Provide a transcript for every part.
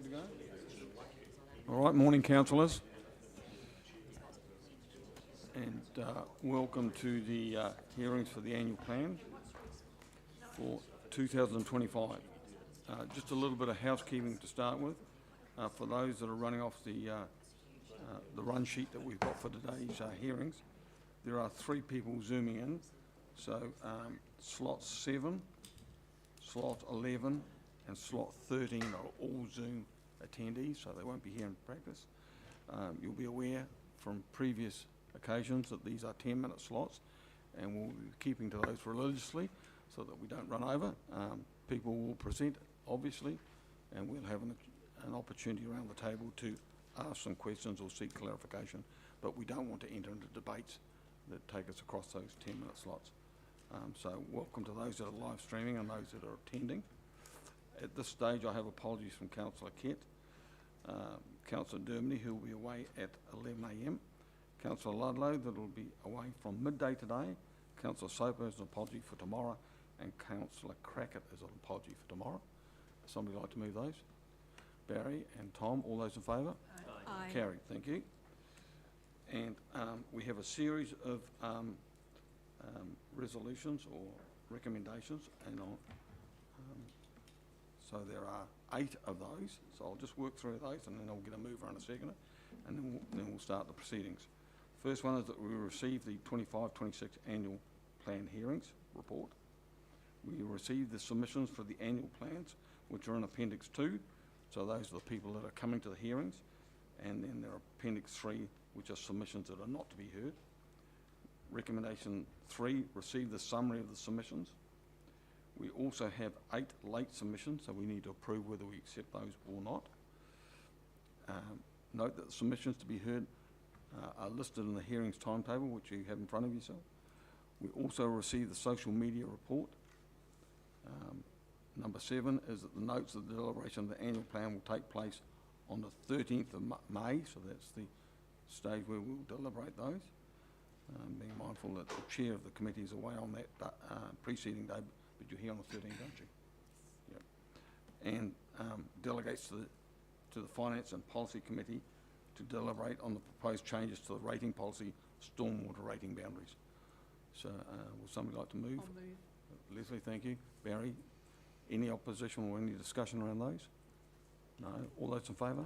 to go? All right, morning councillors. And welcome to the hearings for the annual plan for 2025. Just a little bit of housekeeping to start with. For those that are running off the run sheet that we've got for today's hearings, there are 3 people zooming in. So slot 7, slot 11 and slot 13 are all Zoom attendees, so they won't be here in practice. You'll be aware from previous occasions that these are 10-minute slots, and we'll be keeping to those religiously so that we don't run over. People will present, obviously, and we'll have an opportunity around the table to ask some questions or seek clarification, but we don't want to enter into debates that take us across those 10-minute slots. So welcome to those that are live streaming and those that are attending. At this stage, I have apologies from Councillor Kett, Councillor Dermody, who will be away at 11 a.m, Councillor Ludlow, that will be away from midday today, Councillor Soper is an apology for tomorrow, and Councillor Crackett is an apology for tomorrow. Somebody like to move those? Barry and Tom, all those in favour? Aye. Carried, thank you. And we have a series of resolutions or recommendations, and so there are 8 of those. So I'll just work through those, and then I'll get a mover and a seconder, and then we'll start the proceedings. First one is that we received the 25-26 annual plan hearings report. We received the submissions for the annual plans, which are in Appendix 2. So those are the people that are coming to the hearings, and then there are Appendix 3, which are submissions that are not to be heard. Recommendation 3, receive the summary of the submissions. We also have 8 late submissions, so we need to approve whether we accept those or not. Note that the submissions to be heard are listed in the hearings timetable, which you have in front of yourself. We also received the social media report. Number 7 is that the notes of the deliberation of the annual plan will take place on the 13th of May, so that's the stage where we'll deliberate those. Being mindful that the chair of the committee is away on that preceding day, but you're here on the 13th, don't you? Yep. And delegates to the Finance and Policy Committee to deliberate on the proposed changes to the rating policy, stormwater rating boundaries. So will somebody like to move? I'll move. Leslie, thank you. Barry, any opposition or any discussion around those? No? All those in favour?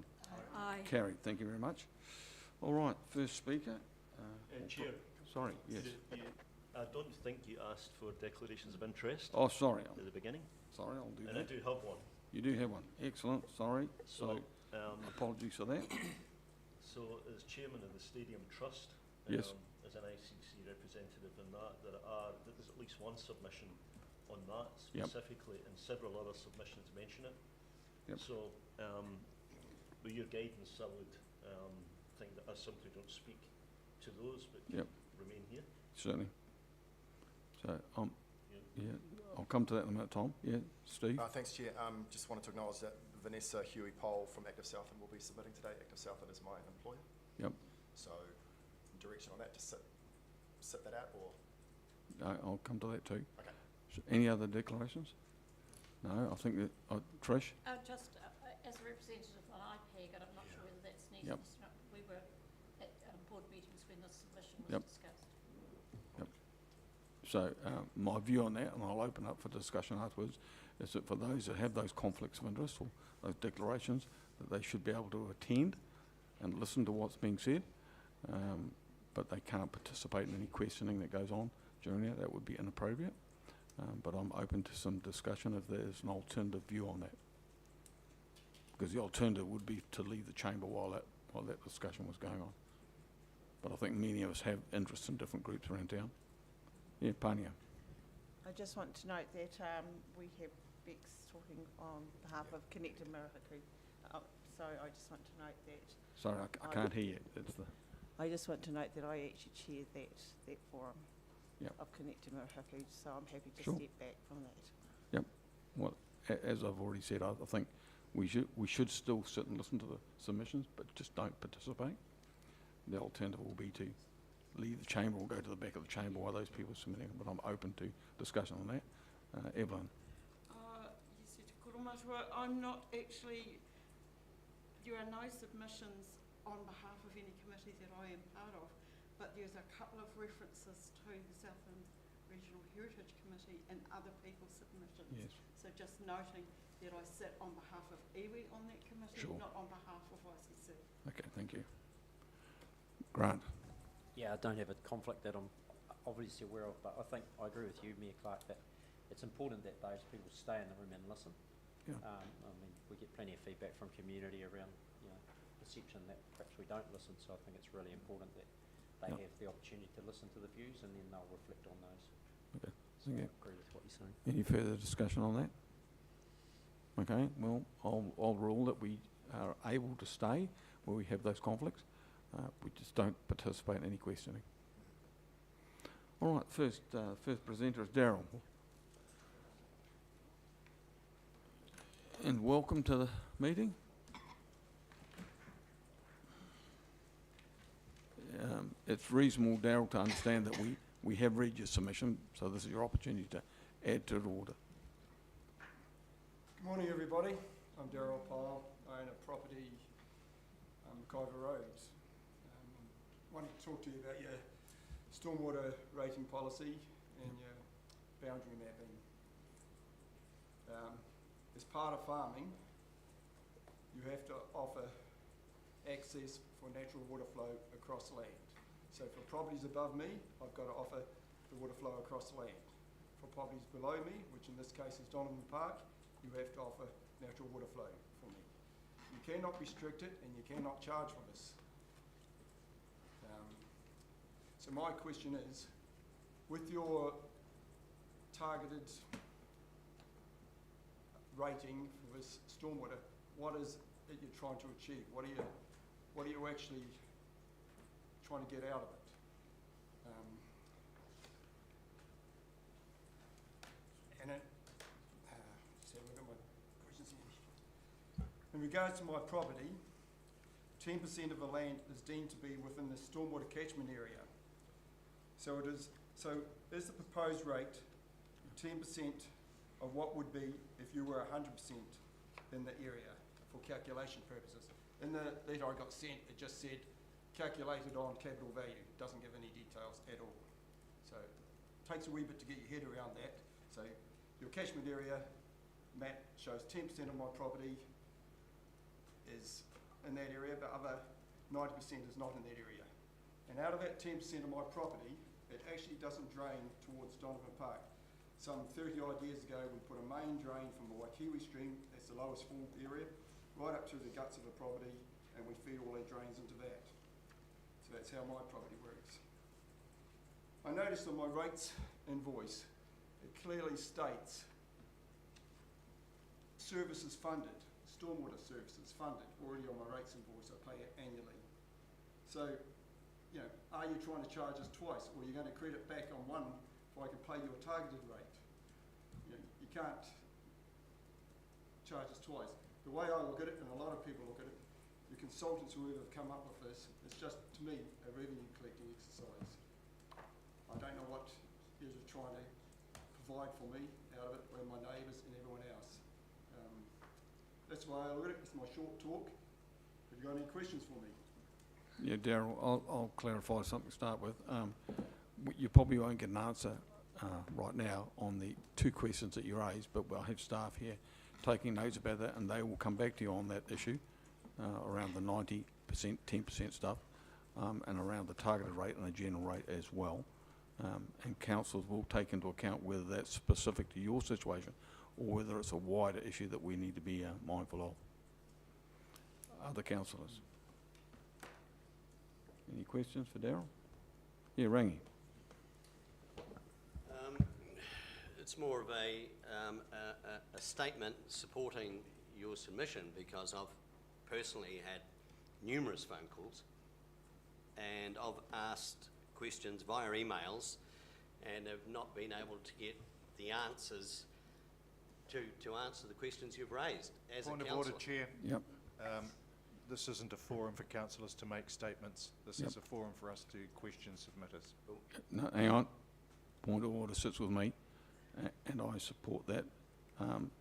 Aye. Carried. Thank you very much. All right, first speaker. Chair. Sorry, yes. I don't think you asked for declarations of interest Oh, sorry. at the beginning. Sorry, I'll do And that. I do have one. You do have one. Excellent. Sorry. So, apologies for that. So as chairman of the Stadium Trust, Yes. as an ICC representative in that, there's at least one submission on that Yep. specifically, and several other submissions mention it. Yep. So with your guidance, I would think that I simply don't speak to those, but Yep. remain here. Certainly. So, Yeah. yeah, I'll come to that in a minute, Tom. Yeah, Steve? Thanks, Chair. Just wanted to acknowledge that Vanessa Huey-Pole from Active Southland will be submitting today. Active Southland is my employer. Yep. So, direction on that to sit that out, or? I'll come to that too. Okay. So any other declarations? No, I think that, Trish? Just as a representative on IPEG, I'm not sure whether that's needed. Yep. It's not, we were at board meetings when this submission was Yep. discussed. So my view on that, and I'll open up for discussion afterwards, is that for those that have those conflicts of interest or those declarations, that they should be able to attend and listen to what's being said, but they can't participate in any questioning that goes on during that. That would be inappropriate. But I'm open to some discussion if there's an alternative view on that. Because the alternative would be to leave the chamber while that discussion was going on. But I think many of us have interests in different groups around town. Yeah, Pania. I just want to note that we have Bex talking on behalf of Connected Marahaku. So I just want to note that. Sorry, I can't hear you. I just want to note that I actually chair that forum Yep. of Connected Marahaku, so I'm happy to Sure. step back from that. Yep. Well, as I've already said, I think we should still sit and listen to the submissions, but just don't participate. The alternative will be to leave the chamber or go to the back of the chamber while those people are submitting, but I'm open to discussion on that. Evelyn. Yes, I'm not actually there are no submissions on behalf of any committee that I am part of, but there's a couple of references to the Southland Regional Heritage Committee and other people's submissions. Yes. So just noting that I sit on behalf of iwi on that committee, Sure. not on behalf of ICC. Okay, thank you. Grant? Yeah, I don't have a conflict that I'm obviously aware of, but I think I agree with you, Mayor Clark, that it's important that those people stay in the room and listen. Yeah. I mean, we get plenty of feedback from community around, perception that perhaps we don't listen, so I think it's really important that they Yep. have the opportunity to listen to the views and then they'll reflect on those. Okay, So thank I you. agree with what you're saying. Any further discussion on that? Okay, well, I'll rule that we are able to stay where we have those conflicts. We just don't participate in any questioning. All right, first presenter is Daryl. And welcome to the meeting. It's reasonable, Daryl, to understand that we have read your submission, so this is your opportunity to add to the order. Good morning, everybody. I'm Daryl Pyle. I own a property on Kaiva Road. Wanting to talk to you about your stormwater rating policy and your boundary mapping. As part of farming, you have to offer access for natural water flow across land. So for properties above me, I've got to offer the water flow across land. For properties below me, which in this case is Donovan Park, you have to offer natural water flow for me. You cannot restrict it and you cannot charge for this. So my question is, with your targeted rating for this stormwater, what is it you're trying to achieve? What are you actually trying to get out of it? Just have a look at my questions here. In regards to my property, 10% of the land is deemed to be within the stormwater catchment area. So is the proposed rate 10% of what would be if you were 100% in the area for calculation purposes? In the letter I got sent, it just said calculated on capital value, doesn't give any details at all. So it takes a wee bit to get your head around that. So your catchment area map shows 10% of my property is in that area, but other 90% is not in that area. And out of that 10% of my property, it actually doesn't drain towards Donovan Park. Some 30 odd years ago, we put a main drain from the Waikiwi stream, that's the lowest formed area, right up to the guts of the property, and we feed all our drains into that. So that's how my property works. I noticed on my rates invoice, it clearly states services funded, stormwater services funded, already on my rates invoice, I pay it annually. So, are you trying to charge us twice, or are you going to credit back on one if I can pay your targeted rate? You can't charge us twice. The way I look at it, and a lot of people look at it, the consultants who have come up with this, it's just, to me, a revenue collecting exercise. I don't know what you're trying to provide for me out of it, and my neighbours and everyone else. That's why I look at it. It's my short talk. Have you got any questions for me? Yeah, Daryl, I'll clarify something to start with. You probably won't get an answer right now on the two questions that you raised, but we'll have staff here taking notes about that, and they will come back to you on that issue around the 90%, 10% stuff, and around the targeted rate and the general rate as well. And councillors will take into account whether that's specific to your situation or whether it's a wider issue that we need to be mindful of. Other councillors? Any questions for Daryl? Yeah, Rangi. It's more of a statement supporting your submission, because I've personally had numerous phone calls and I've asked questions via emails and have not been able to get the answers to answer the questions you've raised as a councillor. Point of order, Chair. Yep. This isn't a forum for councillors to make statements. This Yep. is a forum for us to question submitters. No, hang on. Point of order sits with me, and I support that.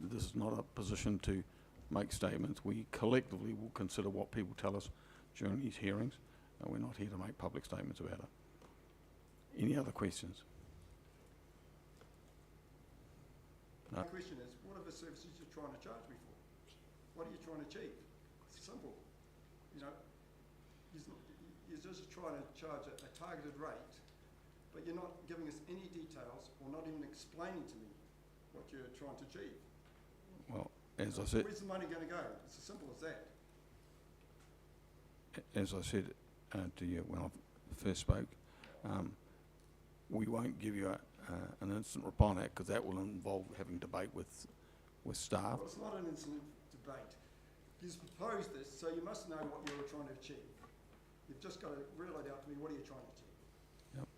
This is not a position to make statements. We collectively will consider what people tell us during these hearings. We're not here to make public statements about it. Any other questions? No. My question is, what are the services you're trying to charge me for? What are you trying to achieve? It's simple. You know, you're just trying to charge a targeted rate, but you're not giving us any details or not even explaining to me what you're trying to achieve. Well, as I said, Where's the money going to go? It's as simple as that. as I said to you when I first spoke, we won't give you an instant reply on that because that will involve having debate with staff. Well, it's not an instant debate. You've proposed this, so you must know what you're trying to achieve. You've just got to reel it out to me, what are you trying to achieve? Yep.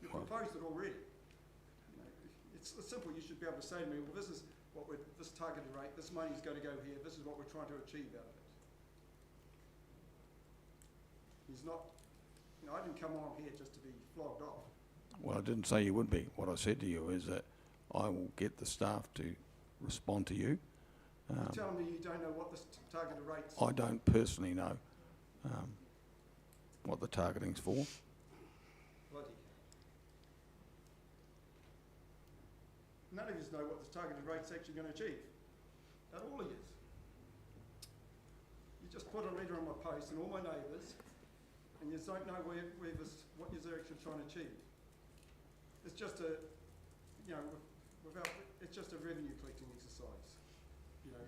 You've Well, proposed it already. You know, it's simple, you should be able to say to me, well, this is what this targeted rate, this money's going to go here, this is what we're trying to achieve out of it. He's not, you know, I didn't come on here just to be flogged off. well, I didn't say you would be. What I said to you is that I will get the staff to respond to you. You're telling me you don't know what this targeted rate's... I don't personally know what the targeting's for. Bloody. None of you know what this targeted rate's actually going to achieve. Not all of you. You just put a letter in my post and all my neighbours, and you don't know what you're actually trying to achieve. It's just a, you know, it's just a revenue collecting exercise. You know,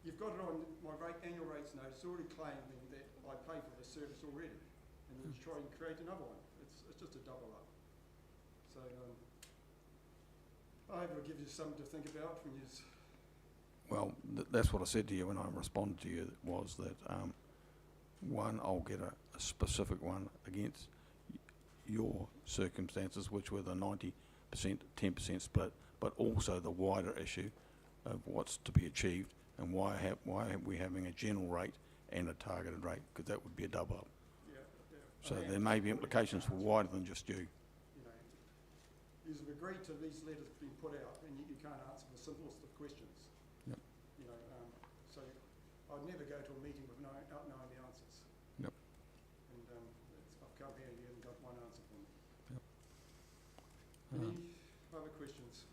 you've got it on my annual rates notice already claiming that I pay for the service already, and then you try and create another one. It's just a double up. So I hope it'll give you something to think about when you. Well, that's what I said to you when I responded to you, was that one, I'll get a specific one against your circumstances, which were the 90%, 10% split, but also the wider issue of what's to be achieved and why are we having a general rate and a targeted rate, because that would be a double up. Yeah. So there may be implications for wider than just you. You know, you've agreed to these letters being put out, and yet you can't answer the simplest of questions. Yep. You know, so I'd never go to a meeting without knowing the answers. Yep. And I've come here and you haven't got one answer for me. Yep. Any other questions?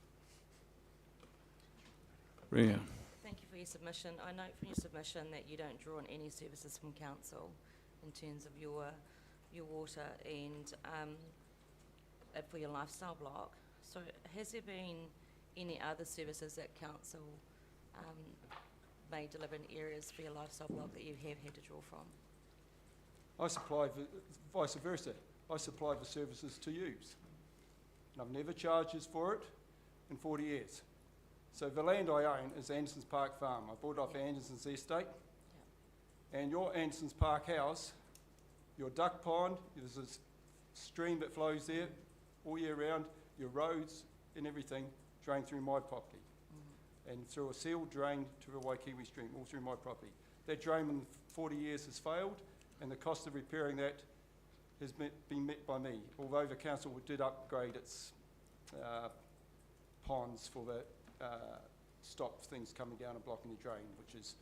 Ria. Thank you for your submission. I note from your submission that you don't draw on any services from council in terms of your water and for your lifestyle block. So has there been any other services that council may deliver in areas for your lifestyle block that you have had to draw from? I supply, vice versa, I supply the services to you. And I've never charged you for it in 40 years. So the land I own is Anderson's Park Farm. I bought it off Anderson's estate. Yep. And your Anderson's Park house, your duck pond, there's a stream that flows there all year round, your roads and everything drain through my property. And through a sealed drain to the Waikiki stream, all through my property. That drain in 40 years has failed, and the cost of repairing that has been met by me. Although the council did upgrade its ponds for the stop things coming down and blocking the drain, which is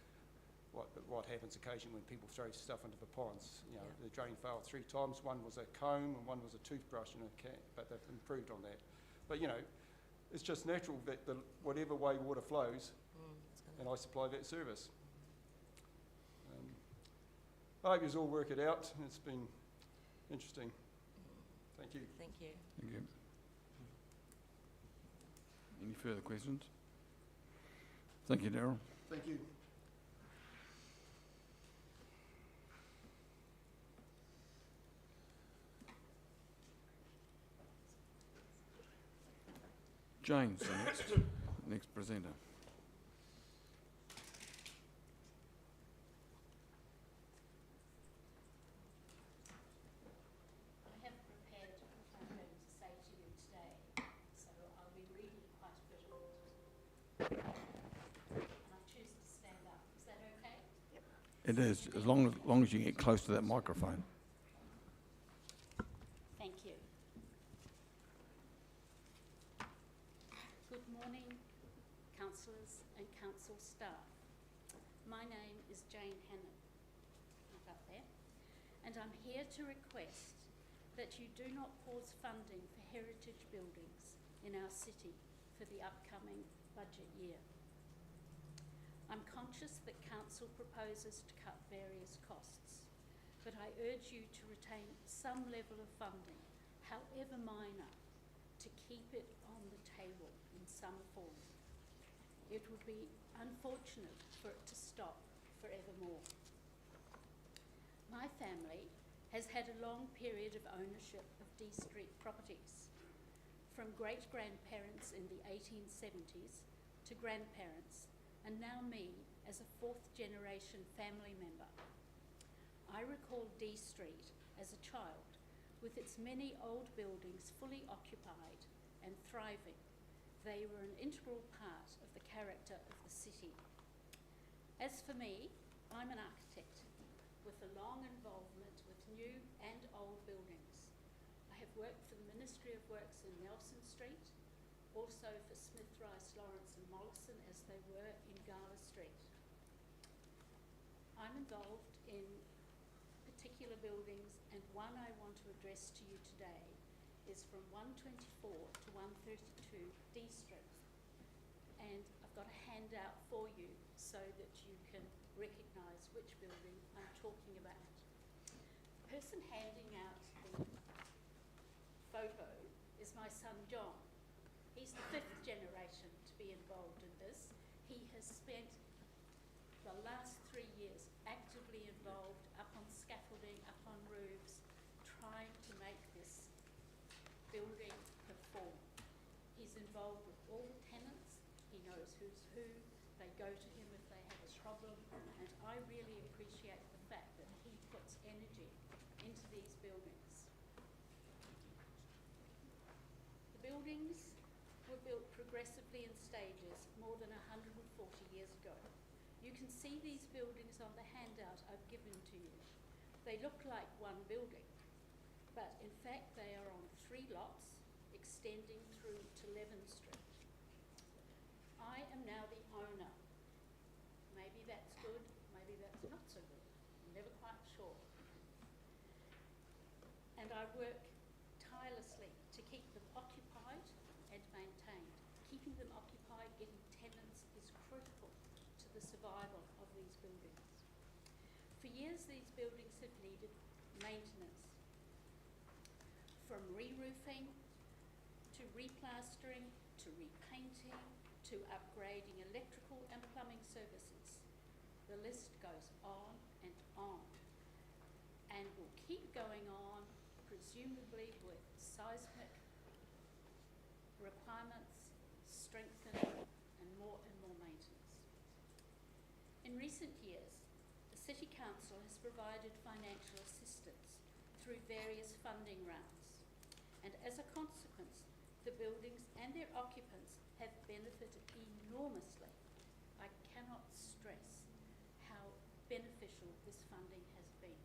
what happens occasionally when people throw stuff into the ponds. You know, yeah. The drain failed 3 times. One was a comb and one was a toothbrush and a can, but they've improved on that. But you know, it's just natural that whatever way water flows, and I supply that service. I hope you all work it out. It's been interesting. Thank you. Thank you. Thank you. Any further questions? Thank you, Daryl. Thank you. James, the next presenter. I have prepared what I'm going to say to you today, so I'll be reading quite a bit of it. And I choose to stand up. Is that okay? It is, as long as you get close to that microphone. Thank you. Good morning, councillors and council staff. My name is Jane Hamlin, not up there, and I'm here to request that you do not pause funding for heritage buildings in our city for the upcoming budget year. I'm conscious that Council proposes to cut various costs, but I urge you to retain some level of funding, however minor, to keep it on the table in some form. It would be unfortunate for it to stop forevermore. My family has had a long period of ownership of D Street properties, from great-grandparents in the 1870s to grandparents, and now me as a fourth-generation family member. I recall D Street as a child, with its many old buildings fully occupied and thriving. They were an integral part of the character of the city. As for me, I'm an architect with a long involvement with new and old buildings. I have worked for the Ministry of Works in Nelson Street, also for Smith, Rice, Lawrence and Mollison as they were in Gala Street. I'm involved in particular buildings, and one I want to address to you today is from 124 to 132 D Street. And I've got a handout for you so that you can recognise which building I'm talking about. The person handing out the photo is my son John. He's the fifth generation to be involved in this. He has spent the last 3 years actively involved up on scaffolding, up on roofs, trying to make this building perform. He's involved with all the tenants. He knows who's who. They go to him if they have a problem, and I really appreciate the fact that he puts energy into these buildings. The buildings were built progressively in stages more than 140 years ago. You can see these buildings on the handout I've given to you. They look like one building, but in fact they are on 3 lots extending through to 11th Street. I am now the owner. Maybe that's good, maybe that's not so good. I'm never quite sure. And I work tirelessly to keep them occupied and maintained. Keeping them occupied, getting tenants is critical to the survival of these buildings. For years, these buildings have needed maintenance. From re-roofing, to replastering, to repainting, to upgrading electrical and plumbing services. The list goes on and on, and will keep going on, presumably with seismic requirements, strengthening, and more maintenance. In recent years, the City Council has provided financial assistance through various funding rounds, and as a consequence, the buildings and their occupants have benefited enormously. I cannot stress how beneficial this funding has been.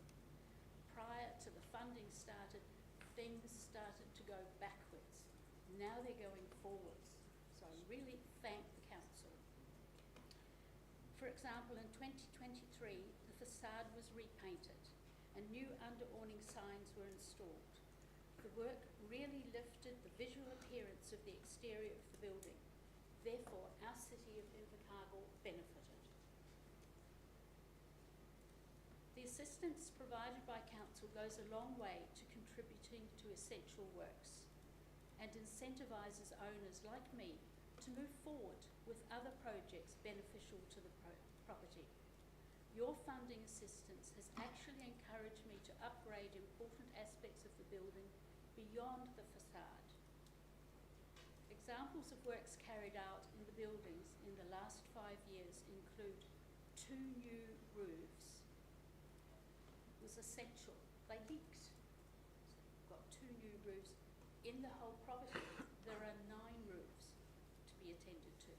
Prior to the funding started, things started to go backwards. Now they're going forwards. So I really thank the Council. For example, in 2023, the facade was repainted and new under-awning signs were installed. The work really lifted the visual appearance of the exterior of the building. Therefore, our city of Invercargill benefited. The assistance provided by Council goes a long way to contributing to essential works and incentivises owners like me to move forward with other projects beneficial to the property. Your funding assistance has actually encouraged me to upgrade important aspects of the building beyond the facade. Examples of works carried out in the buildings in the last 5 years include 2 new roofs. It was essential. They leaked. So we've got 2 new roofs. In the whole property, there are 9 roofs to be attended to.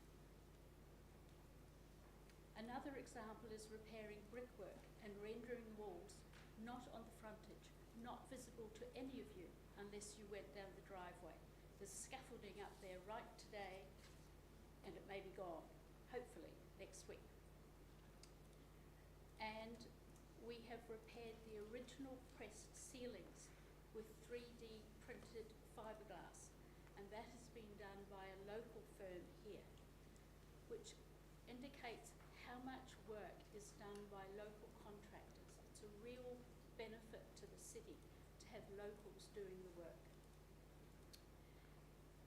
Another example is repairing brickwork and rendering walls not on the frontage, not visible to any of you unless you went down the driveway. There's scaffolding up there right today, and it may be gone, hopefully, next week. we have repaired the original pressed ceilings with 3D printed fiberglass, and that has been done by a local firm here, which indicates how much work is done by local contractors. It's a real benefit to the city to have locals doing the work.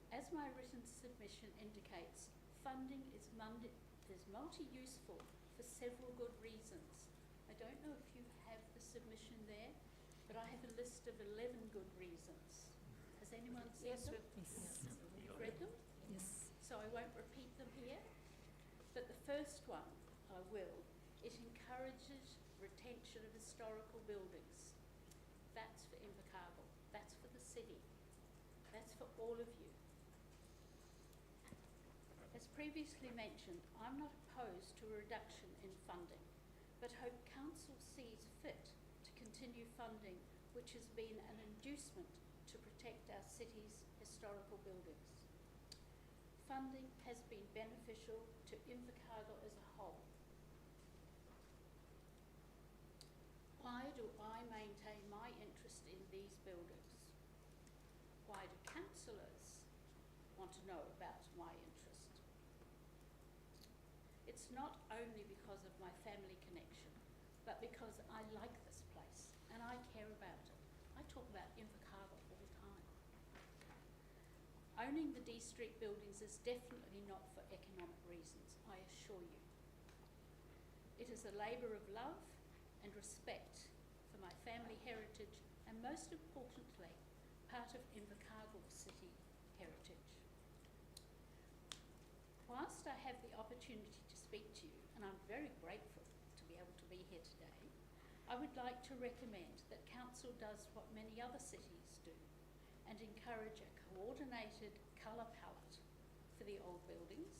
As my written submission indicates, funding is multi-useful for several good reasons. I don't know if you have the submission there, but I have a list of 11 good reasons. Has anyone seen them? Yes. You've read them? Yes. So I won't repeat them here. But the first one, I will. It encourages retention of historical buildings. That's for Invercargill. That's for the city. That's for all of you. As previously mentioned, I'm not opposed to a reduction in funding, but hope Council sees fit to continue funding which has been an inducement to protect our city's historical buildings. Funding has been beneficial to Invercargill as a whole. Why do I maintain my interest in these buildings? Why do councillors want to know about my interest? It's not only because of my family connection, but because I like this place and I care about it. I talk about Invercargill all the time. Owning the D Street buildings is definitely not for economic reasons, I assure you. It is a labour of love and respect for my family heritage and, most importantly, part of Invercargill city heritage. Whilst I have the opportunity to speak to you, and I'm very grateful to be able to be here today, I would like to recommend that Council does what many other cities do and encourage a coordinated colour palette for the old buildings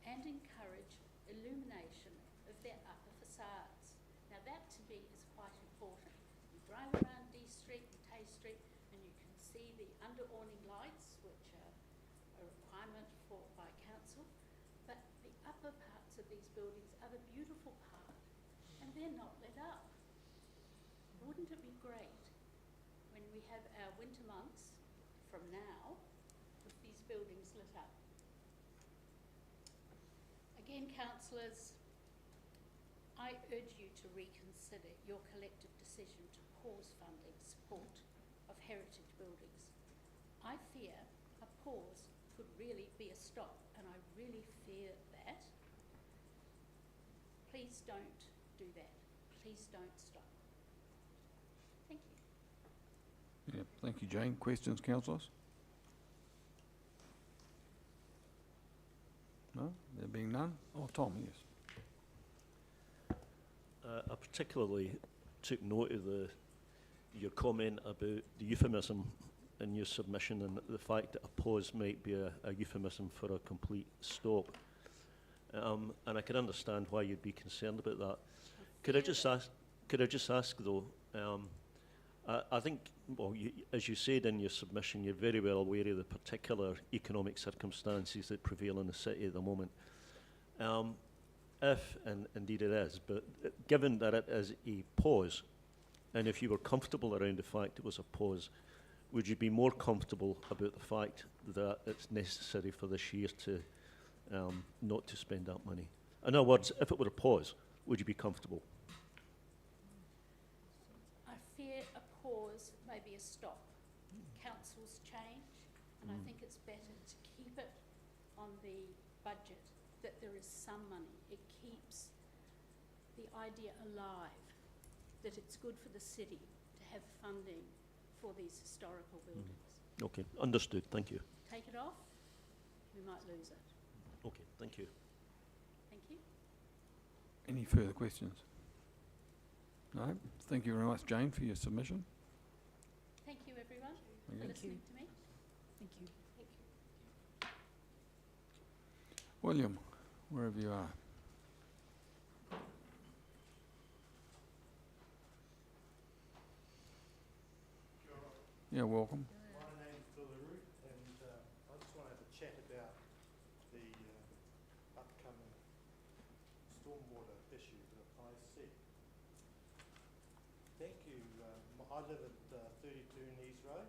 and encourage illumination of their upper facades. Now that to me is quite important. You drive around D Street and Tay Street and you can see the under-awning lights, which are a requirement by Council, but the upper parts of these buildings are the beautiful part and they're not lit up. Wouldn't it be great when we have our winter months from now with these buildings lit up? Again, councillors, I urge you to reconsider your collective decision to pause funding support of heritage buildings. I fear a pause could really be a stop, and I really fear that. Please don't do that. Please don't stop. Thank you. Yeah, thank you, Jane. Questions, councillors? No? There being none? Oh, Tom, yes. I particularly took note of your comment about the euphemism in your submission and the fact that a pause might be a euphemism for a complete stop. And I can understand why you'd be concerned about that. Could I just ask though, I think, well, as you said in your submission, you're very well aware of the particular economic circumstances that prevail in the city at the moment. If, and indeed it is, but given that it is a pause, and if you were comfortable around the fact it was a pause, would you be more comfortable about the fact that it's necessary for this year to not to spend that money? In other words, if it were a pause, would you be comfortable? I fear a pause may be a stop. Councils change, and I think it's better to keep it on the budget, that there is some money. It keeps the idea alive, that it's good for the city to have funding for these historical buildings. Okay, understood, thank you. Take it off, we might lose it. Okay, thank you. Thank you. Any further questions? No? Thank you very much, Jane, for your submission. Thank you, everyone, for Okay. listening to me. Thank you. Thank you. William, wherever you are. Yeah, welcome. My name's Dulu, and I just want to have a chat about the upcoming stormwater issue that I see. I live at 32 Knees Road.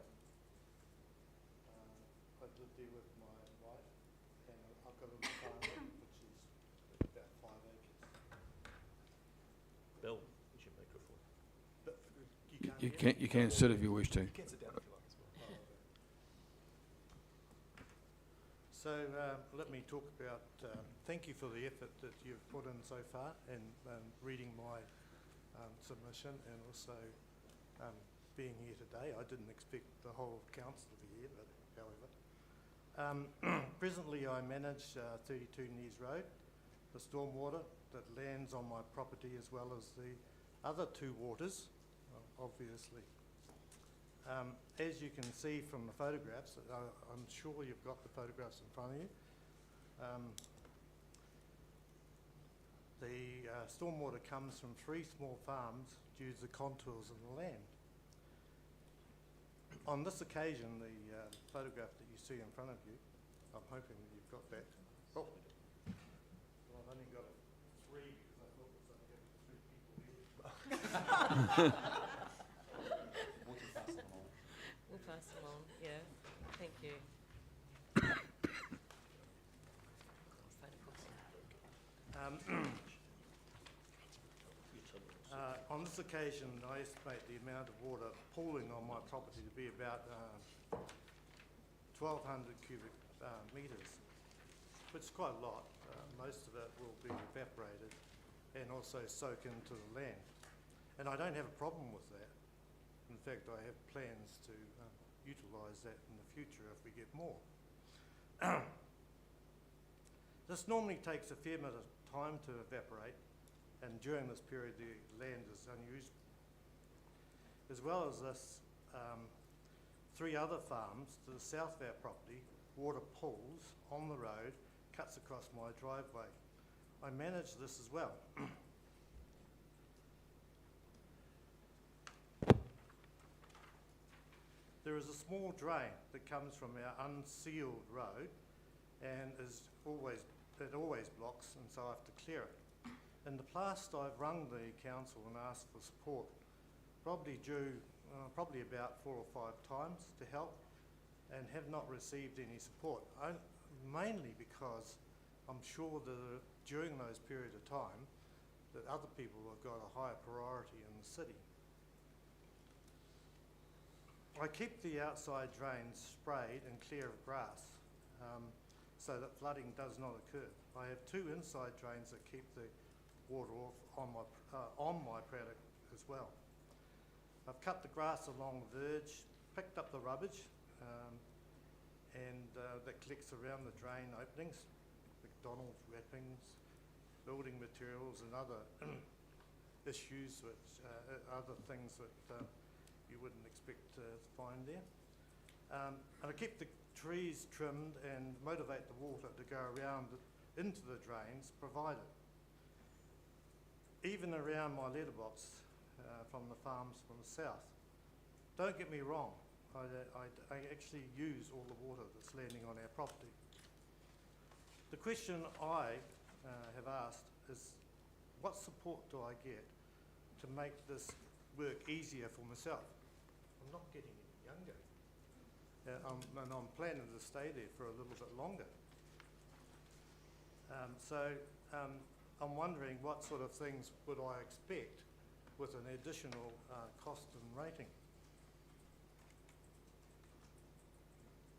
I live there with my wife, and I've got a little farm which is about 5 acres. Bill, use your microphone. But you can't hear me? You can sit if you wish to. You can sit down if you like as well. Oh, okay. So let me talk about, thank you for the effort that you've put in so far in reading my submission, and also being here today. I didn't expect the whole council to be here, but however. Presently I manage 32 Knees Road, the stormwater that lands on my property, as well as the other two waters, obviously. As you can see from the photographs, I'm sure you've got the photographs in front of you. The stormwater comes from 3 small farms due to the contours of the land. On this occasion, the photograph that you see in front of you, I'm hoping that you've got that. Oh, well, I've only got 3 because I thought it was only having 3 people here. We'll pass them on, yeah. Thank you. On this occasion, I estimate the amount of water pooling on my property to be about 1,200 cubic metres, which is quite a lot. Most of it will be evaporated and also soak into the land. And I don't have a problem with that. In fact, I have plans to utilise that in the future if we get more. This normally takes a fair bit of time to evaporate, and during this period the land is unused. As well as this, 3 other farms to the south of our property, water pools on the road, cuts across my driveway. I manage this as well. There is a small drain that comes from our unsealed road and it always blocks, and so I have to clear it. In the past, I've rung the council and asked for support, probably about 4 or 5 times to help, and have not received any support. Mainly because I'm sure that during those periods of time that other people have got a higher priority in the city. I keep the outside drains sprayed and clear of grass so that flooding does not occur. I have 2 inside drains that keep the water off on my paddock as well. I've cut the grass along the verge, picked up the rubbish that collects around the drain openings, McDonald's wrappings, building materials and other issues, other things that you wouldn't expect to find there. And I keep the trees trimmed and motivate the water to go around into the drains provided. Even around my letterbox from the farms from the south. Don't get me wrong, I actually use all the water that's landing on our property. The question I have asked is, what support do I get to make this work easier for myself? I'm not getting any younger, and I'm planning to stay there for a little bit longer. I'm wondering what sort of things would I expect with an additional cost and rating.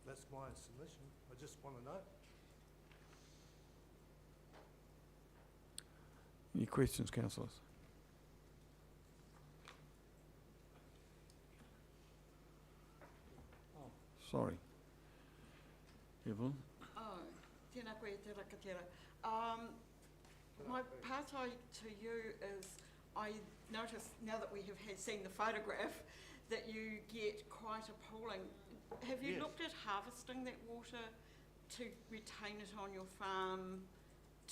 That's my submission. I just want to know. Any questions, councillors? Sorry. Evelyn? Oh, tēnā koe te rakatera. My pātai to you is, I noticed now that we have seen the photograph that you get quite a pooling. Have you looked at harvesting that water to retain it on your farm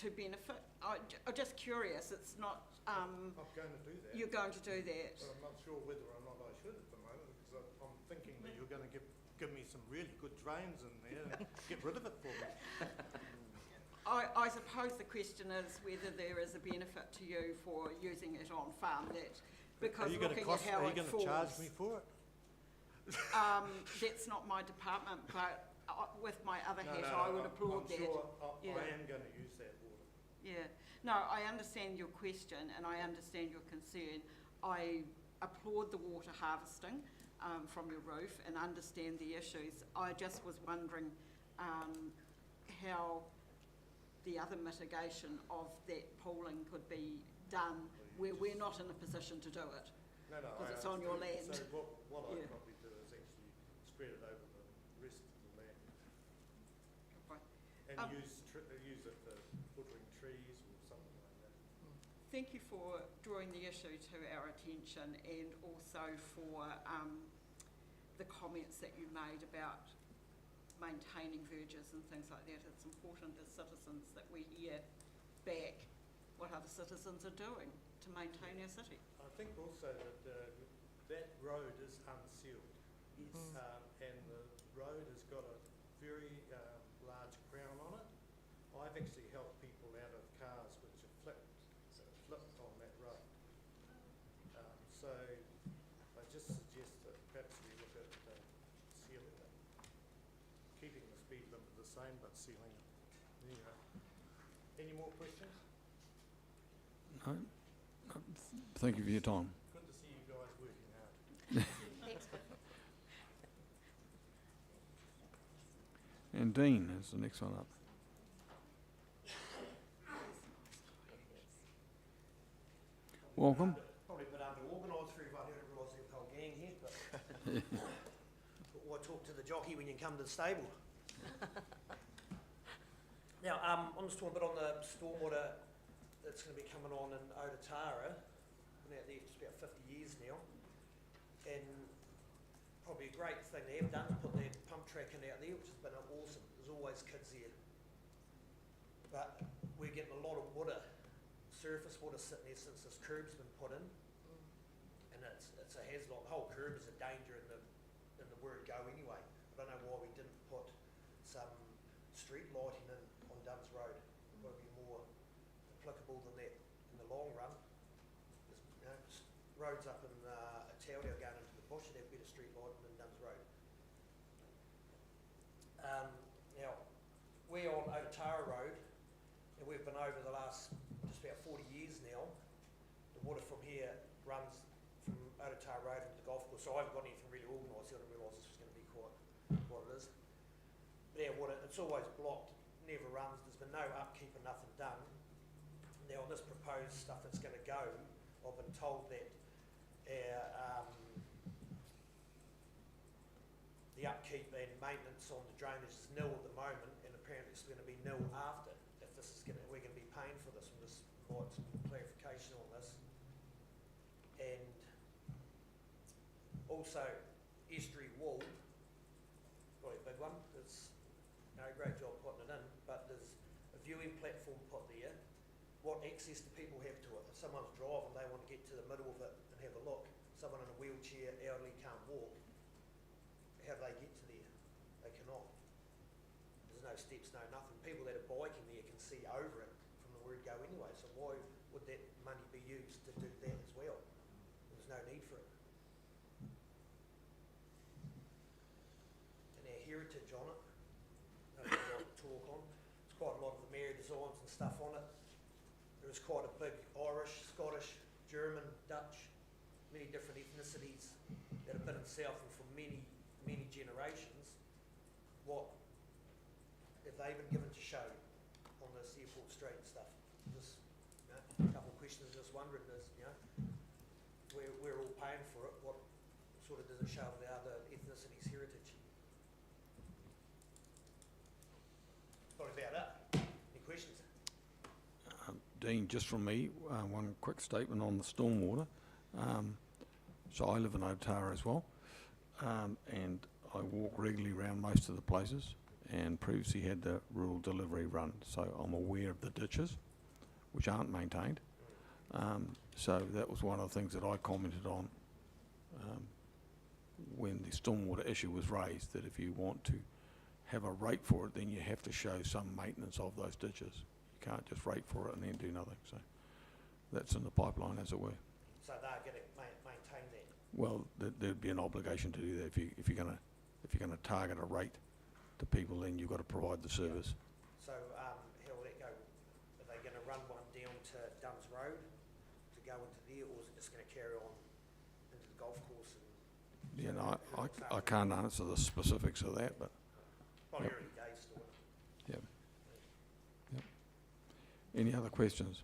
to benefit? I'm just curious, it's not... I'm going to do that. You're going to do that? But I'm not sure whether or not I should at the moment, because I'm thinking that you're going to give me some really good drains in there and get rid of it for me. I suppose the question is whether there is a benefit to you for using it on farm, that because Are you going to looking at how are you it going falls. to charge me for it? That's not my department, but with my other hat, No, I would applaud that. I'm sure Yeah. I am going to use that water. Yeah, no, I understand your question and I understand your concern. I applaud the water harvesting from your roof and understand the issues. I just was wondering how the other mitigation of that pooling could be done where we're not in a position to do it. No, Because it's on your land. So what I'd Yeah. probably do is actually spread it over the rest of the land Right. and Um, use it for watering trees or something like that. Thank you for drawing the issue to our attention and also for the comments that you made about maintaining verges and things like that. It's important as citizens that we hear back what other citizens are doing to maintain our city. I think also that that road is unsealed. Yes. And the road has got a very large crown on it. I've actually helped people out of cars which are flipped on that road. So I just suggest that perhaps we look at sealing it, keeping the speed limit the same but sealing it. Anyway, any more questions? No? Thank you for your time. Good to see you guys working hard. And Dean is the next one up. Welcome. Probably a bit under-organised for everyone. I didn't realise there was a whole gang here, but why talk to the jockey when you come to the stable? Now, I'm just talking a bit on the stormwater that's going to be coming on in Otatara. Been out there for just about 50 years now, and probably a great thing they have done is put that pump track in out there, which has been awesome. There's always kids there, but we're getting a lot of water, surface water sitting there since this curb's been put in, and it's a hazard. The whole curb is a danger in the word go anyway. I don't know why we didn't put some street lighting in on Dunn's Road. It would be more applicable than that in the long run. There's, roads up in Otaria going into the bush that have better street lighting than Dunn's Road. Now, we're on Otatara Road, and we've been over the last just about 40 years now. The water from here runs from Otatara Road into the golf course, so I haven't got anything really organised. I didn't realise this was going to be quite what it is. But our water, it's always blocked, never runs. There's been no upkeep and nothing done. Now, on this proposed stuff that's going to go, I've been told that the upkeep and maintenance on the drainage is nil at the moment, and apparently it's going to be nil after. If this is we're going to be paying for this, and just like some clarification on this. And also, estuary wall, probably a big one. It's a great job putting it in, but there's a viewing platform put there. What access do people have to it? If someone's driving, they want to get to the middle of it and have a look. Someone in a wheelchair, elderly, can't walk. How do they get to there? They cannot. There's no steps, no nothing. People that are biking there can see over it from the word go anyway, so why would that money be used to do that as well? There's no need for it. And our heritage on it, I've got a lot to talk on. There's quite a lot of the Mary designs and stuff on it. There is quite a big Irish, Scottish, German, Dutch, many different ethnicities that have been in Southland for many generations. What have they been given to show on this airport street and stuff? Just a couple of questions. Just wondering is, we're all paying for it. What sort of does it show the other ethnicities' heritage? What about it? Any questions? Dean, just from me, one quick statement on the stormwater. So I live in Otatara as well, and I walk regularly around most of the places, and previously had the rural delivery run, so I'm aware of the ditches, which aren't maintained. So that was one of the things that I commented on when the stormwater issue was raised, that if you want to have a rate for it, then you have to show some maintenance of those ditches. You can't just rate for it and then do nothing. So that's in the pipeline, as it were. So they're going to maintain that. Well, there'd be an obligation to do that. If you're gonna target a rate to people, then you've got to provide the service. So how will that go? Are they going to run one down to Dunn's Road to go into there, or is it just going to carry on into the golf course? And You know, I can't answer the specifics of that, but probably Yep. early days still. yeah. Yep. Any other questions?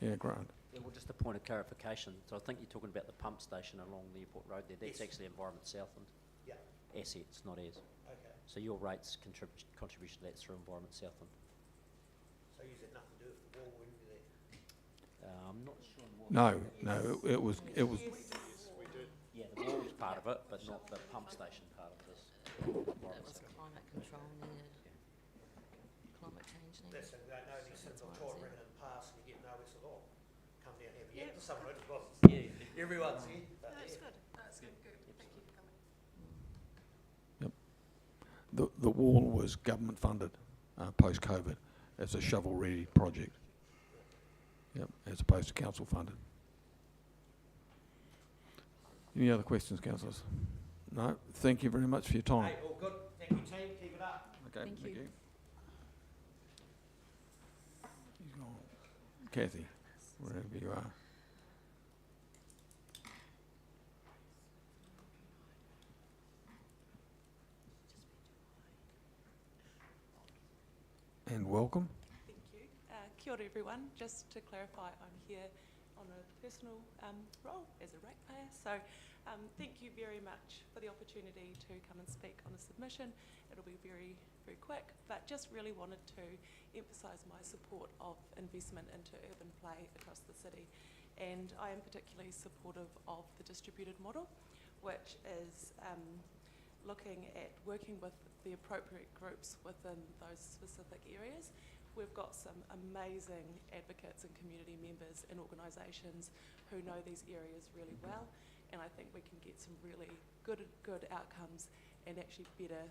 Yeah, Grant. Yeah, well, just a point of clarification. So I think you're talking about the pump station along the airport road there. That's Yes. actually Environment Southland Yeah. assets, not ours. Okay. So your rates contribution to that's through Environment Southland. So you had nothing to do with the wall or any of that? I'm not sure on what. No, it was, Yeah, the wall's part of it, but not the pump station part of this. That Environment was Southland. climate control needed, climate change needed. That's, I know these things I've That's tried why bringing in the past and you get nowhere, so, oh, come down here, Yeah. yeah, someone, well, Yeah. everyone's here. But No, it's yeah. good. That's good. Thank you for coming. the wall was government funded post-COVID as a shovel-ready project. Yep, as opposed to council funded. Any other questions, councillors? No? Thank you very much for your time. Hey, all good. Thank you, team. Keep it up. Okay, Thank you. He's gone. Kathy, wherever you are. And welcome. Thank you. Kia ora everyone. Just to clarify, I'm here on a personal role as a ratepayer. So thank you very much for the opportunity to come and speak on a submission. It'll be very, very quick, but just really wanted to emphasise my support of investment into urban play across the city. And I am particularly supportive of the distributed model, which is looking at working with the appropriate groups within those specific areas. We've got some amazing advocates and community members and organisations who know these areas really well, and I think we can get some really good outcomes and actually better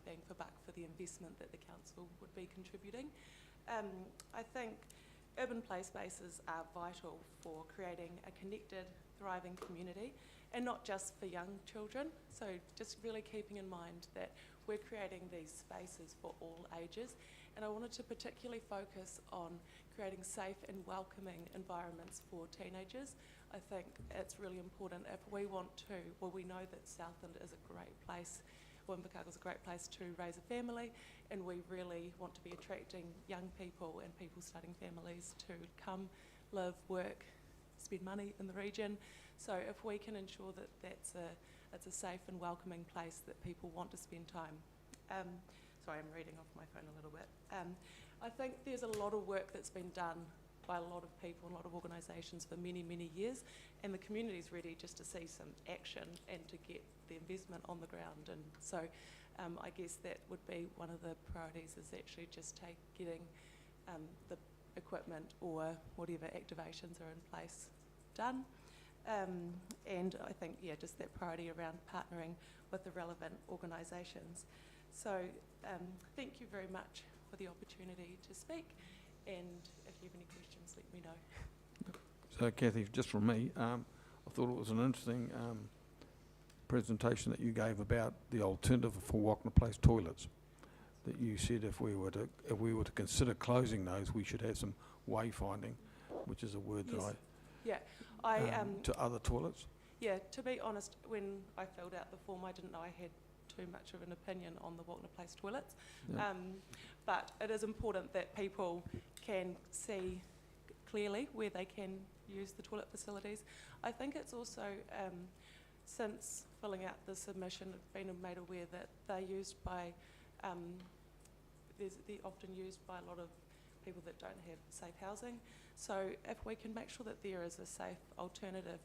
bang for buck for the investment that the council would be contributing. I think urban play spaces are vital for creating a connected, thriving community, and not just for young children. So just really keeping in mind that we're creating these spaces for all ages. And I wanted to particularly focus on creating safe and welcoming environments for teenagers. I think it's really important if we want to, well, we know that Southland is a great place, well, Invercargill is a great place to raise a family, and we really want to be attracting young people and people starting families to come, live, work, spend money in the region. So if we can ensure that it's a safe and welcoming place that people want to spend time. Sorry, I'm reading off my phone a little bit. I think there's a lot of work that's been done by a lot of people and a lot of organisations for many, many years, and the community's ready just to see some action and to get the investment on the ground. And so I guess that would be one of the priorities, is actually just getting the equipment or whatever activations are in place done. And I think, yeah, just that priority around partnering with the relevant organisations. So thank you very much for the opportunity to speak, and if you have any questions, let me know. So Kathy, just from me, I thought it was an interesting presentation that you gave about the alternative for Wagner Place toilets. That you said if we were to consider closing those, we should have some wayfinding, which is a word Yes. that Yeah, to other toilets. yeah, to be honest, when I filled out the form, I didn't know I had too much of an opinion on the Wagner Place toilets. Yeah. But it is important that people can see clearly where they can use the toilet facilities. I think it's also, since filling out the submission, I've been made aware that they're used by, they're often used by a lot of people that don't have safe housing. So if we can make sure that there is a safe alternative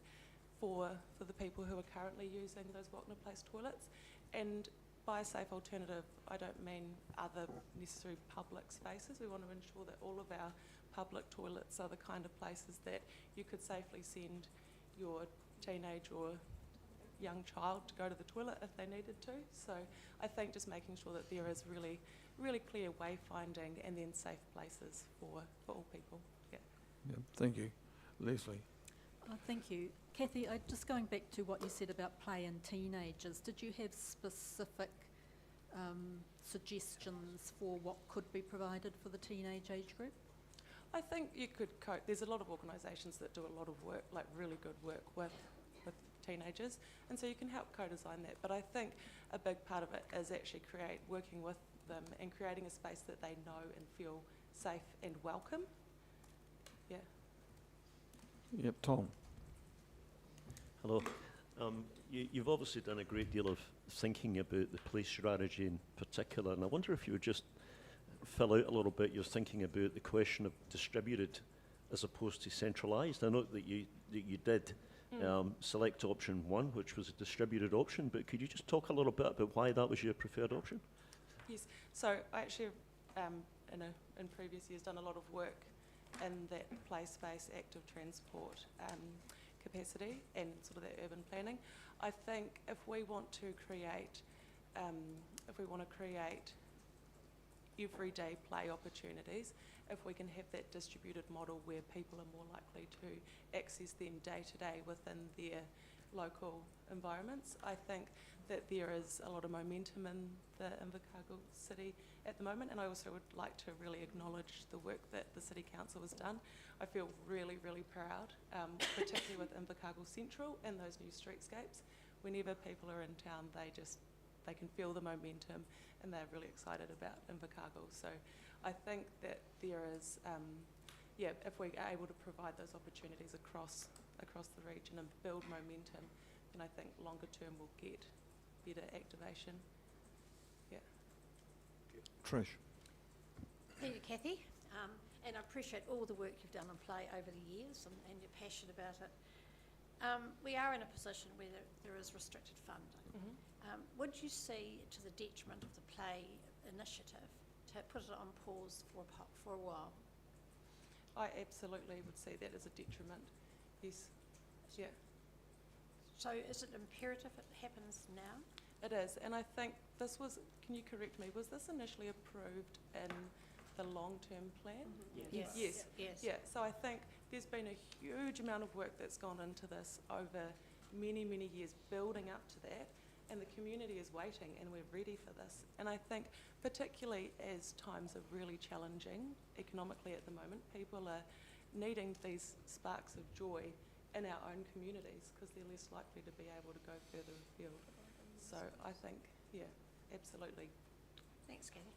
for the people who are currently using those Wagner Place toilets, and by a safe alternative, I don't mean other necessary public spaces. We want to ensure that all of our public toilets are the kind of places that you could safely send your teenage or young child to go to the toilet if they needed to. So I think just making sure that there is really, really clear wayfinding and then safe places for all people. Yeah. Yeah, thank you. Leslie. Thank you. Kathy, just going back to what you said about play in teenagers, did you have specific suggestions for what could be provided for the teenage age group? I think you could there's a lot of organisations that do a lot of work, like really good work with teenagers, and so you can help co-design that. But I think a big part of it is actually working with them and creating a space that they know and feel safe and welcome. Yeah. Yep, Tom. Hello. You've obviously done a great deal of thinking about the police strategy in particular, and I wonder if you would just fill out a little bit your thinking about the question of distributed as opposed to centralised. I know that you did select option 1, which was a distributed option, but could you just talk a little bit about why that was your preferred option? Yes. So I actually, in previous years, done a lot of work in that play space, active transport capacity and sort of that urban planning. I think if we want to create everyday play opportunities, if we can have that distributed model where people are more likely to access them day to day within their local environments, I think that there is a lot of momentum in the Invercargill city at the moment, and I also would like to really acknowledge the work that the City Council has done. I feel really, really proud, particularly with Invercargill Central and those new streetscapes. Whenever people are in town, they can feel the momentum and they're really excited about Invercargill. So I think that there is, if we are able to provide those opportunities across the region and build momentum, then I think longer term we'll get better activation. Yeah. Trish. Thank you, Kathy. And I appreciate all the work you've done on play over the years and you're passionate about it. We are in a position where there is restricted funding. Mm-hmm. Would you see, to the detriment of the play initiative, to put it on pause for a while? I absolutely would see that as a detriment. Yes. Yeah. So is it imperative it happens now? It is, and I think this was, can you correct me, was this initially approved in the long-term plan? Mm-hmm. Yes. Yes. Yeah, so I think there's been a huge amount of work that's gone into this over many, many years building up to that, and the community is waiting and we're ready for this. And I think particularly as times are really challenging economically at the moment, people are needing these sparks of joy in our own communities because they're less likely to be able to go further afield. So I think, yeah, absolutely. Thanks, Kathy.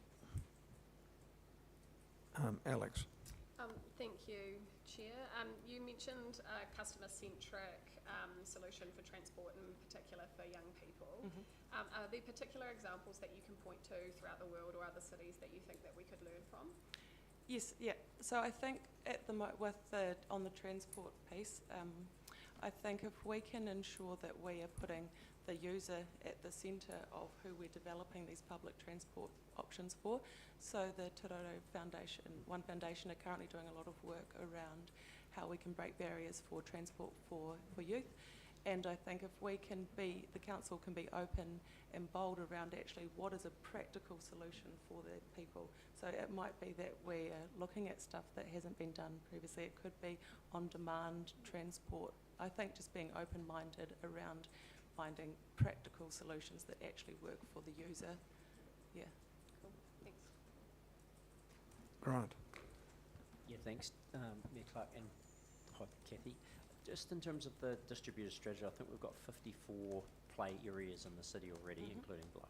Alex. Thank you, Chair. You mentioned a customer-centric solution for transport, in particular for young people. Mm-hmm. Are there particular examples that you can point to throughout the world or other cities that you think that we could learn from? Yes, yeah. So I think on the transport piece, I think if we can ensure that we are putting the user at the centre of who we're developing these public transport options for. So the Te Roro Foundation, One Foundation, are currently doing a lot of work around how we can break barriers for transport for youth. And I think if we can the council can be open and bold around actually what is a practical solution for the people. So it might be that we're looking at stuff that hasn't been done previously. It could be on-demand transport. I think just being open-minded around finding practical solutions that actually work for the user. Yeah. Cool. Thanks. Grant. Yeah, thanks, Mayor Clark and Kathy. Just in terms of the distributed strategy, I think we've got 54 play areas in the city already, Mm-hmm. including Bluff.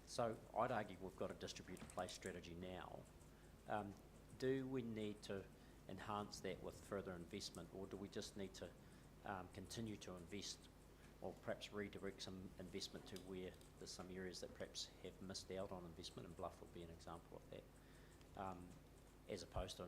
So I'd argue we've got a distributed play strategy now. Do we need to enhance that with further investment, or do we just need to continue to invest, or perhaps redirect some investment to where there's some areas that perhaps have missed out on investment, and Bluff would be an example of that, as opposed to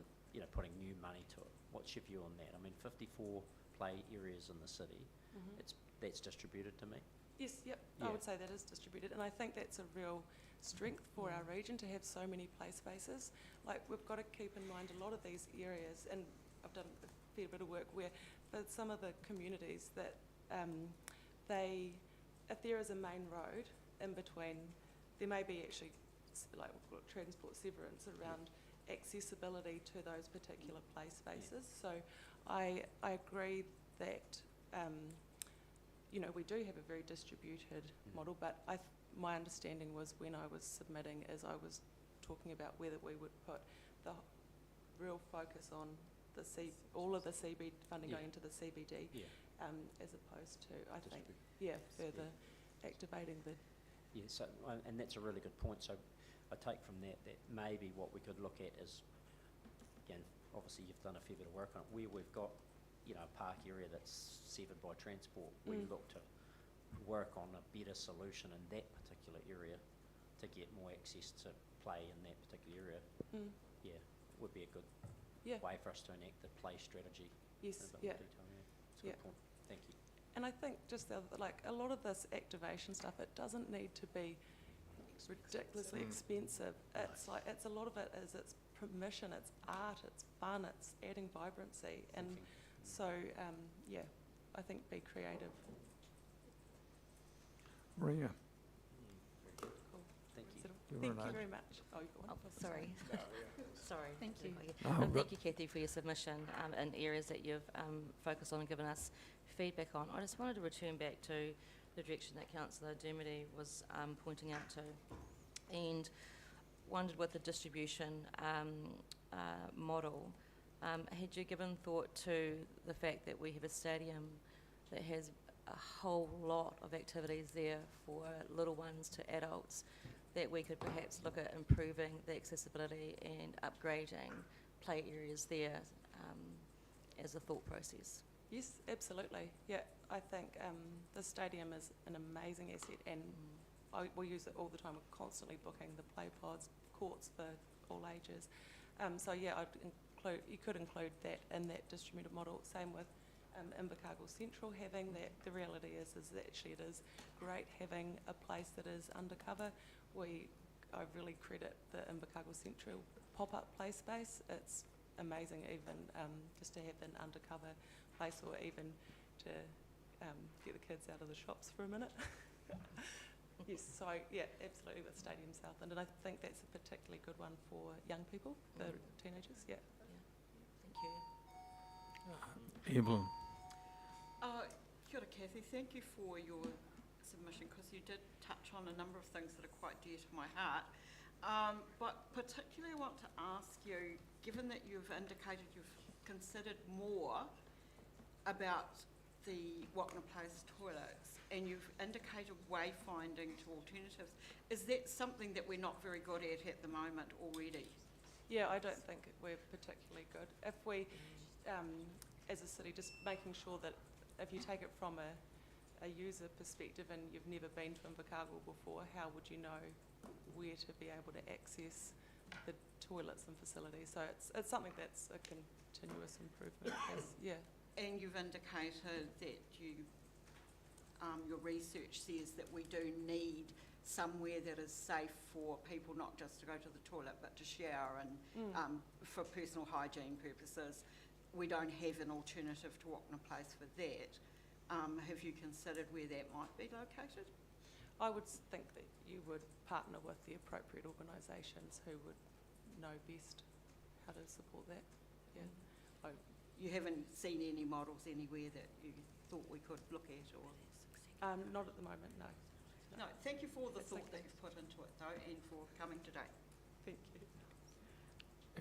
putting new money to it. What's your view on that? I mean, 54 play areas in the city, Mm-hmm. that's distributed to me. Yes, yep, Yeah. I would say that is distributed, and I think that's a real strength for our region to have so many play spaces. Like, we've got to keep in mind a lot of these areas, and I've done a fair bit of work where for some of the communities that if there is a main road in between, there may be actually like we'll call it transport severance around accessibility to those particular play spaces. So I agree that, you know, we do have a very distributed model, but my understanding was when I was submitting is I was talking about whether we would put the real focus on all of the CBD funding going into the CBD, as opposed to, I think, further activating the... Yeah, so, and that's a really good point. So I take from that maybe what we could look at is, again, obviously you've done a fair bit of work on it, where we've got, you know, a park area that's severed by transport, we look to work on a better solution in that particular area to get more access to play in that particular area. Yeah, would be a good way for us to enact the play strategy. Yes, in a bit more detail, It's a good point. Thank you. And I think just like a lot of this activation stuff, it doesn't need to be ridiculously expensive. It's like, it's a lot of it is it's permission, it's art, it's fun, it's adding vibrancy. And so, I think be creative. Maria. Cool. Thank you. Thank you very much. Oh, you've got one. Oh, sorry. Sorry. Thank you. Thank you, Kathy, for your submission in areas that you've focused on and given us feedback on. I just wanted to return back to the direction that Councillor Dermody was pointing out to, and wondered with the distribution model, had you given thought to the fact that we have a stadium that has a whole lot of activities there for little ones to adults, that we could perhaps look at improving the accessibility and upgrading play areas there as a thought process? Yes, absolutely. Yeah, I think the stadium is an amazing asset, and we use it all the time. We're constantly booking the play pods, courts for all ages. So yeah, you could include that in that distributed model. Same with Invercargill Central having that. The reality is actually it is great having a place that is undercover. I really credit the Invercargill Central pop-up play space. It's amazing, even just to have an undercover place, or even to get the kids out of the shops for a minute. Yes, so yeah, absolutely with Stadium Southland, and I think that's a particularly good one for young people, for teenagers. Yeah. Thank you. Evelyn. Kia ora, Kathy. Thank you for your submission, because you did touch on a number of things that are quite dear to my heart. But particularly I want to ask you, given that you've indicated you've considered more about the Wapna Place toilets, and you've indicated wayfinding to alternatives, is that something that we're not very good at the moment already? Yeah, I don't think we're particularly good. If we, as a city, just making sure that if you take it from a user perspective and you've never been to Invercargill before, how would you know where to be able to access the toilets and facilities? So it's something that's a continuous improvement. And you've indicated that your research says that we do need somewhere that is safe for people not just to go to the toilet but to shower and for personal hygiene purposes. We don't have an alternative to Wapna Place for that. Have you considered where that might be located? I would think that you would partner with the appropriate organisations who would know best how to support that. Yeah. You haven't seen any models anywhere that you thought we could look at, or? Not at the moment, no. No, thank you for the thought that you've put into it, though, and for coming today. Thank you.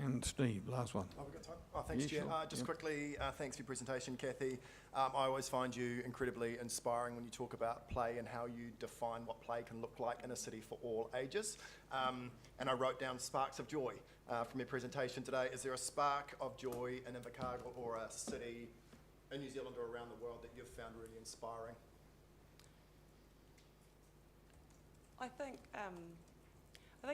And Steve, last one. We've got time. Thanks, Yeah, Chair. sure. Just quickly, thanks for your presentation, Kathy. I always find you incredibly inspiring when you talk about play and how you define what play can look like in a city for all ages. And I wrote down sparks of joy from your presentation today. Is there a spark of joy in Invercargill or a city in New Zealand or around the world that you've found really inspiring? I think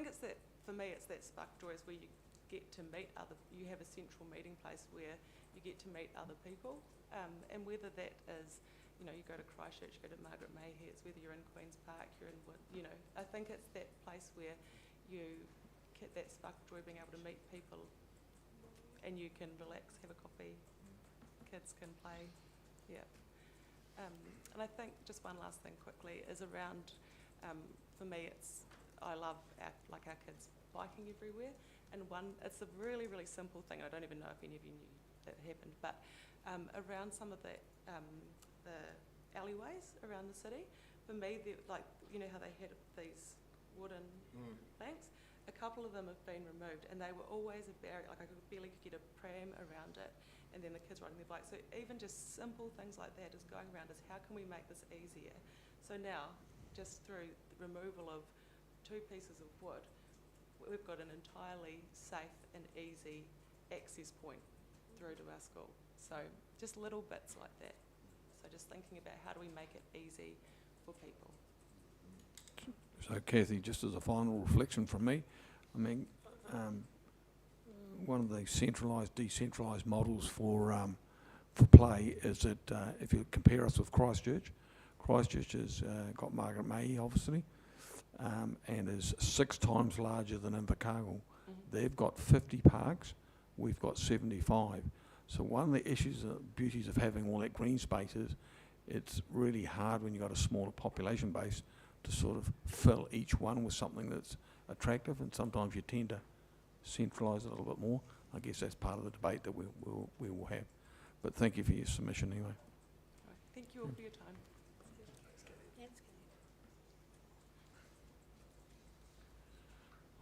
it's that, for me, it's that spark of joy is where you get to meet you have a central meeting place where you get to meet other people, and whether that is, you go to Christchurch, go to Margaret Mayhere's, whether you're in Queen's Park, you're in, I think it's that place where you get that spark of joy, being able to meet people, and you can relax, have a coffee, kids can play, and I think just one last thing quickly is around, for me, I love our kids biking everywhere, and it's a really, really simple thing. I don't even know if any of you knew that happened, but around some of the alleyways around the city. For me, like, you know how they had these wooden banks? A couple of them have been removed, and they were always a barrier. Like, I could barely get a pram around it, and then the kids riding their bikes. So even just simple things like that is going around is how can we make this easier? So now, just through the removal of 2 pieces of wood, we've got an entirely safe and easy access point through to our school. So just little bits like that. So just thinking about how do we make it easy for people. So Kathy, just as a final reflection from me, I mean, one of the centralised, decentralised models for play is that if you compare us with Christchurch has got Margaret May, obviously, and is 6 times larger than Invercargill. They've got 50 parks, we've got 75. So one of the beauties of having all that green space is it's really hard when you've got a smaller population base to sort of fill each one with something that's attractive, and sometimes you tend to centralise it a little bit more. I guess that's part of the debate that we will have. But thank you for your submission anyway. Right. Thank you all for your time.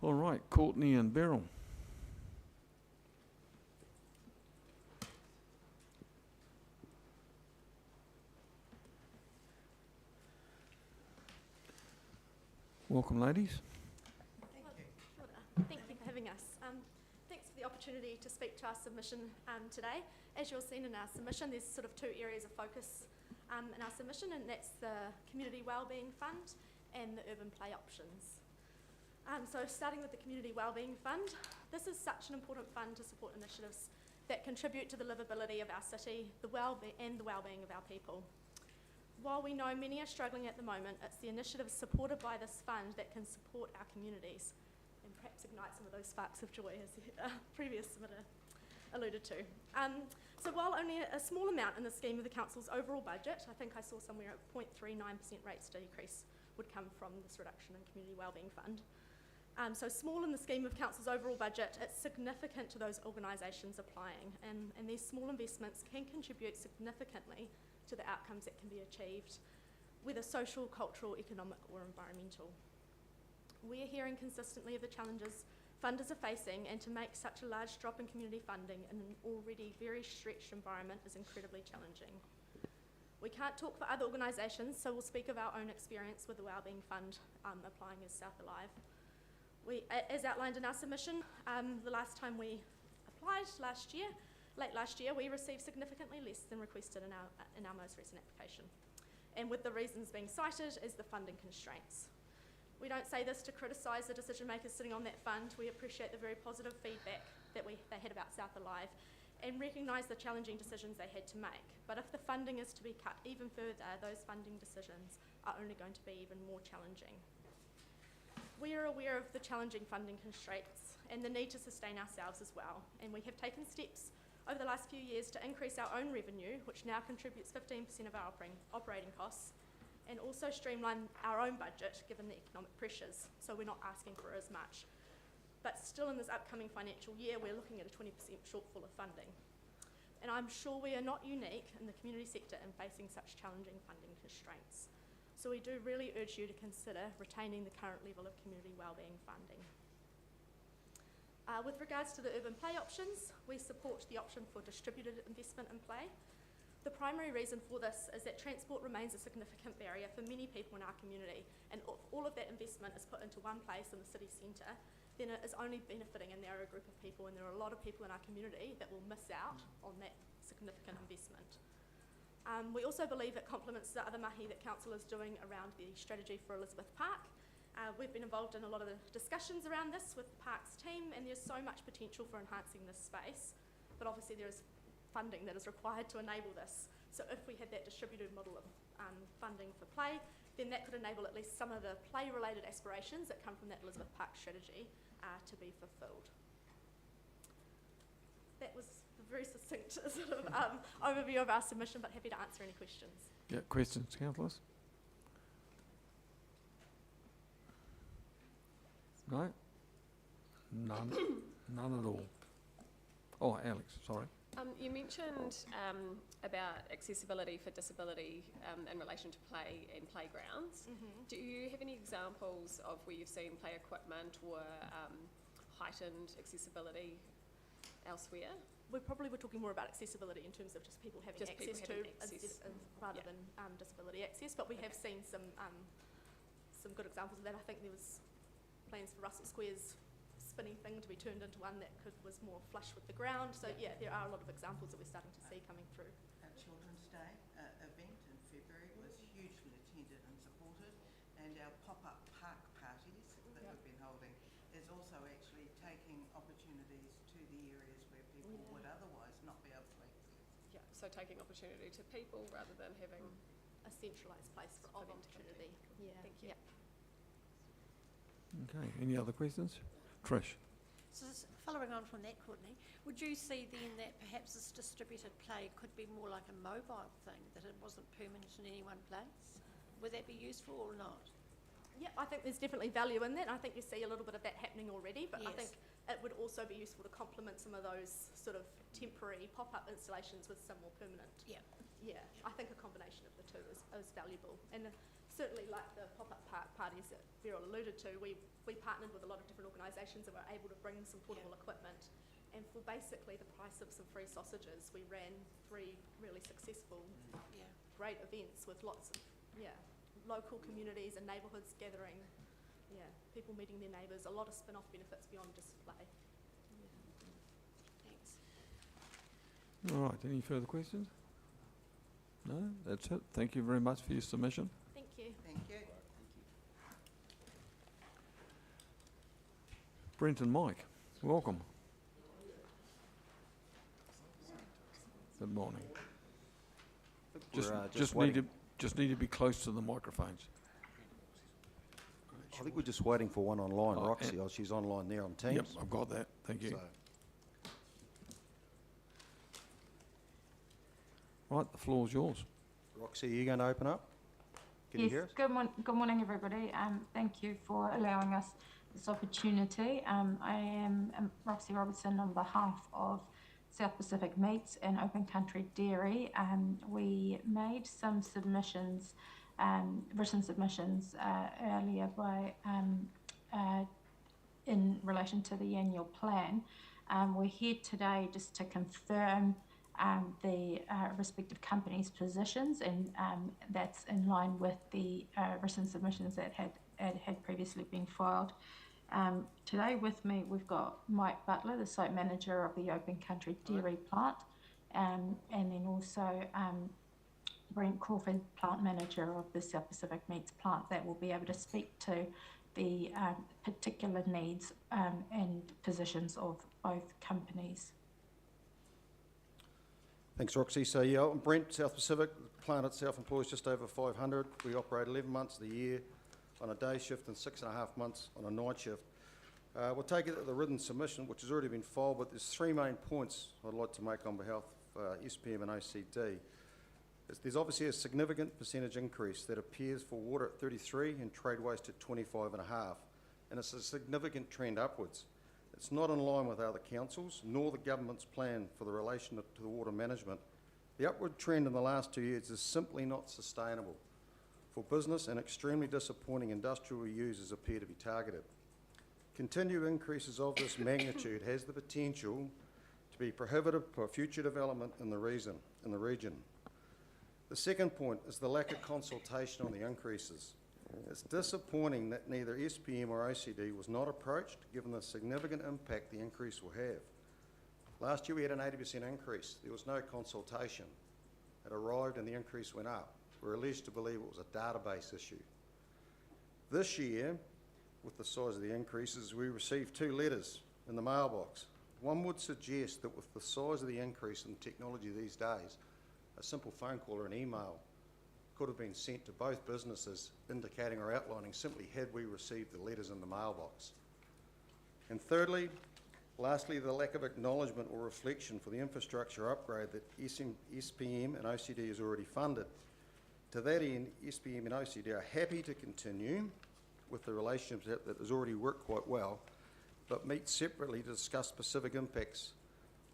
All right, Courtney and Daryl. Welcome, ladies. Thank you for having us. Thanks for the opportunity to speak to our submission today. As you'll seen in our submission, there's sort of 2 areas of focus in our submission, and that's the Community Wellbeing Fund and the Urban Play Options. So starting with the Community Wellbeing Fund, this is such an important fund to support initiatives that contribute to the livability of our city, the wellbeing of our people. While we know many are struggling at the moment, it's the initiatives supported by this fund that can support our communities and perhaps ignite some of those sparks of joy, as the previous submitter alluded to. So while only a small amount in the scheme of the council's overall budget, I think I saw somewhere at 0.39% rates decrease would come from this reduction in Community Wellbeing Fund. So small in the scheme of council's overall budget, it's significant to those organisations applying, and these small investments can contribute significantly to the outcomes that can be achieved, whether social, cultural, economic or environmental. We are hearing consistently of the challenges funders are facing, and to make such a large drop in community funding in an already very stretched environment is incredibly challenging. We can't talk for other organisations, so we'll speak of our own experience with the Wellbeing Fund applying as South Alive. As outlined in our submission, the last time we applied late last year, we received significantly less than requested in our most recent application. And with the reasons being cited as the funding constraints. We don't say this to criticise the decision makers sitting on that fund. We appreciate the very positive feedback that they had about South Alive and recognise the challenging decisions they had to make. But if the funding is to be cut even further, those funding decisions are only going to be even more challenging. We are aware of the challenging funding constraints and the need to sustain ourselves as well, and we have taken steps over the last few years to increase our own revenue, which now contributes 15% of our operating costs, and also streamline our own budget given the economic pressures, so we're not asking for as much. But still in this upcoming financial year, we're looking at a 20% shortfall of funding. And I'm sure we are not unique in the community sector in facing such challenging funding constraints. So we do really urge you to consider retaining the current level of community wellbeing funding. With regards to the urban play options, we support the option for distributed investment in play. The primary reason for this is that transport remains a significant barrier for many people in our community, and if all of that investment is put into one place in the city centre, then it is only benefiting a narrow group of people, and there are a lot of people in our community that will miss out on that significant investment. We also believe it complements the other mahi that Council is doing around the strategy for Elizabeth Park. We've been involved in a lot of the discussions around this with the Parks team, and there's so much potential for enhancing this space, but obviously there is funding that is required to enable this. So if we had that distributed model of funding for play, then that could enable at least some of the play-related aspirations that come from that Elizabeth Park strategy to be fulfilled. That was a very succinct sort of overview of our submission, but happy to answer any questions. Yeah, questions, councillors? No? None at all. Oh, Alex, sorry. You mentioned about accessibility for disability in relation to play and playgrounds. Do you have any examples of where you've seen play equipment or heightened accessibility elsewhere? We probably were talking more about accessibility in terms of just people having Just access people to, having access. rather Yeah. than disability access. But we have seen some good examples of that. I think there was plans for Russell Square's spinning thing to be turned into one that was more flush with the ground. So yeah, there are a lot of examples that we're starting to see coming through. Our Children's Day event in February was hugely attended and supported, and our pop-up park parties that we've been holding is also actually taking opportunities to the areas where people would otherwise not be able to access. Yeah, so taking opportunity to people rather than having A centralised place for of opportunity. Yeah. Thank you. Okay, any other questions? Trish? So following on from that, Courtney, would you see then that perhaps this distributed play could be more like a mobile thing, that it wasn't permanent in any one place? Would that be useful or not? Yeah, I think there's definitely value in that. I think you see a little bit of that happening already, but I Yes. think it would also be useful to complement some of those sort of temporary pop-up installations with some more permanent. Yeah. Yeah, I think a combination of the two is valuable. And certainly like the pop-up parties that Daryl alluded to, we partnered with a lot of different organisations and were able to bring some portable equipment. And for basically the price of some free sausages, we ran 3 really successful, great events with lots of, local communities and neighbourhoods gathering, people meeting their neighbours, a lot of spin-off benefits beyond just play. Thanks. All right, any further questions? No, that's it. Thank you very much for your submission. Thank you. Thank you. Brent and Mike, welcome. Good morning. Just need to be close to the microphones. I think we're just waiting for one online, Oh, Roxy. She's online there on Teams. Yep, I've got that. Thank you. So, Right, the floor's yours. Roxy, are you going to open up? Can you hear us? Good morning, everybody. Thank you for allowing us this opportunity. I am Roxy Robertson on behalf of South Pacific Meats and Open Country Dairy. We made some submissions, written submissions earlier in relation to the annual plan. We're here today just to confirm the respective companies' positions, and that's in line with the written submissions that had previously been filed. Today with me we've got Mike Butler, the site manager of the Open Country Dairy plant, and then also Brent Crawford, plant manager of the South Pacific Meats plant, that will be able to speak to the particular needs and positions of both companies. Thanks, Roxy. So, yeah, I'm Brent, South Pacific. The plant itself employs just over 500. We operate 11 months of the year on a day shift and 6.5 months on a night shift. We'll take it at the written submission, which has already been filed, but there's 3 main points I'd like to make on behalf of SPM and OCD. There's obviously a significant percentage increase that appears for water at 33 and trade waste at 25.5, and it's a significant trend upwards. It's not in line with other councils, nor the government's plan for the relation to the water management. The upward trend in the last 2 years is simply not sustainable for business, and extremely disappointing industrial users appear to be targeted. Continued increases of this magnitude has the potential to be prohibitive for future development in the region. The second point is the lack of consultation on the increases. It's disappointing that neither SPM or OCD was not approached, given the significant impact the increase will have. Last year we had an 80% increase. There was no consultation. It arrived and the increase went up. We're alleged to believe it was a database issue. This year, with the size of the increases, we received 2 letters in the mailbox. One would suggest that with the size of the increase in technology these days, a simple phone call or an email could have been sent to both businesses indicating or outlining simply had we received the letters in the mailbox. And thirdly, lastly, the lack of acknowledgement or reflection for the infrastructure upgrade that SPM and OCD has already funded. To that end, SPM and OCD are happy to continue with the relationship that has already worked quite well, but meet separately to discuss specific impacts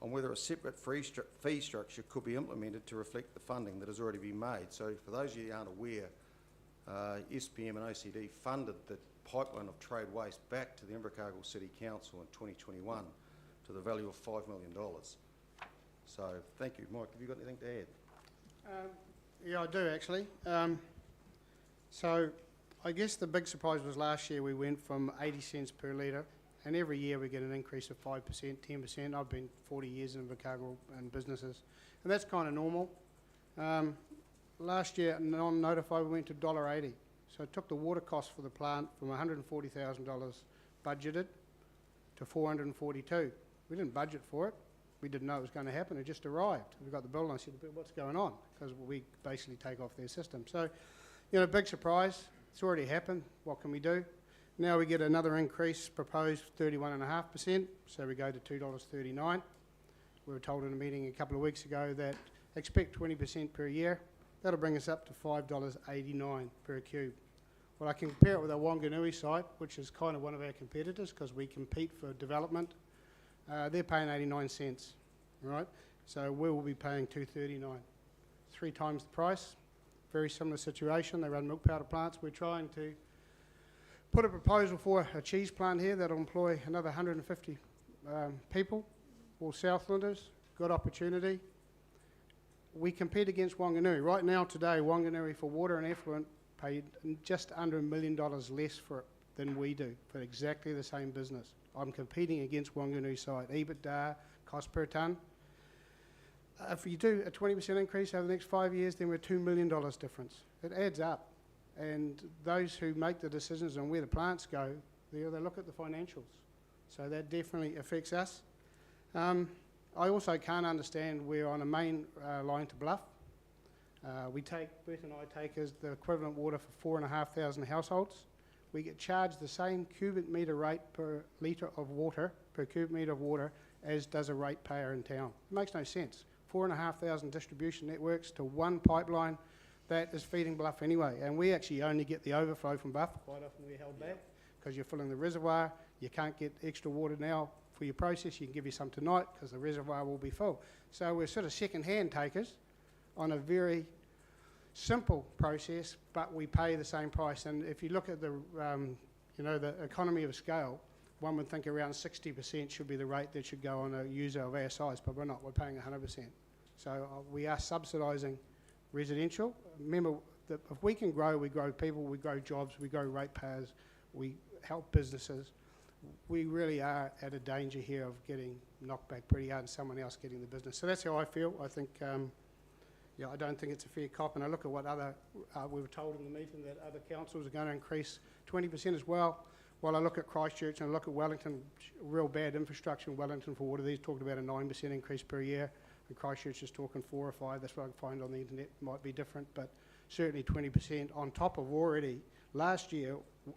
on whether a separate fee structure could be implemented to reflect the funding that has already been made. So for those of you who aren't aware, SPM and OCD funded the pipeline of trade waste back to the Invercargill City Council in 2021 to the value of $5 million. So thank you. Mike, have you got anything to add? Yeah, I do actually. So I guess the big surprise was last year we went from 80 cents per litre, and every year we get an increase of 5%, 10%. I've been 40 years in Invercargill and businesses, and that's kind of normal. Last year, non-notified, we went to $1.80. So it took the water cost for the plant from $140,000 budgeted to $442,000. We didn't budget for it. We didn't know it was going to happen. It just arrived. We got the bill and I said, what's going on? Because we basically take off their system. So, you know, big surprise. It's already happened. What can we do? Now we get another increase proposed 31.5%. So we go to $2.39. We were told in a meeting a couple of weeks ago that expect 20% per year. That'll bring us up to $5.89 per cube. Well, I can compare it with our Wanganui site, which is kind of one of our competitors because we compete for development. They're paying 89 cents, right? So we will be paying $2.39, 3 times the price. Very similar situation. They run milk powder plants. We're trying to put a proposal for a cheese plant here that'll employ another 150 people, all Southlanders. Good opportunity. We compete against Wanganui. Right now, today, Wanganui for water and effluent paid just under $1 million less for it than we do for exactly the same business. I'm competing against Wanganui site. EBITDA, cost per tonne. If you do a 20% increase over the next 5 years, then we're $2 million difference. It adds up. And those who make the decisions on where the plants go, they look at the financials. So that definitely affects us. I also can't understand we're on a main line to Bluff. Bert and I take as the equivalent water for 4,500 households. We get charged the same cubic metre rate per litre of water, per cubic metre of water, as does a ratepayer in town. It makes no sense. 4,500 distribution networks to one pipeline that is feeding Bluff anyway. And we actually only get the overflow from Bluff. Quite often we're held back because you're filling the reservoir. You can't get extra water now for your process. You can give you some tonight because the reservoir will be full. So we're sort of second-hand takers on a very simple process, but we pay the same price. And if you look at the, the economy of scale, one would think around 60% should be the rate that should go on a user of our size, but we're not. We're paying 100%. So we are subsidising residential. Remember that if we can grow, we grow people, we grow jobs, we grow ratepayers, we help businesses. We really are at a danger here of getting knocked back pretty hard and someone else getting the business. So that's how I feel. I think, I don't think it's a fair cop. And I look at what other, we were told in the meeting that other councils are going to increase 20% as well. While I look at Christchurch and I look at Wellington, real bad infrastructure in Wellington for water, they're talking about a 9% increase per year. And Christchurch is talking 4 or 5. That's what I can find on the internet. Might be different, but certainly 20% on top of already last year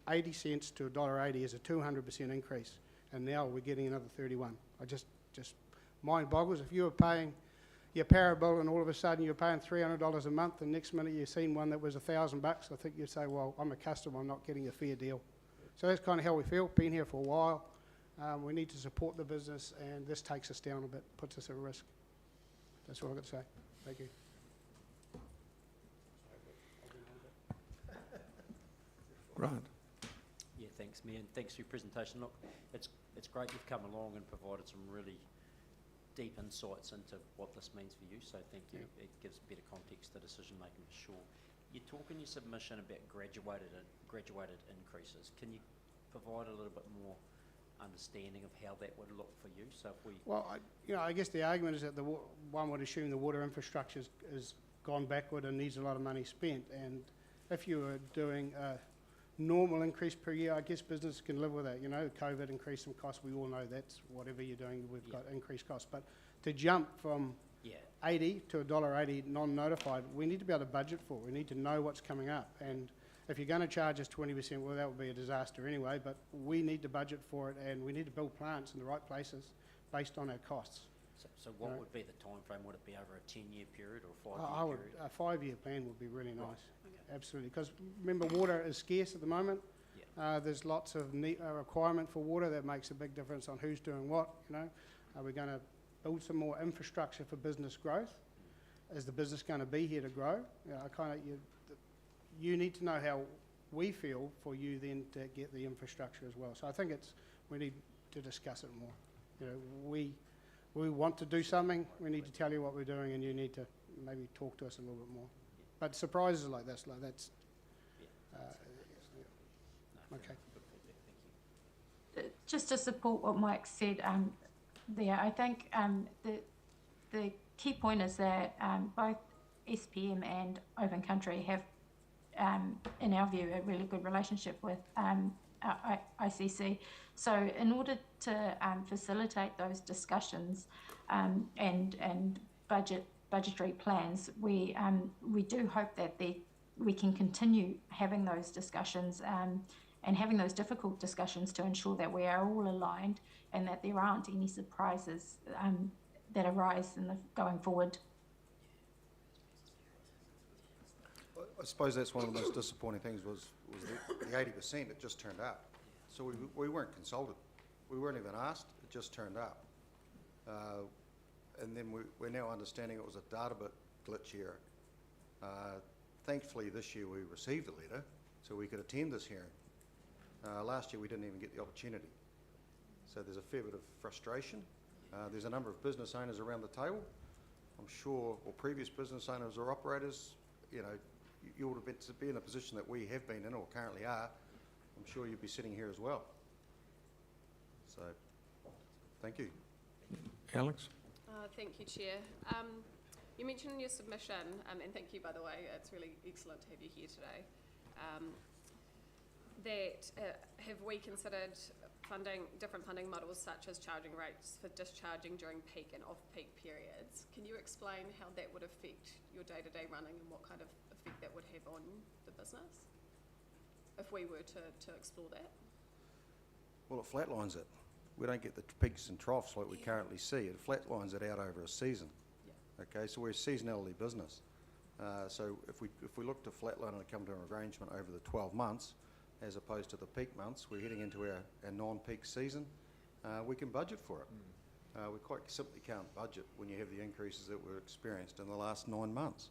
80 cents to $1.80 is a 200% increase, and now we're getting another 31. I just mind boggles. If you were paying your power bill and all of a sudden you're paying $300 a month, and next minute you've seen one that was $1,000, I think you'd say, well, I'm a customer, I'm not getting a fair deal. So that's kind of how we feel. Been here for a while. We need to support the business, and this takes us down a bit, puts us at risk. That's all I've got to say. Thank you. Grant. Yeah, thanks, Mayor, and thanks for your presentation. Look, it's great you've come along and provided some really deep insights into what this means for you, so thank you. It gives better context to decision making for sure. You talk in your submission about graduated increases. Can you provide a little bit more understanding of how that would look for you? So if we... Well, I guess the argument is that one would assume the water infrastructure has gone backward and needs a lot of money spent, and if you were doing a normal increase per year, I guess business can live with that. COVID increased some costs. We all know that's whatever you're doing, we've got increased costs. But to jump from 80 to $1.80 non-notified, we need to be able to budget for it. We need to know what's coming up. And if you're going to charge us 20%, well, that would be a disaster anyway. But we need to budget for it, and we need to build plants in the right places based on our costs. So what would be the time frame? Would it be over a 10-year period or a 5-year period? A 5-year plan would be really nice. Okay. Absolutely. Because remember, water is scarce at the moment. There's lots of requirement for water that makes a big difference on who's doing what. Are we going to build some more infrastructure for business growth. Is the business going to be here to grow? You need to know how we feel for you then to get the infrastructure as well. So I think we need to discuss it more. You know, we want to do something, we need to tell you what we're doing, and you need to maybe talk to us a little bit more. But surprises like that's okay. Just to support what Mike said there, I think the key point is that both SPM and Open Country have, in our view, a really good relationship with ICC. So in order to facilitate those discussions and budgetary plans, we do hope that we can continue having those discussions and having those difficult discussions to ensure that we are all aligned and that there aren't any surprises that arise going forward. I suppose that's one of the most disappointing things was the 80% that just turned up. So we weren't consulted. We weren't even asked. It just turned up. And then we're now understanding it was a data bit glitch here. Thankfully, this year we received a letter so we could attend this hearing. Last year we didn't even get the opportunity. So there's a fair bit of frustration. There's a number of business owners around the table. I'm sure, or previous business owners or operators, you know, you ought to be in a position that we have been in or currently are. I'm sure you'd be sitting here as well. So, thank you. Alex? Thank you, Chair. You mentioned in your submission, and thank you, by the way, it's really excellent to have you here today, that have we considered different funding models such as charging rates for discharging during peak and off-peak periods. Can you explain how that would affect your day-to-day running and what kind of effect that would have on the business if we were to explore that? Well, it flatlines it. We don't get the peaks and troughs like we currently see. It flatlines it out over a season. Yeah. Okay, so we're a seasonality business. So if we look to flatline and come to an arrangement over the 12 months, as opposed to the peak months, we're heading into our non-peak season, we can budget for it. We quite simply can't budget when you have the increases that were experienced in the last 9 months.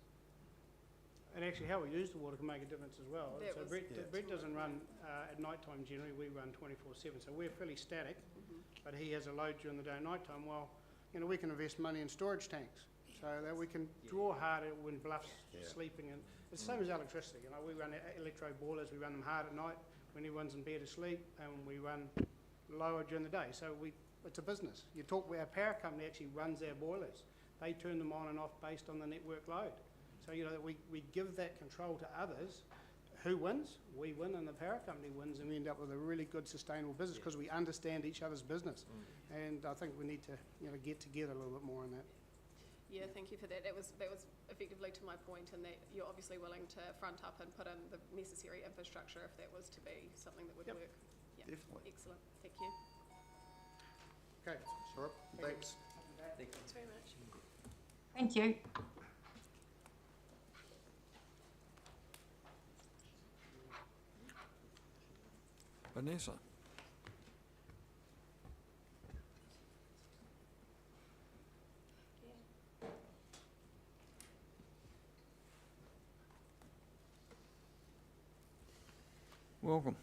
And actually how we use the water can make a difference as well. So Brett doesn't run at night time generally, we run 24/7, so we're fairly static, but he has a load during the day and night time. Well, you know, we can invest money in storage tanks so that we can draw harder when Bluff's sleeping. And it's the same as electricity. You know, we run electro boilers, we run them hard at night when everyone's in bed asleep, and we run lower during the day. So it's a business. Our power company actually runs our boilers. They turn them on and off based on the network load. So, you know, we give that control to others. Who wins? We win, and the power company wins, and we end up with a really good sustainable business because we understand each other's business. And I think we need to, you know, get together a little bit more on that. Yeah, thank you for that. That was effectively to my point, in that you're obviously willing to front up and put in the necessary infrastructure if that was to be something that would work. Yeah, definitely. Excellent. Thank you. Okay, sure. Thanks. Thanks very much. Thank you. Vanessa? Welcome.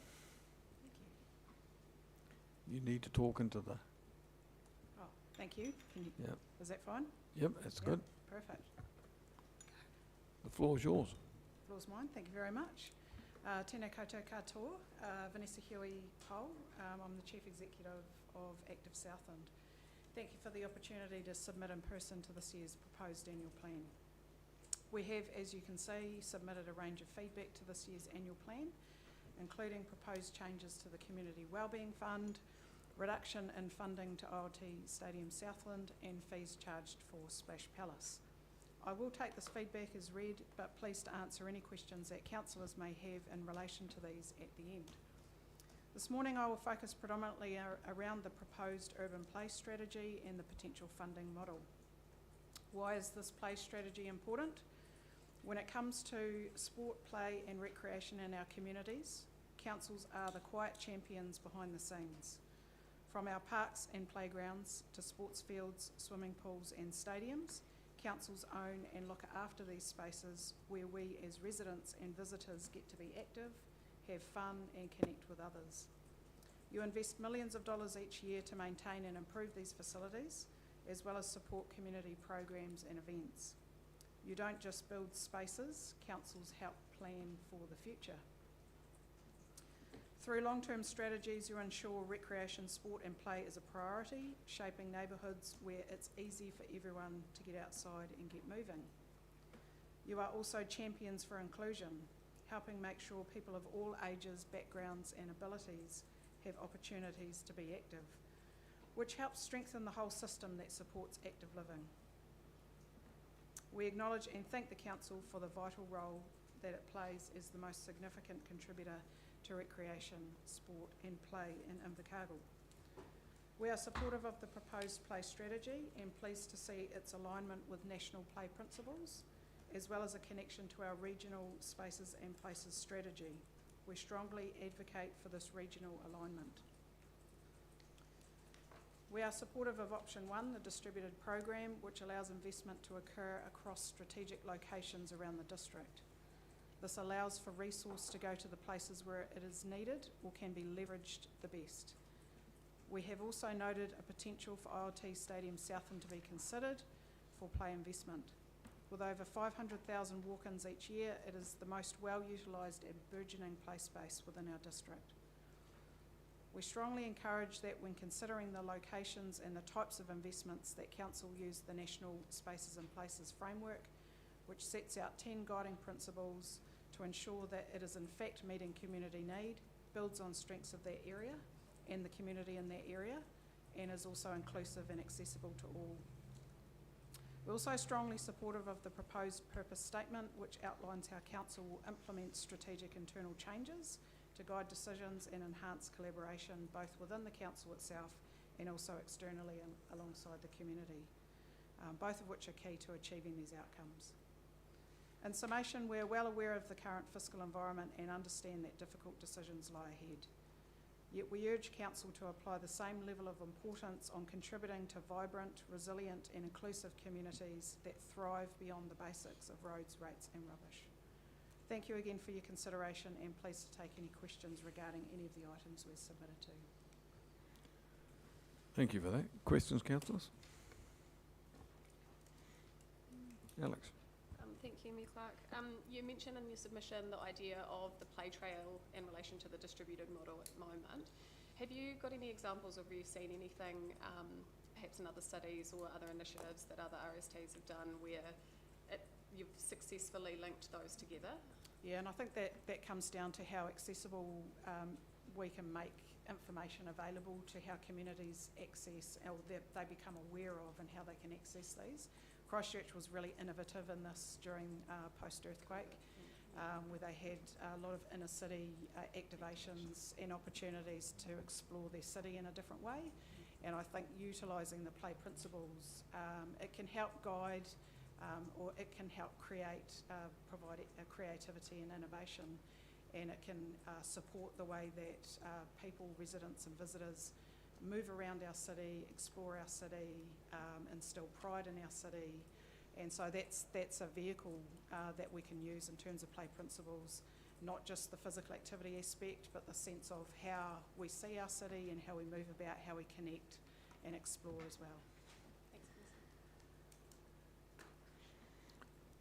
You need to talk into the... Oh, thank you. Yep. Is that fine? Yep, that's good. Perfect. The floor is yours. Floor's mine. Thank you very much. Tēnā koutou katoa, Vanessa Huey-Pole. I'm the Chief Executive of Active Southland. Thank you for the opportunity to submit in person to this year's proposed annual plan. We have, as you can see, submitted a range of feedback to this year's annual plan, including proposed changes to the Community Wellbeing Fund, reduction in funding to OLT Stadium Southland, and fees charged for Splash Palace. I will take this feedback as read, but pleased to answer any questions that councillors may have in relation to these at the end. This morning I will focus predominantly around the proposed urban place strategy and the potential funding model. Why is this place strategy important? When it comes to sport, play and recreation in our communities, councils are the quiet champions behind the scenes. From our parks and playgrounds to sports fields, swimming pools and stadiums, councils own and look after these spaces where we as residents and visitors get to be active, have fun and connect with others. You invest millions of dollars each year to maintain and improve these facilities, as well as support community programs and events. You don't just build spaces, councils help plan for the future. Through long-term strategies, you ensure recreation, sport and play is a priority, shaping neighbourhoods where it's easy for everyone to get outside and get moving. You are also champions for inclusion, helping make sure people of all ages, backgrounds and abilities have opportunities to be active, which helps strengthen the whole system that supports active living. We acknowledge and thank the Council for the vital role that it plays as the most significant contributor to recreation, sport and play in Invercargill. We are supportive of the proposed play strategy and pleased to see its alignment with national play principles, as well as a connection to our regional spaces and places strategy. We strongly advocate for this regional alignment. We are supportive of option 1, the distributed program, which allows investment to occur across strategic locations around the district. This allows for resource to go to the places where it is needed or can be leveraged the best. We have also noted a potential for IoT Stadium Southend to be considered for play investment. With over 500,000 walk-ins each year, it is the most well-utilised and burgeoning play space within our district. We strongly encourage that when considering the locations and the types of investments that Council use the National Spaces and Places Framework, which sets out 10 guiding principles to ensure that it is in fact meeting community need, builds on strengths of that area and the community in that area, and is also inclusive and accessible to all. We're also strongly supportive of the proposed purpose statement, which outlines how Council will implement strategic internal changes to guide decisions and enhance collaboration both within the Council itself and also externally and alongside the community, both of which are key to achieving these outcomes. In summation, we're well aware of the current fiscal environment and understand that difficult decisions lie ahead. Yet we urge Council to apply the same level of importance on contributing to vibrant, resilient and inclusive communities that thrive beyond the basics of roads, rates and rubbish. Thank you again for your consideration and pleased to take any questions regarding any of the items we've submitted to. Thank you for that. Questions, councillors? Alex. Thank you, Mayor Clark. You mentioned in your submission the idea of the play trail in relation to the distributed model at the moment. Have you got any examples of where you've seen anything, perhaps in other cities or other initiatives that other RSTs have done where you've successfully linked those together? Yeah, and I think that comes down to how accessible we can make information available to how communities access or they become aware of and how they can access these. Christchurch was really innovative in this during post-earthquake, where they had a lot of inner city activations and opportunities to explore their city in a different way. And I think utilising the play principles, it can help guide or it can help provide creativity and innovation, and it can support the way that people, residents and visitors move around our city, explore our city, instill pride in our city. And so that's a vehicle that we can use in terms of play principles, not just the physical activity aspect, but the sense of how we see our city and how we move about, how we connect and explore as well.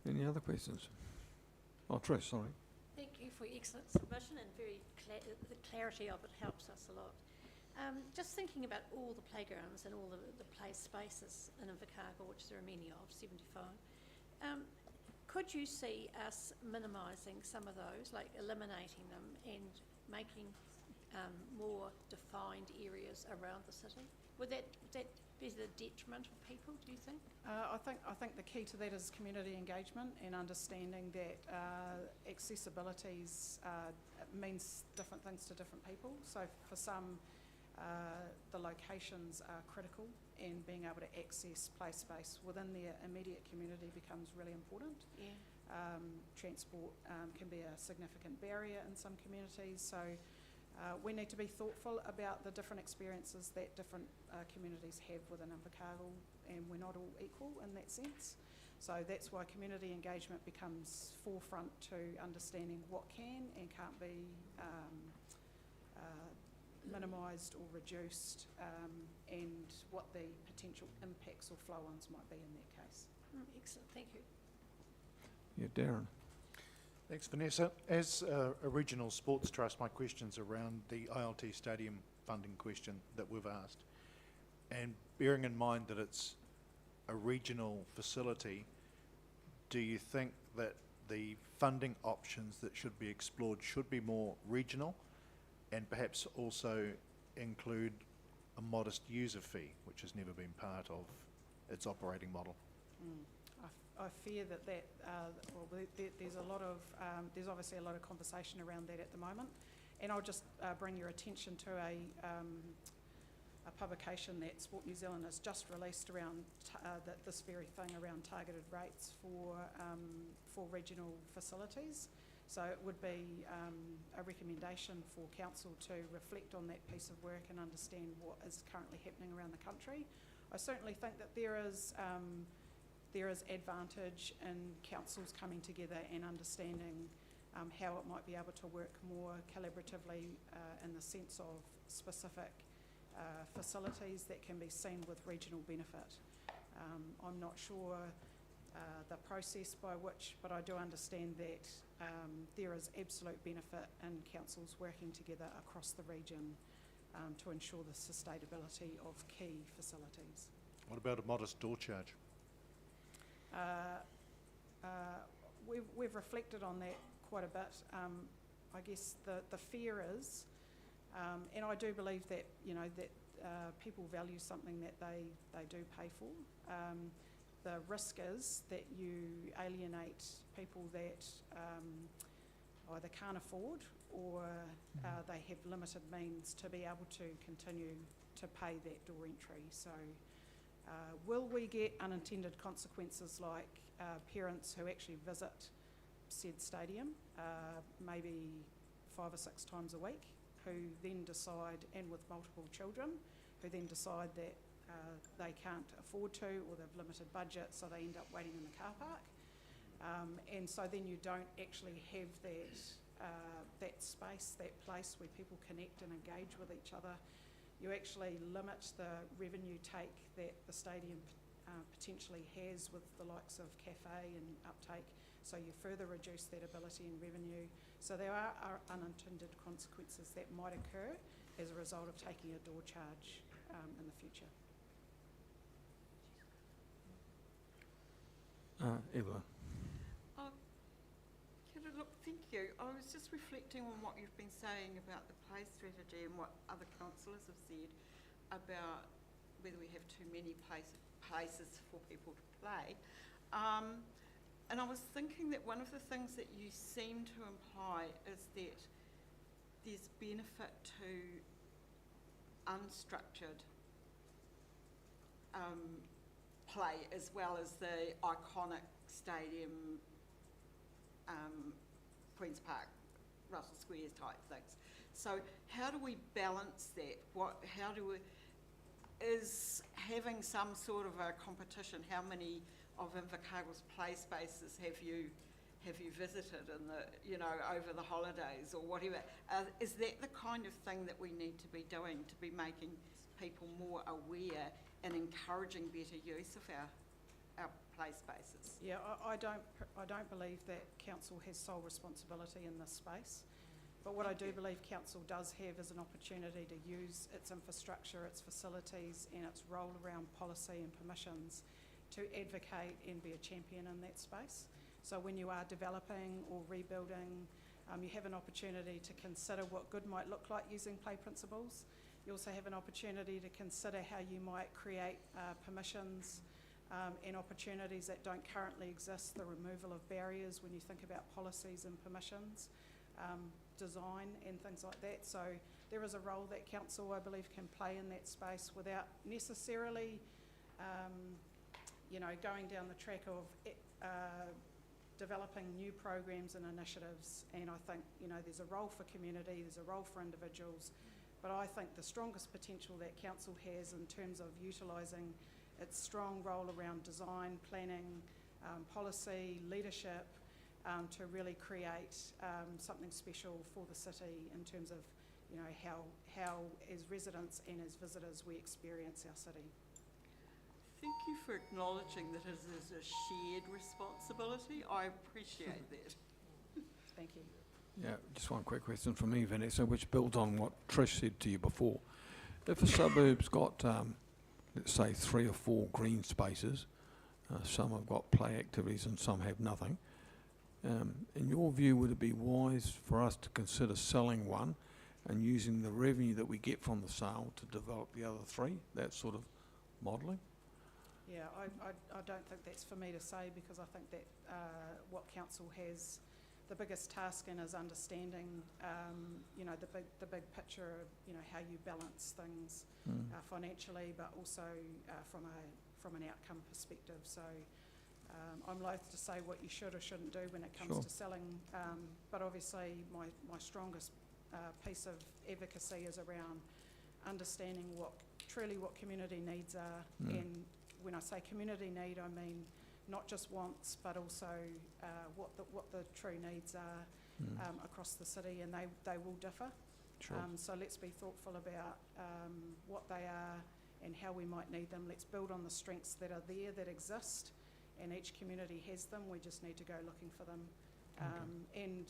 Thanks, Any other questions? Oh, Trish, sorry. Thank you for your excellent submission and the clarity of it helps us a lot. Just thinking about all the playgrounds and all the play spaces in Invercargill, which there are many of, 75, could you see us minimising some of those, like eliminating them and making more defined areas around the city? Would that be the detriment of people, do you think? I think the key to that is community engagement and understanding that accessibility means different things to different people. So for some, the locations are critical, and being able to access play space within their immediate community becomes really important. Yeah. Transport can be a significant barrier in some communities, so We need to be thoughtful about the different experiences that different communities have within Invercargill, and we're not all equal in that sense. So that's why community engagement becomes forefront to understanding what can and can't be minimised or reduced, and what the potential impacts or flow-ons might be in that case. Excellent, thank you. Yeah, Darren. Thanks, Vanessa. As a regional sports trust, my question's around the ILT stadium funding question that we've asked. And bearing in mind that it's a regional facility, do you think that the funding options that should be explored should be more regional, and perhaps also include a modest user fee, which has never been part of its operating model? I fear that there's a lot of there's obviously a lot of conversation around that at the moment, and I'll just bring your attention to a publication that Sport New Zealand has just released around this very thing around targeted rates for regional facilities. So it would be a recommendation for council to reflect on that piece of work and understand what is currently happening around the country. I certainly think that there is advantage in councils coming together and understanding how it might be able to work more collaboratively in the sense of specific facilities that can be seen with regional benefit. I'm not sure the process by which, but I do understand that there is absolute benefit in councils working together across the region to ensure the sustainability of key facilities. What about a modest door charge? We've reflected on that quite a bit. I guess the fear is, and I do believe that that people value something that they do pay for. The risk is that you alienate people that either can't afford or they have limited means to be able to continue to pay that door entry. So will we get unintended consequences like parents who actually visit said stadium maybe 5 or 6 times a week, who then decide, and with multiple children, who then decide that they can't afford to, or they've limited budget, so they end up waiting in the car park. And so then you don't actually have that space, that place where people connect and engage with each other. You actually limit the revenue take that the stadium potentially has with the likes of cafe and uptake, so you further reduce that ability and revenue. So there are unintended consequences that might occur as a result of taking a door charge in the future. Eva. Look, thank you. I was just reflecting on what you've been saying about the play strategy and what other councillors have said about whether we have too many places for people to play. And I was thinking that one of the things that you seem to imply is that there's benefit to unstructured play as well as the iconic stadium, Queen's Park, Russell Squares type things. So how do we balance that? Is having some sort of a competition, how many of Invercargill's play spaces have you visited in over the holidays or whatever? Is that the kind of thing that we need to be doing, to be making people more aware and encouraging better use of our play spaces? Yeah, I don't believe that council has sole responsibility in this space. But what I do believe council does have is an opportunity to use its infrastructure, its facilities and its role around policy and permissions to advocate and be a champion in that space. So when you are developing or rebuilding, you have an opportunity to consider what good might look like using play principles. You also have an opportunity to consider how you might create permissions and opportunities that don't currently exist, the removal of barriers when you think about policies and permissions, design and things like that. So there is a role that council, I believe, can play in that space without necessarily going down the track of developing new programs and initiatives, and I think, you know, there's a role for community, there's a role for individuals, but I think the strongest potential that council has in terms of utilising its strong role around design, planning, policy, leadership, to really create something special for the city in terms of, you know, how as residents and as visitors we experience our city. Thank you for acknowledging that it is a shared responsibility. I appreciate that. Thank you. Yeah, just one quick question from me, Vanessa, which builds on what Trish said to you before. If a suburb's got, let's say, 3 or 4 green spaces, some have got play activities and some have nothing, in your view, would it be wise for us to consider selling one and using the revenue that we get from the sale to develop the other 3, that sort of modelling? Yeah, I don't think that's for me to say, because I think that what council has the biggest task in is understanding, you know, the big picture of, you know, how you balance things financially, but also from an outcome perspective. So I'm loath to say what you should or shouldn't do when it comes to selling, but obviously my strongest piece of advocacy is around understanding what community needs are, and when I say community need, I mean not just wants, but also what the true needs are across the city, and they will differ. Sure. So let's be thoughtful about what they are and how we might need them. Let's build on the strengths that are there, that exist, and each community has them. We just need to go looking for them. And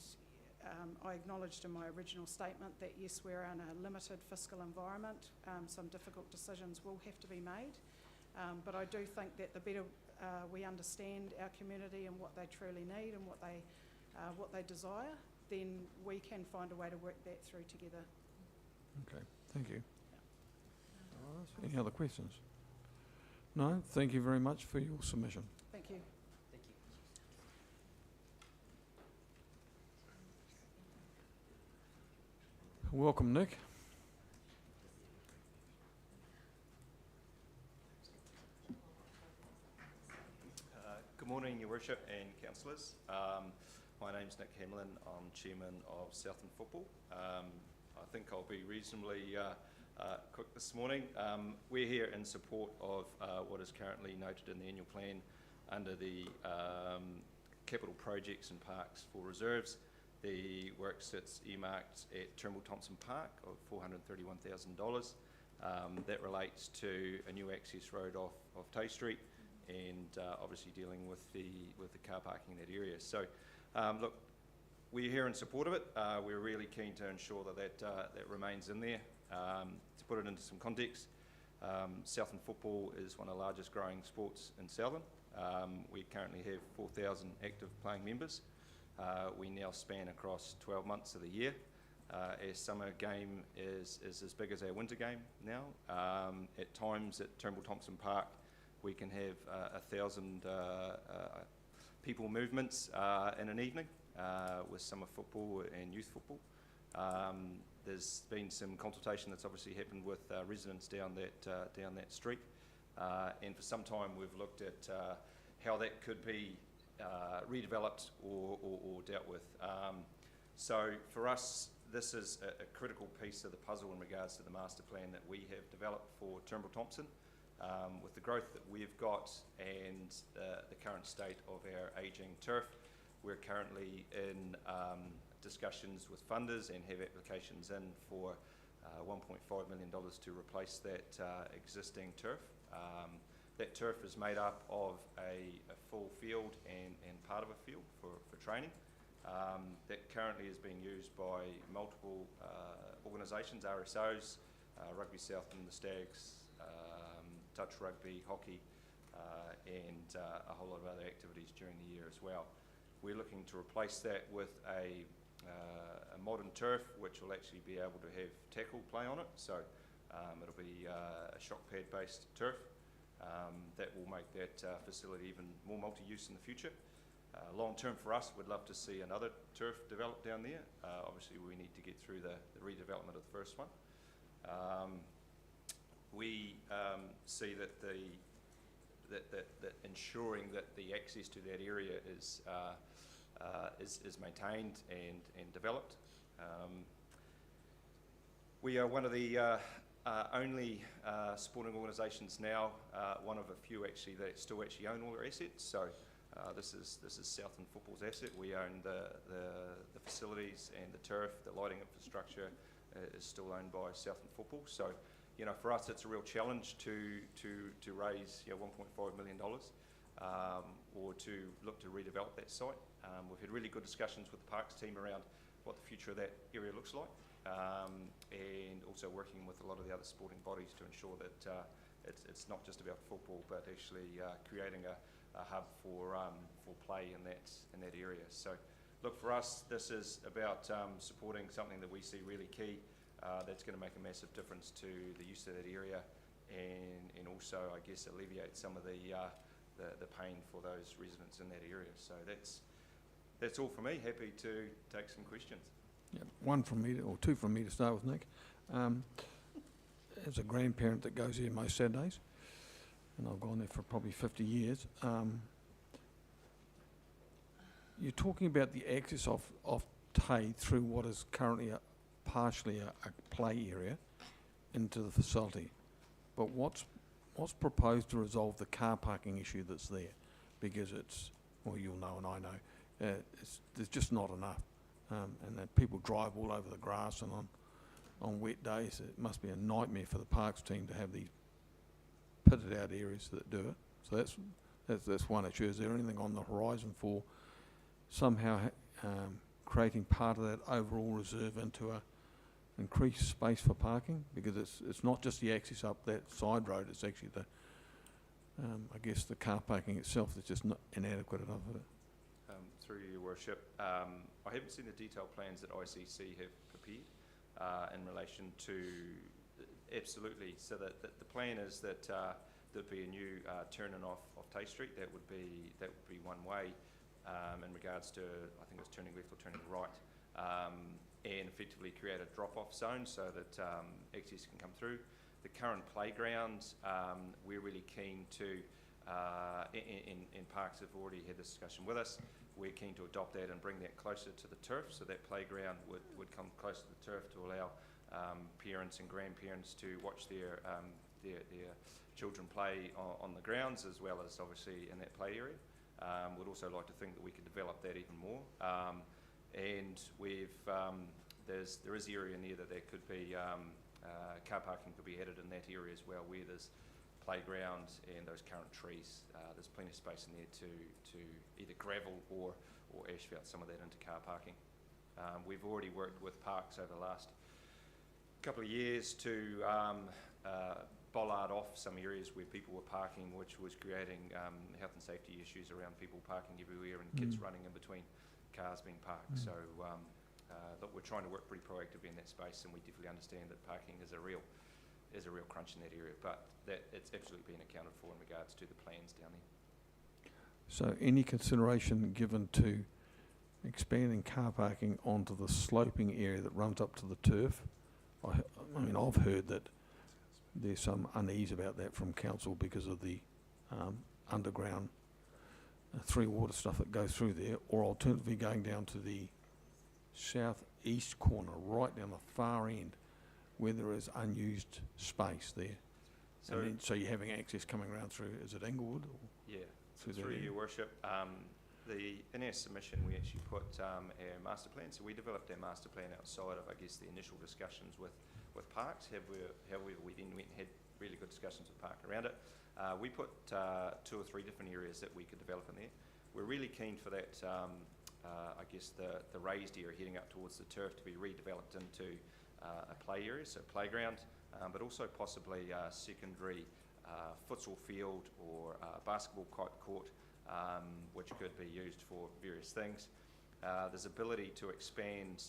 I acknowledged in my original statement that yes, we're in a limited fiscal environment. Some difficult decisions will have to be made. But I do think that the better we understand our community and what they truly need and what they desire, then we can find a way to work that through together. Okay, thank you. Any other questions? No? Thank you very much for your submission. Thank you. Thank you. Welcome, Nick. Good morning, Your Worship and councillors. My name's Nick Hamlin. I'm Chairman of Southern Football. I think I'll be reasonably quick this morning. We're here in support of what is currently noted in the annual plan under the capital projects and parks for reserves. The work sits earmarked at Turnbull Thompson Park of $431,000. That relates to a new access road off Tay Street, and obviously dealing with the car parking in that area. So, look, we're here in support of it. We're really keen to ensure that remains in there. To put it into some context, Southern Football is one of the largest growing sports in Southern. We currently have 4,000 active playing members. We now span across 12 months of the year. Our summer game is as big as our winter game now. At times at Turnbull Thompson Park, we can have 1,000 people movements in an evening with summer football and youth football. There's been some consultation that's obviously happened with residents down that street, and for some time we've looked at how that could be redeveloped or dealt with. So for us, this is a critical piece of the puzzle in regards to the master plan that we have developed for Turnbull Thompson. With the growth that we've got and the current state of our ageing turf, we're currently in discussions with funders and have applications in for $1.5 million to replace that existing turf. That turf is made up of a full field and part of a field for training. That currently is being used by multiple organisations, RSOs, Rugby Southland, the Stags, touch rugby, hockey, and a whole lot of other activities during the year as well. We're looking to replace that with a modern turf which will actually be able to have tackle play on it. So it'll be a shock pad based turf that will make that facility even more multi-use in the future. Long term for us, we'd love to see another turf developed down there. Obviously we need to get through the redevelopment of the first one. We see that the that ensuring that the access to that area is maintained and developed. We are one of the only sporting organisations now, one of a few actually that still actually own all their assets. So this is Southland Football's asset. We own the facilities and the turf, the lighting infrastructure is still owned by Southland Football. So, you know, for us it's a real challenge to raise $1.5 million or to look to redevelop that site. We've had really good discussions with the Parks team around what the future of that area looks like, and also working with a lot of the other sporting bodies to ensure that it's not just about football, but actually creating a hub for play in that area. So, look, for us, this is about supporting something that we see really key. That's going to make a massive difference to the use of that area, and also, I guess, alleviate some of the pain for those residents in that area. So that's all from me. Happy to take some questions. Yeah, one from me, or two from me to start with, Nick. As a grandparent that goes here most Saturdays, and I've gone there for probably 50 years, you're talking about the access of Tay through what is currently partially a play area into the facility. But what's proposed to resolve the car parking issue that's there? Because it's, well, you'll know and I know, there's just not enough. And that people drive all over the grass, and on wet days it must be a nightmare for the parks team to have these pitted out areas that do it. So that's one issue. Is there anything on the horizon for somehow creating part of that overall reserve into a increased space for parking? Because it's not just the access up that side road, it's actually the I guess the car parking itself is just not inadequate enough of it. Through your worship, I haven't seen the detailed plans that ICC have prepared in relation to absolutely. So that the plan is that there'd be a new turn in off Tay Street. That would be one way in regards to, I think it's turning left or turning right, and effectively create a drop-off zone so that access can come through. The current playground, we're really keen to, and Parks have already had this discussion with us. We're keen to adopt that and bring that closer to the turf, so that playground would come closer to the turf to allow parents and grandparents to watch their children play on the grounds, as well as obviously in that play area. We'd also like to think that we could develop that even more. And there is area near that there could be car parking could be added in that area as well, where there's playground and those current trees. There's plenty of space in there to either gravel or asphalt some of that into car parking. We've already worked with Parks over the last couple of years to bollard off some areas where people were parking, which was creating health and safety issues around people parking everywhere and kids running in between cars being parked. So look, we're trying to work pretty proactively in that space, and we definitely understand that parking is a real crunch in that area, but that it's absolutely been accounted for in regards to the plans down there. So any consideration given to expanding car parking onto the sloping area that runs up to the turf? I mean, I've heard that there's some unease about that from council because of the underground three water stuff that goes through there, or alternatively going down to the southeast corner, right down the far end, where there is unused space there. So, and then, so you're having access coming around through, is it Inglewood? Or yeah, through your worship. In our submission we actually put our master plan, so we developed our master plan outside of, I guess, the initial discussions with Parks. However, we then went and had really good discussions with Park around it. We put 2 or 3 different areas that we could develop in there. We're really keen for that, I guess, the raised area heading up towards the turf to be redeveloped into a play area, so playground, but also possibly a secondary futsal field or basketball court, which could be used for various things. There's ability to expand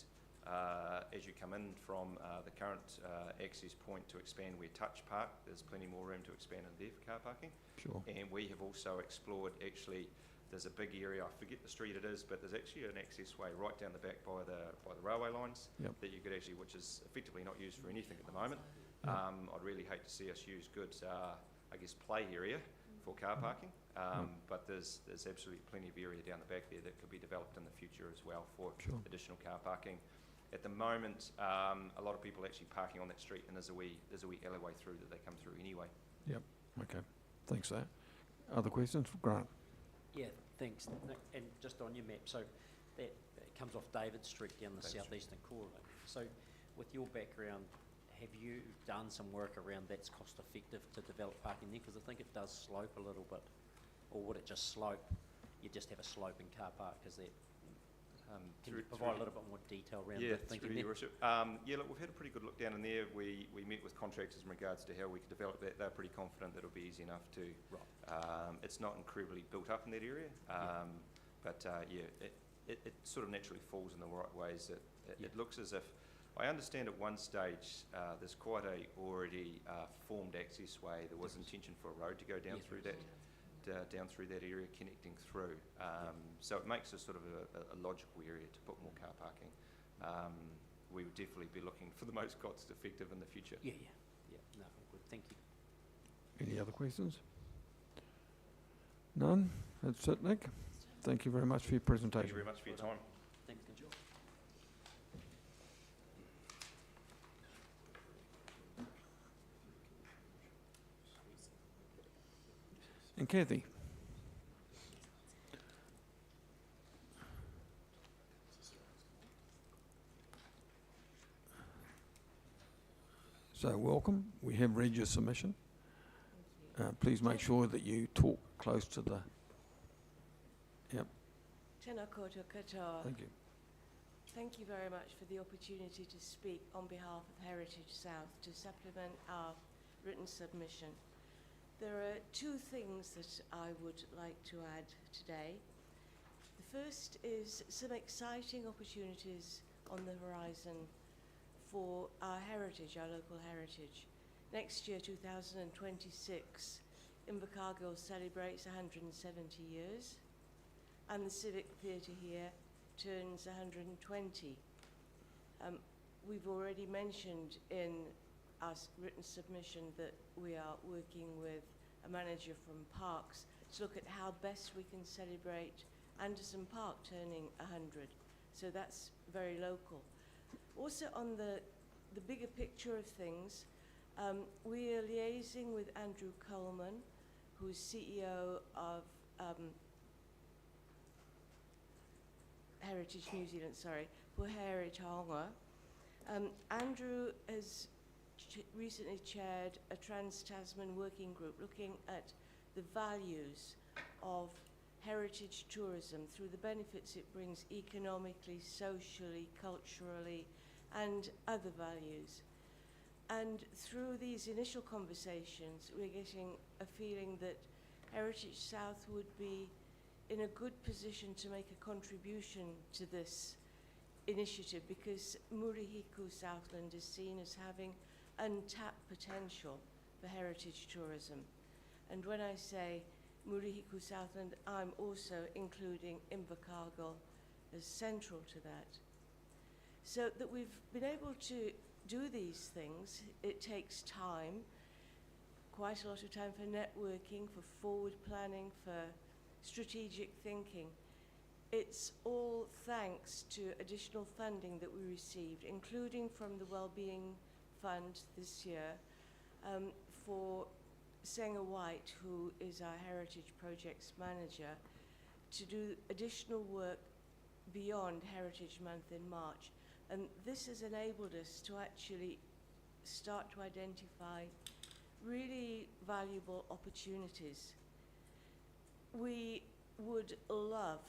as you come in from the current access point to expand where Touch Park. There's plenty more room to expand in there for car parking. Sure. And we have also explored, actually, there's a big area, I forget the street it is, but there's actually an access way right down the back by the railway lines that you could actually, which is effectively not used for anything at the moment. I'd really hate to see us use good, I guess, play area for car parking, but there's absolutely plenty of area down the back there that could be developed in the future as well for additional car parking. At the moment, a lot of people actually parking on that street, and there's a wee alleyway through that they come through anyway. Yep, okay, thanks for that. Other questions for Grant? Yeah, thanks, Nick. And just on your map, so that comes off David Street down the southeastern corner. So with your background, have you done some work around that's cost effective to develop parking there? Because I think it does slope a little bit. Or would it just slope, you just have a sloping car park? Is that, can you provide a little bit more detail around the thinking through there? your worship. Yeah, look, we've had a pretty good look down in there. We met with contractors in regards to how we could develop that. They're pretty confident that it'll be easy enough to. Right. It's not incredibly built up in that area, but it sort of naturally falls in the right ways. It looks as if, I understand at one stage there's quite a already formed access way. There was intention for a road to go down through that. Down through that area, connecting through. So it makes a sort of a logical area to put more car parking. We would definitely be looking for the most cost effective in the future. Yeah, no, good, thank you. Any other questions? None? That's it, Nick. Thank you very much for your presentation. Thank you very much for your time. Thanks, Nick. And Kathy? So welcome. We have read your submission. Please make sure that you talk close to the... Yep. Tēnā koutou katoa. Thank you. Thank you very much for the opportunity to speak on behalf of Heritage South to supplement our written submission. There are two things that I would like to add today. The first is some exciting opportunities on the horizon for our heritage, our local heritage. Next year, 2026, Invercargill celebrates 170 years, and the Civic Theatre here turns 120. We've already mentioned in our written submission that we are working with a manager from Parks to look at how best we can celebrate Anderson Park turning 100. So that's very local. Also on the bigger picture of things, we are liaising with Andrew Coleman, who's CEO of Heritage New Zealand, Puhere Taonga. Andrew has recently chaired a Trans-Tasman working group looking at the values of heritage tourism through the benefits it brings economically, socially, culturally, and other values. And through these initial conversations, we're getting a feeling that Heritage South would be in a good position to make a contribution to this initiative because Murihiku Southland is seen as having untapped potential for heritage tourism. And when I say Murihiku Southland, I'm also including Invercargill as central to that. So that we've been able to do these things, it takes time, quite a lot of time for networking, for forward planning, for strategic thinking. It's all thanks to additional funding that we received, including from the Wellbeing Fund this year, for Senga White, who is our Heritage Projects Manager, to do additional work beyond Heritage Month in March. And this has enabled us to actually start to identify really valuable opportunities. We would love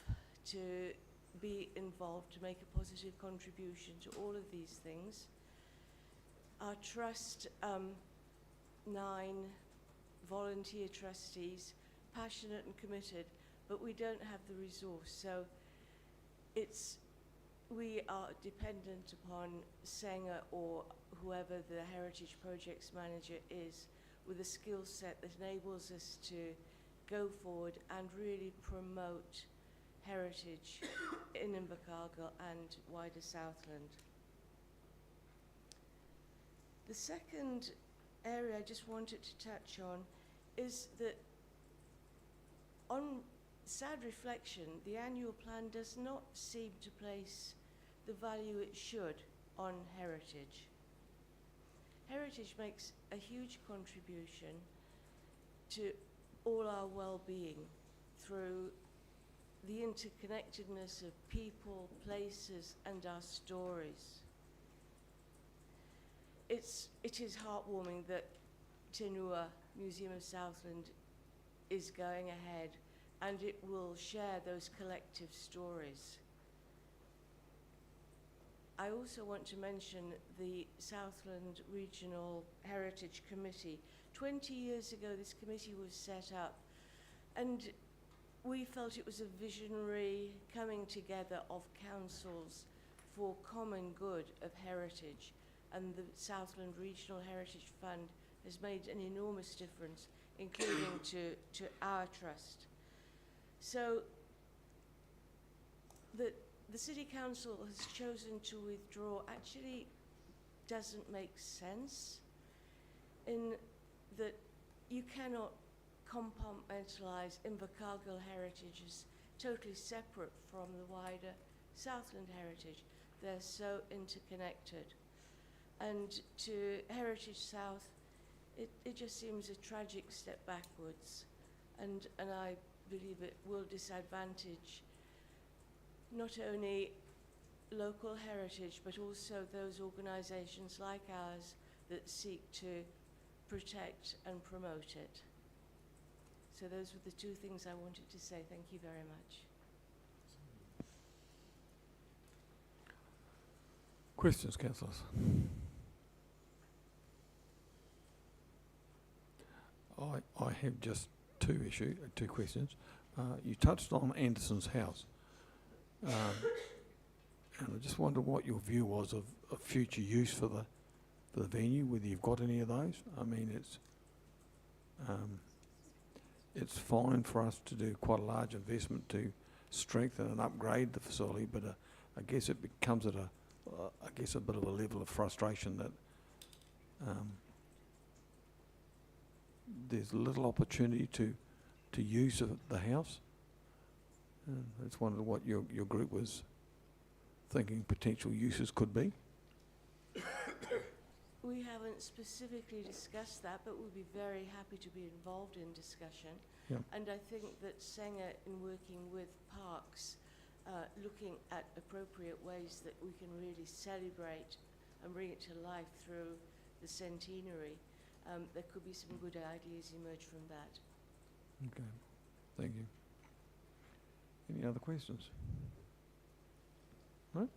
to be involved to make a positive contribution to all of these things. Our trust, 9 volunteer trustees, passionate and committed, but we don't have the resource. So we are dependent upon Senga or whoever the Heritage Projects Manager is with a skill set that enables us to go forward and really promote heritage in Invercargill and wider Southland. The second area I just wanted to touch on is that on sad reflection, the annual plan does not seem to place the value it should on heritage. Heritage makes a huge contribution to all our well-being through the interconnectedness of people, places, and our stories. It is heartwarming that Tenua Museum of Southland is going ahead, and it will share those collective stories. I also want to mention the Southland Regional Heritage Committee. 20 years ago, this committee was set up, and we felt it was a visionary coming together of councils for common good of heritage, and the Southland Regional Heritage Fund has made an enormous difference, including to our trust. So the City Council has chosen to withdraw actually doesn't make sense, in that you cannot compartmentalise Invercargill heritage as totally separate from the wider Southland heritage. They're so interconnected. And to Heritage South, it just seems a tragic step backwards, and I believe it will disadvantage not only local heritage but also those organisations like ours that seek to protect and promote it. So those were the two things I wanted to say. Thank you very much. Questions, councillors? I have just two questions. You touched on Anderson's house. And I just wonder what your view was of future use for the venue, whether you've got any of those. I mean, it's fine for us to do quite a large investment to strengthen and upgrade the facility, but I guess it becomes at a bit of a level of frustration that there's little opportunity to use the house. And I just wondered what your group was thinking potential uses could be. We haven't specifically discussed that, but we'll be very happy to be involved in discussion. Yep. And I think that Sanger, in working with parks, looking at appropriate ways that we can really celebrate and bring it to life through the centenary, there could be some good ideas emerge from that. Okay, thank you. Any other questions? No?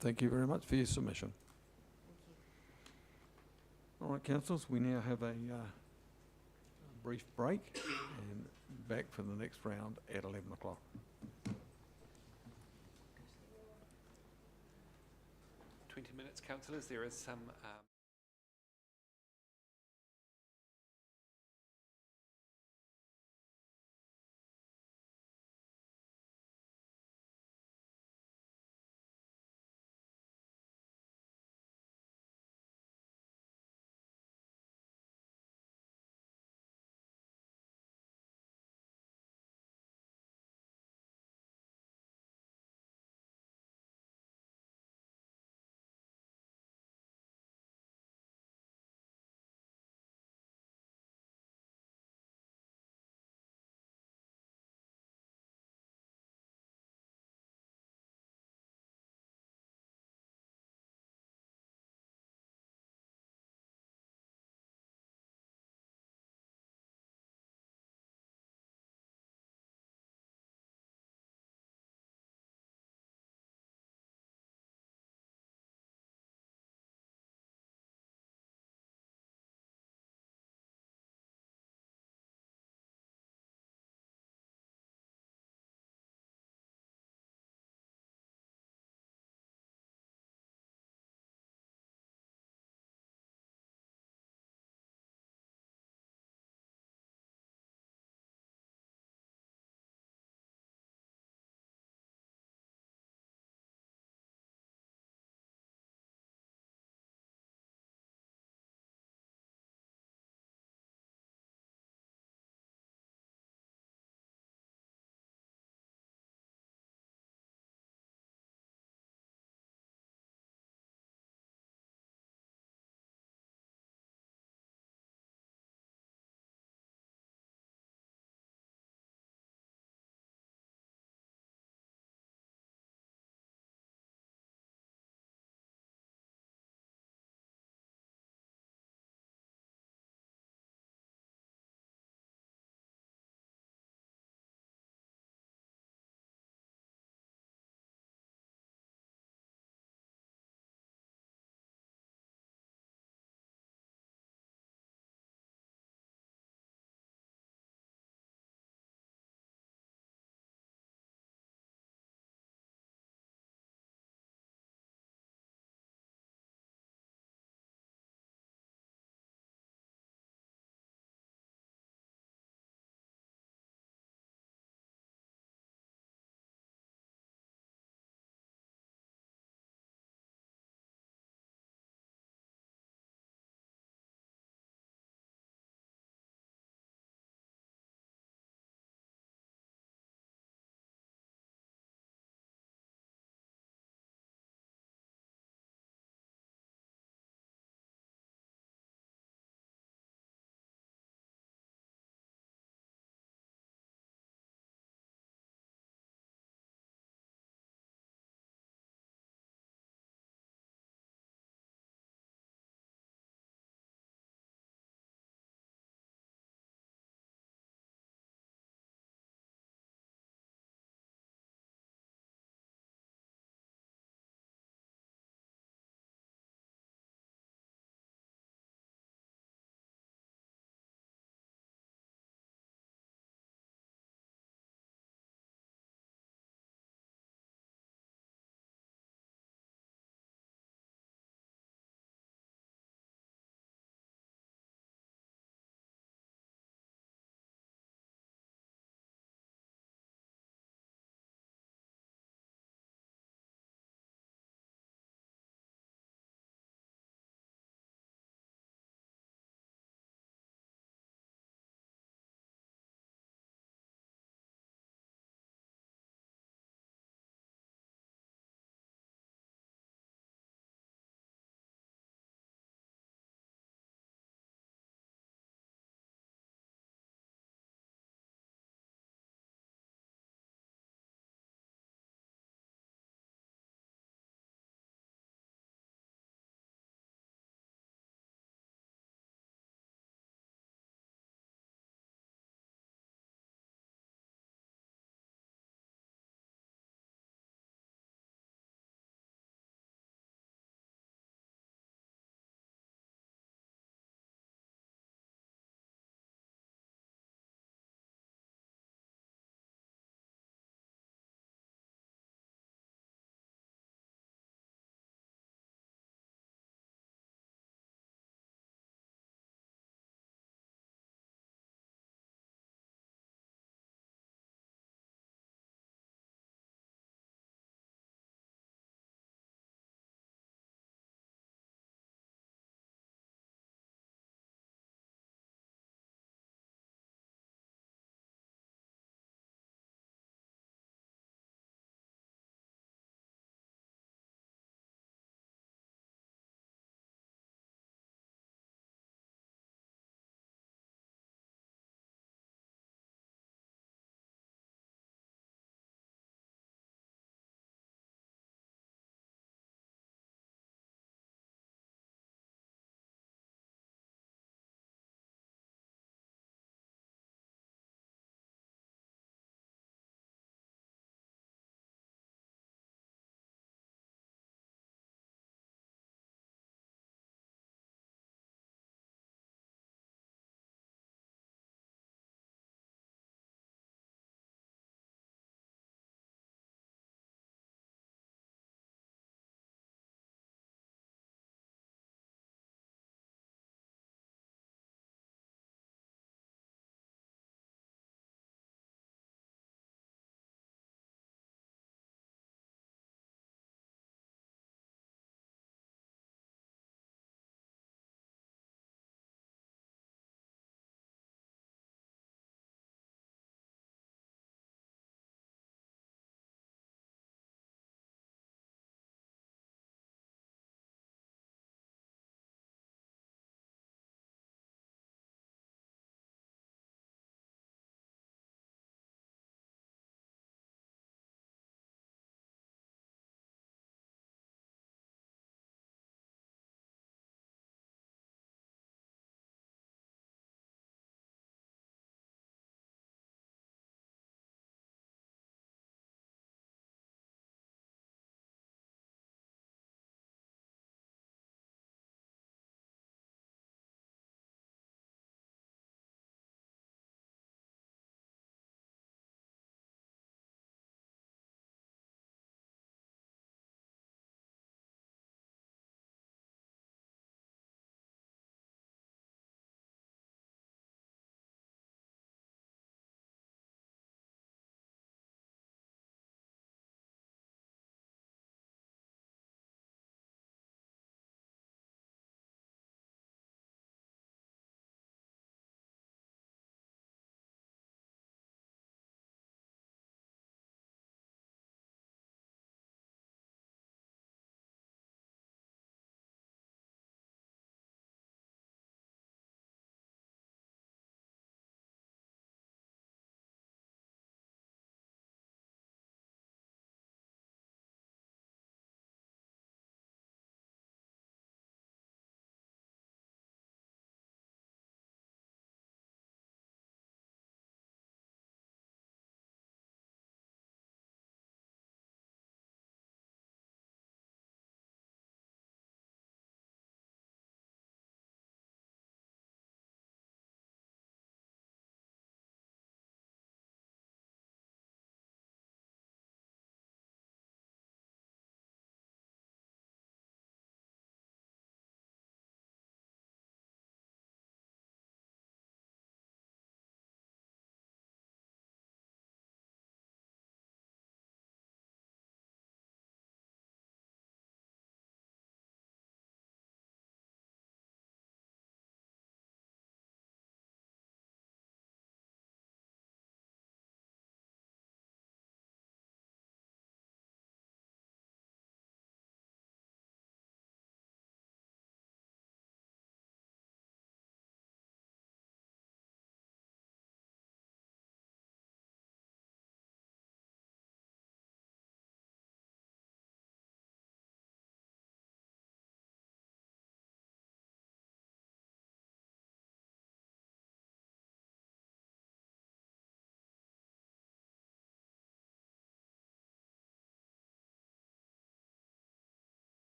Thank you very much for your submission. Thank you. All right, councillors, we now have a brief break and back for the next round at 11 o'clock. 20 minutes, councillors. There is some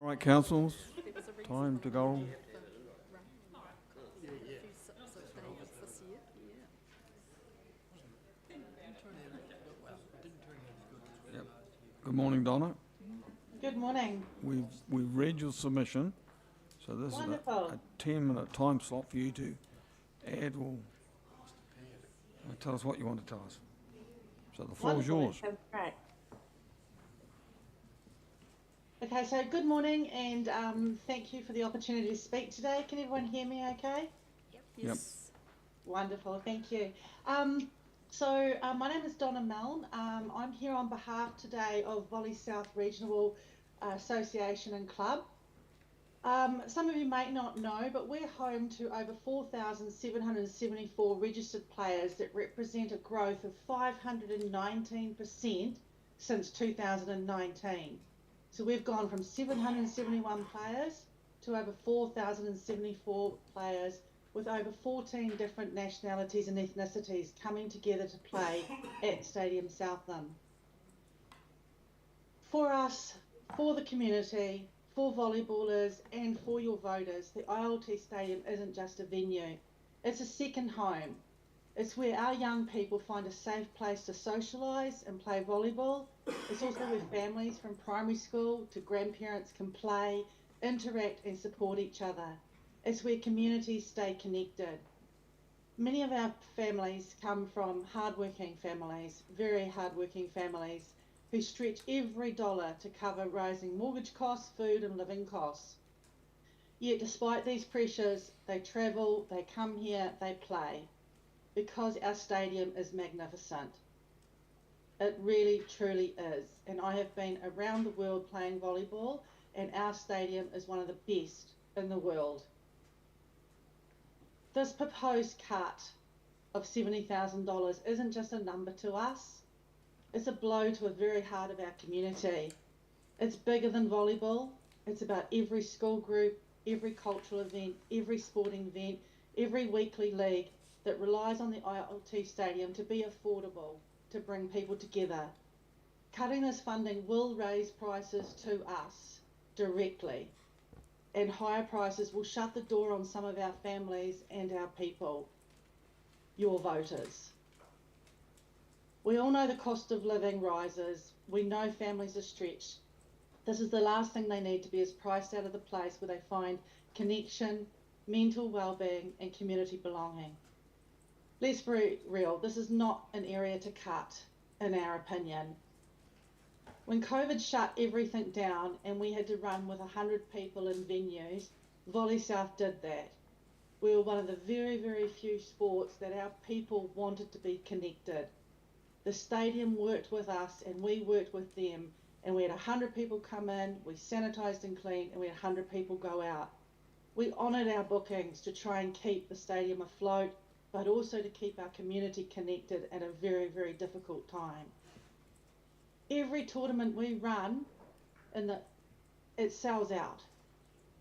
All right, councils, time to go. Yep. Good morning, Donna. Good morning. We've read your submission, so this Wonderful. is a 10-minute time slot for you to add or tell us what you want to tell us. So the floor is Wonderful, yours. that sounds great. Okay, so good morning and thank you for the opportunity to speak today. Can everyone hear me okay? Yep. Wonderful, thank you. My name is Donna Milne. I'm here on behalf today of Volley South Regional Association and Club. Some of you may not know, but we're home to over 4,774 registered players that represent a growth of 519% since 2019. So we've gone from 771 players to over 4,074 players with over 14 different nationalities and ethnicities coming together to play at Stadium Southland. For us, for the community, for volleyballers and for your voters, the ILT Stadium isn't just a venue. It's a second home. It's where our young people find a safe place to socialise and play volleyball. It's also where families from primary school to grandparents can play, interact and support each other. It's where communities stay connected. Many of our families come from hardworking families, very hardworking families, who stretch every dollar to cover rising mortgage costs, food and living costs. Yet despite these pressures, they travel, they come here, they play, because our stadium is magnificent. It really, truly is. And I have been around the world playing volleyball, and our stadium is one of the best in the world. This proposed cut of $70,000 isn't just a number to us. It's a blow to the very heart of our community. It's bigger than volleyball. It's about every school group, every cultural event, every sporting event, every weekly league that relies on the ILT Stadium to be affordable, to bring people together. Cutting this funding will raise prices to us directly, and higher prices will shut the door on some of our families and our people, your voters. We all know the cost of living rises. We know families are stretched. This is the last thing they need to be is priced out of the place where they find connection, mental well-being and community belonging. Let's be real, this is not an area to cut, in our opinion. When COVID shut everything down and we had to run with 100 people in venues, Volley South did that. We were one of the very, very few sports that our people wanted to be connected. The stadium worked with us and we worked with them, and we had 100 people come in, we sanitised and cleaned, and we had 100 people go out. We honoured our bookings to try and keep the stadium afloat, but also to keep our community connected at a very, very difficult time. Every tournament we run, it sells out,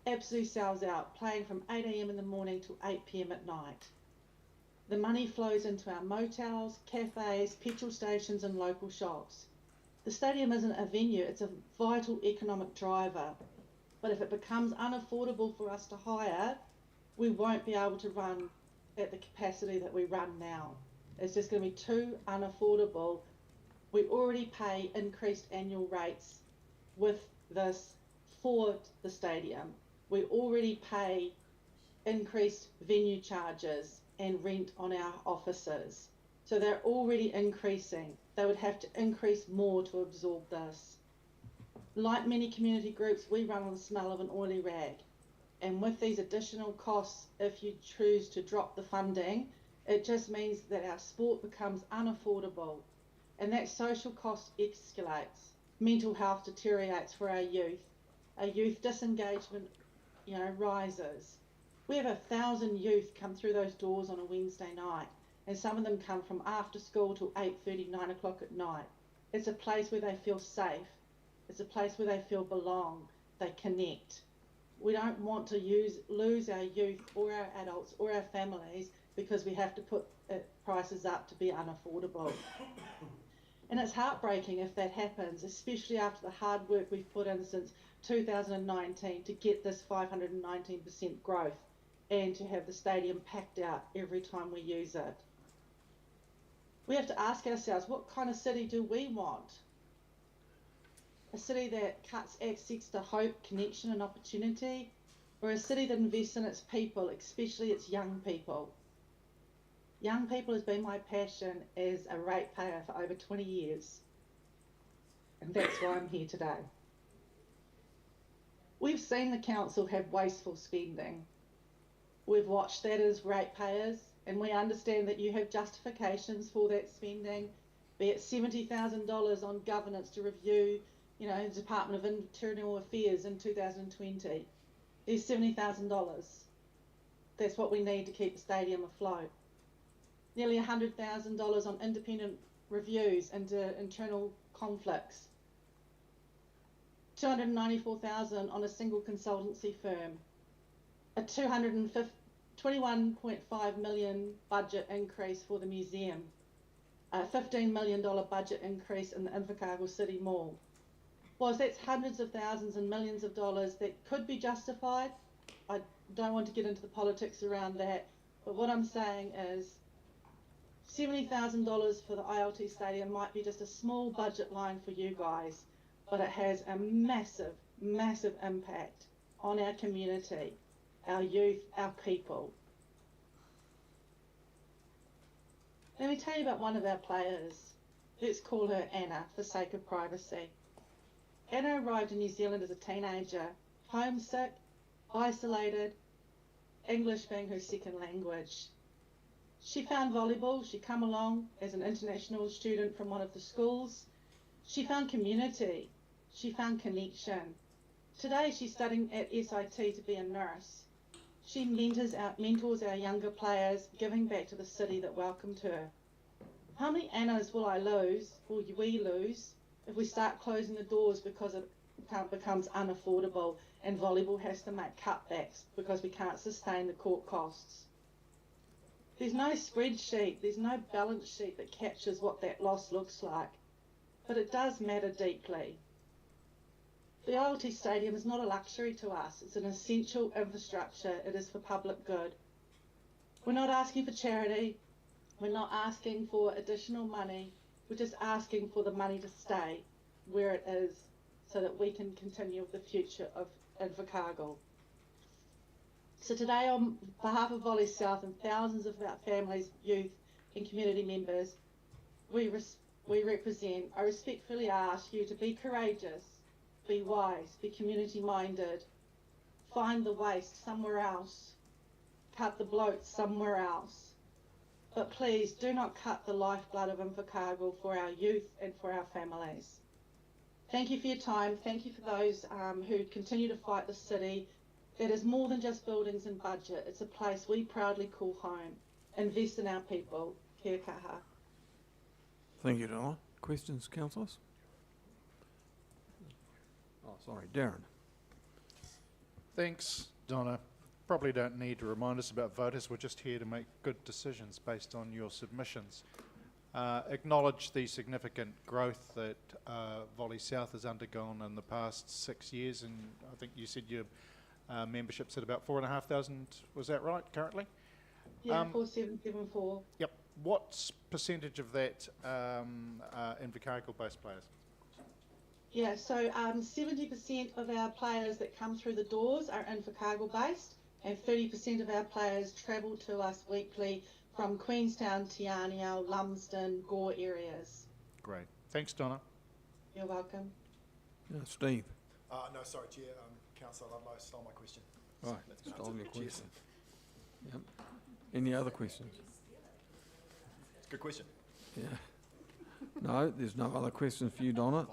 absolutely sells out, playing from 8 AM in the morning to 8 PM at night. The money flows into our motels, cafes, petrol stations and local shops. The stadium isn't a venue, it's a vital economic driver. But if it becomes unaffordable for us to hire, we won't be able to run at the capacity that we run now. It's just going to be too unaffordable. We already pay increased annual rates with this for the stadium. We already pay increased venue charges and rent on our offices. So they're already increasing. They would have to increase more to absorb this. Like many community groups, we run on the smell of an oily rag. And with these additional costs, if you choose to drop the funding, it just means that our sport becomes unaffordable. And that social cost escalates. Mental health deteriorates for our youth. Our youth disengagement, rises. We have 1,000 youth come through those doors on a Wednesday night, and some of them come from after school till 8:30, 9 o'clock at night. It's a place where they feel safe. It's a place where they feel belong. They connect. We don't want to lose our youth or our adults or our families because we have to put prices up to be unaffordable. And it's heartbreaking if that happens, especially after the hard work we've put in since 2019 to get this 519% growth and to have the stadium packed out every time we use it. We have to ask ourselves, what kind of city do we want? A city that cuts access to hope, connection and opportunity, or a city that invests in its people, especially its young people? Young people has been my passion as a ratepayer for over 20 years, and that's why I'm here today. We've seen the council have wasteful spending. We've watched that as ratepayers, and we understand that you have justifications for that spending, be it $70,000 on governance to review, you know, the Department of Internal Affairs in 2020. There's $70,000. That's what we need to keep the stadium afloat. Nearly $100,000 on independent reviews into internal conflicts. $294,000 on a single consultancy firm. A $21.5 million budget increase for the museum. A $15 million budget increase in the Invercargill City Mall. Whilst that's hundreds of thousands and millions of dollars that could be justified, I don't want to get into the politics around that, but what I'm saying is $70,000 for the ILT stadium might be just a small budget line for you guys, but it has a massive, massive impact on our community, our youth, our people. Let me tell you about one of our players. Let's call her Anna for sake of privacy. Anna arrived in New Zealand as a teenager, homesick, isolated, English being her second language. She found volleyball. She come along as an international student from one of the schools. She found community. She found connection. Today she's studying at SIT to be a nurse. She mentors our younger players, giving back to the city that welcomed her. How many Annas will we lose, if we start closing the doors because it becomes unaffordable and volleyball has to make cutbacks because we can't sustain the court costs? There's no spreadsheet, there's no balance sheet that captures what that loss looks like, but it does matter deeply. The ILT Stadium is not a luxury to us, it's an essential infrastructure, it is for public good. We're not asking for charity, we're not asking for additional money, we're just asking for the money to stay where it is so that we can continue with the future of Invercargill. So today, on behalf of Volley South and thousands of our families, youth and community members, I respectfully ask you to be courageous, be wise, be community minded, find the waste somewhere else, cut the bloat somewhere else. But please do not cut the lifeblood of Invercargill for our youth and for our families. Thank you for your time. Thank you for those who continue to fight the city. That is more than just buildings and budget. It's a place we proudly call home. Invest in our people. Kia kaha. Thank you, Donna. Questions, councillors? Oh, sorry, Darren. Thanks, Donna. Probably don't need to remind us about voters. We're just here to make good decisions based on your submissions. Acknowledge the significant growth that Volley South has undergone in the past 6 years, and I think you said your membership's at about 4,500, was that right, currently? Yeah, 4774. Yep. What percentage of that Invercargill-based players? Yeah, so 70% of our players that come through the doors are Invercargill-based, and 30% of our players travel to us weekly from Queenstown, Te Anau, Lumsden, Gore areas. Great. Thanks, Donna. You're welcome. Steve. No, sorry, Chair. Councillor Ludlow stole my question. Right, That's been stole answered. your Cheers. question. Yep. Any other questions? It's a good question. Yeah. No, there's no other questions for you, Donna.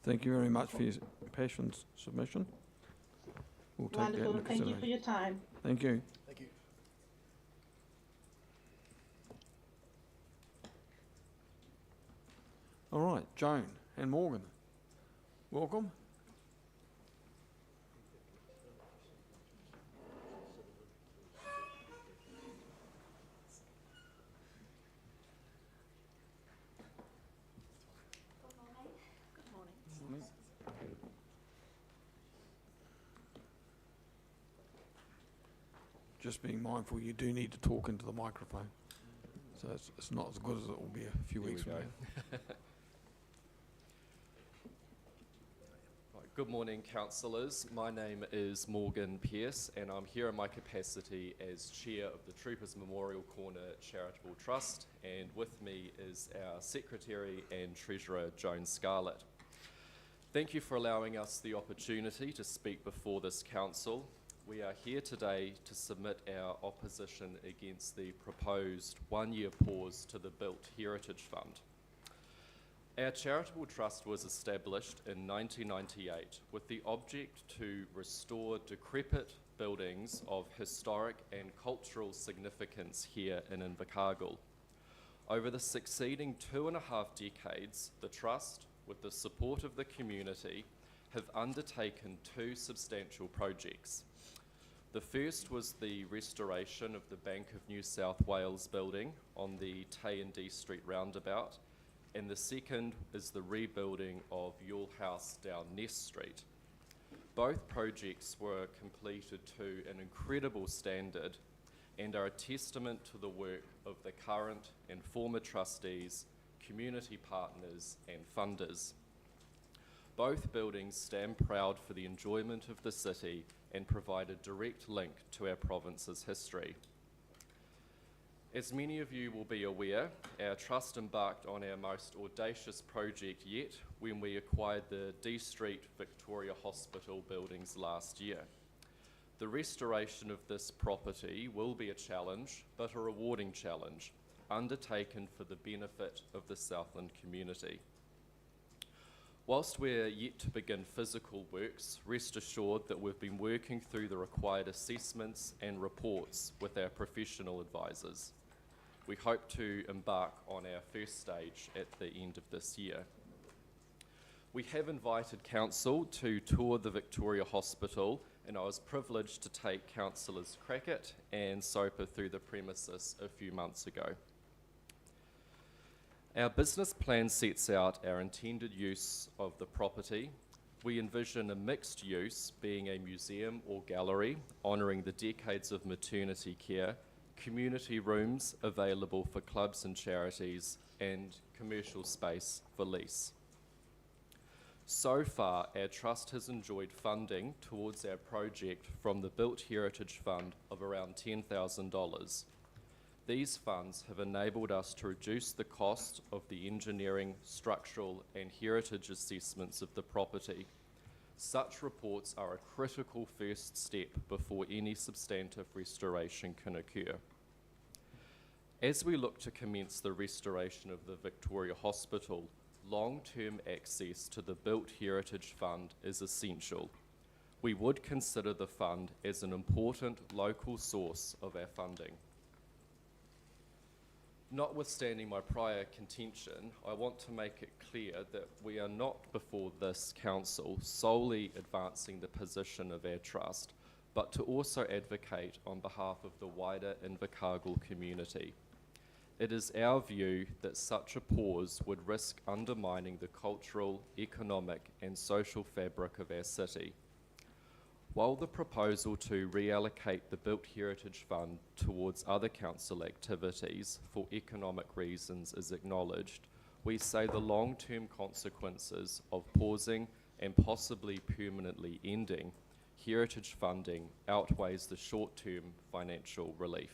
Thank you very much for your passionate submission. We'll take that Wonderful. into Thank you for consideration. your time. Thank you. Thank you. All right, Joan and Morgan, welcome. just being mindful, you do need to talk into the microphone. So it's not as good as it will be a few weeks from now. Good morning, councillors. My name is Morgan Pearce, and I'm here in my capacity as Chair of the Troopers Memorial Corner Charitable Trust, and with me is our Secretary and Treasurer, Joan Scarlett. Thank you for allowing us the opportunity to speak before this council. We are here today to submit our opposition against the proposed one-year pause to the Built Heritage Fund. Our charitable trust was established in 1998 with the object to restore decrepit buildings of historic and cultural significance here in Invercargill. Over the succeeding 2.5 decades, the trust, with the support of the community, have undertaken 2 substantial projects. The first was the restoration of the Bank of New South Wales building on the Tay and D Street roundabout, and the second is the rebuilding of Yule House down Nest Street. Both projects were completed to an incredible standard and are a testament to the work of the current and former trustees, community partners and funders. Both buildings stand proud for the enjoyment of the city and provide a direct link to our province's history. As many of you will be aware, our trust embarked on our most audacious project yet when we acquired the D Street Victoria Hospital buildings last year. The restoration of this property will be a challenge, but a rewarding challenge, undertaken for the benefit of the Southland community. Whilst we're yet to begin physical works, rest assured that we've been working through the required assessments and reports with our professional advisors. We hope to embark on our first stage at the end of this year. We have invited council to tour the Victoria Hospital, and I was privileged to take councillors Crackett and Soper through the premises a few months ago. Our business plan sets out our intended use of the property. We envision a mixed use, being a museum or gallery, honouring the decades of maternity care, community rooms available for clubs and charities, and commercial space for lease. So far, our trust has enjoyed funding towards our project from the Built Heritage Fund of around $10,000. These funds have enabled us to reduce the cost of the engineering, structural and heritage assessments of the property. Such reports are a critical first step before any substantive restoration can occur. As we look to commence the restoration of the Victoria Hospital, long-term access to the Built Heritage Fund is essential. We would consider the fund as an important local source of our funding. Notwithstanding my prior contention, I want to make it clear that we are not before this council solely advancing the position of our trust, but to also advocate on behalf of the wider Invercargill community. It is our view that such a pause would risk undermining the cultural, economic and social fabric of our city. While the proposal to reallocate the Built Heritage Fund towards other council activities for economic reasons is acknowledged, we say the long-term consequences of pausing and possibly permanently ending heritage funding outweighs the short-term financial relief.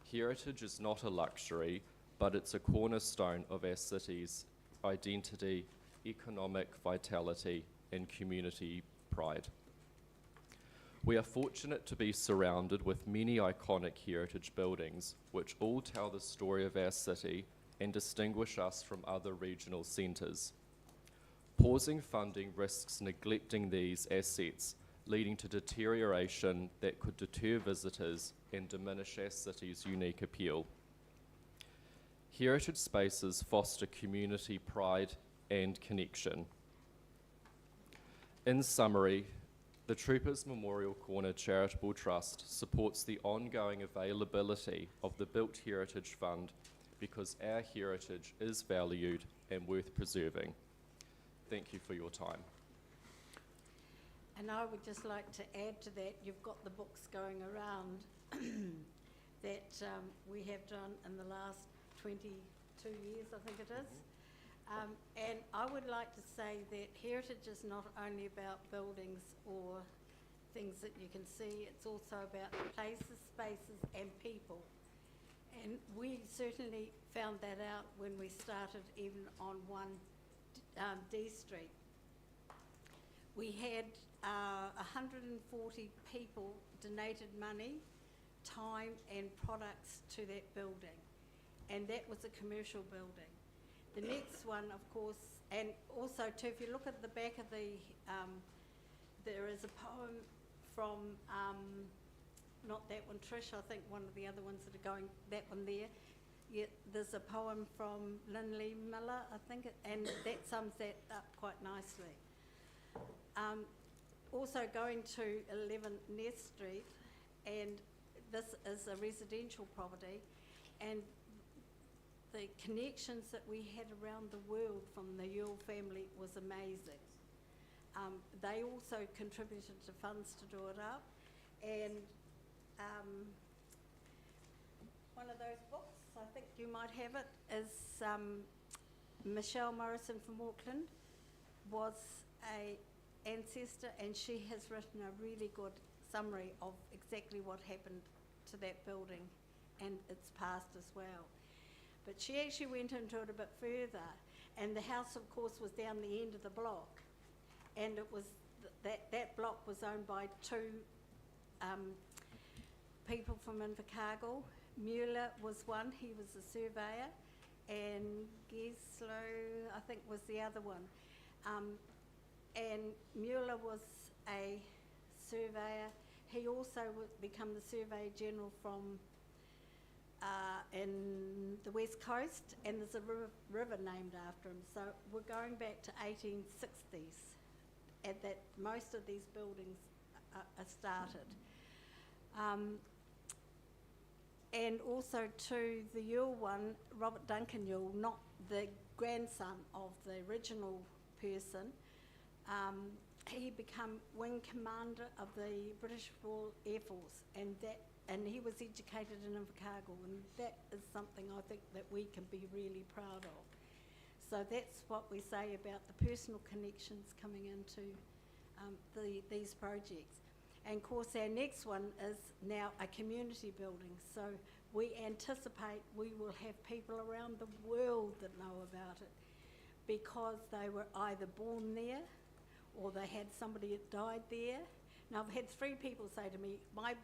Heritage is not a luxury, but it's a cornerstone of our city's identity, economic vitality and community pride. We are fortunate to be surrounded with many iconic heritage buildings which all tell the story of our city and distinguish us from other regional centres. Pausing funding risks neglecting these assets, leading to deterioration that could deter visitors and diminish our city's unique appeal. Heritage spaces foster community pride and connection. In summary, the Troopers Memorial Corner Charitable Trust supports the ongoing availability of the Built Heritage Fund because our heritage is valued and worth preserving. Thank you for your time. And I would just like to add to that, you've got the books going around that we have done in the last 22 years, I think it is. And I would like to say that heritage is not only about buildings or things that you can see, it's also about places, spaces and people. And we certainly found that out when we started even on 1 D Street. We had 140 people donated money, time and products to that building. And that was a commercial building. The next one, of course, and also too, if you look at the back of the, there is a poem from, not that one, Trish, I think one of the other ones that are going, that one there. Yeah, there's a poem from Linley Miller, I think, and that sums that up quite nicely. Also going to 11 Nest Street, and this is a residential property, and the connections that we had around the world from the Yule family was amazing. They also contributed to funds to do it up, and one of those books, I think you might have it, is Michelle Morrison from Auckland was a ancestor, and she has written a really good summary of exactly what happened to that building and its past as well. But she actually went into it a bit further, and the house, of course, was down the end of the block, and it was that block was owned by 2 people from Invercargill. Mueller was one, he was a surveyor, and Geslow, I think, was the other one. And Mueller was a surveyor. He also would become the Surveyor General from in the West Coast, and there's a river named after him. So we're going back to 1860s, and that most of these buildings are started. And also to the Yule one, Robert Duncan Yule, not the grandson of the original person, he became wing commander of the British Royal Air Force, and he was educated in Invercargill, and that is something I think that we can be really proud of. So that's what we say about the personal connections coming into these projects. And of course our next one is now a community building, so we anticipate we will have people around the world that know about it because they were either born there or they had somebody that died there. Now I've had 3 people say to me, my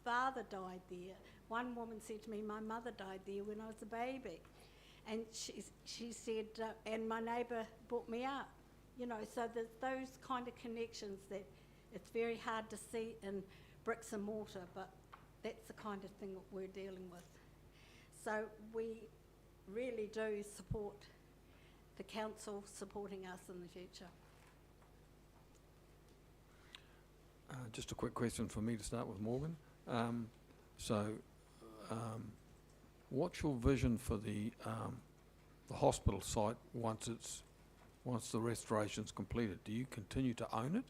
father died there. One woman said to me, my mother died there when I was a baby. And she said, and my neighbour brought me up. You know, so there's those kind of connections that it's very hard to see in bricks and mortar, but that's the kind of thing that we're dealing with. So we really do support the council supporting us in the future. Just a quick question for me to start with, Morgan. What's your vision for the hospital site once the restoration's completed? Do you continue to own it,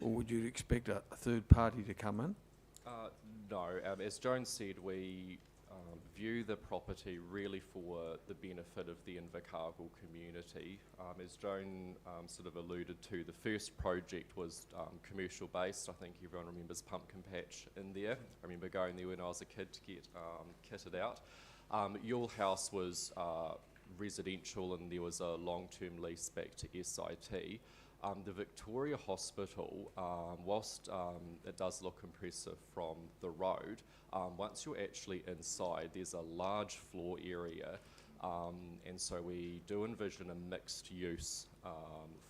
or would you expect a third party to come in? No, as Joan said, we view the property really for the benefit of the Invercargill community. As Joan sort of alluded to, the first project was commercial based. I think everyone remembers Pumpkin Patch in there. I remember going there when I was a kid to get kitted out. Yule House was residential, and there was a long-term lease back to SIT. The Victoria Hospital, whilst it does look impressive from the road, once you're actually inside, there's a large floor area, and so we do envision a mixed use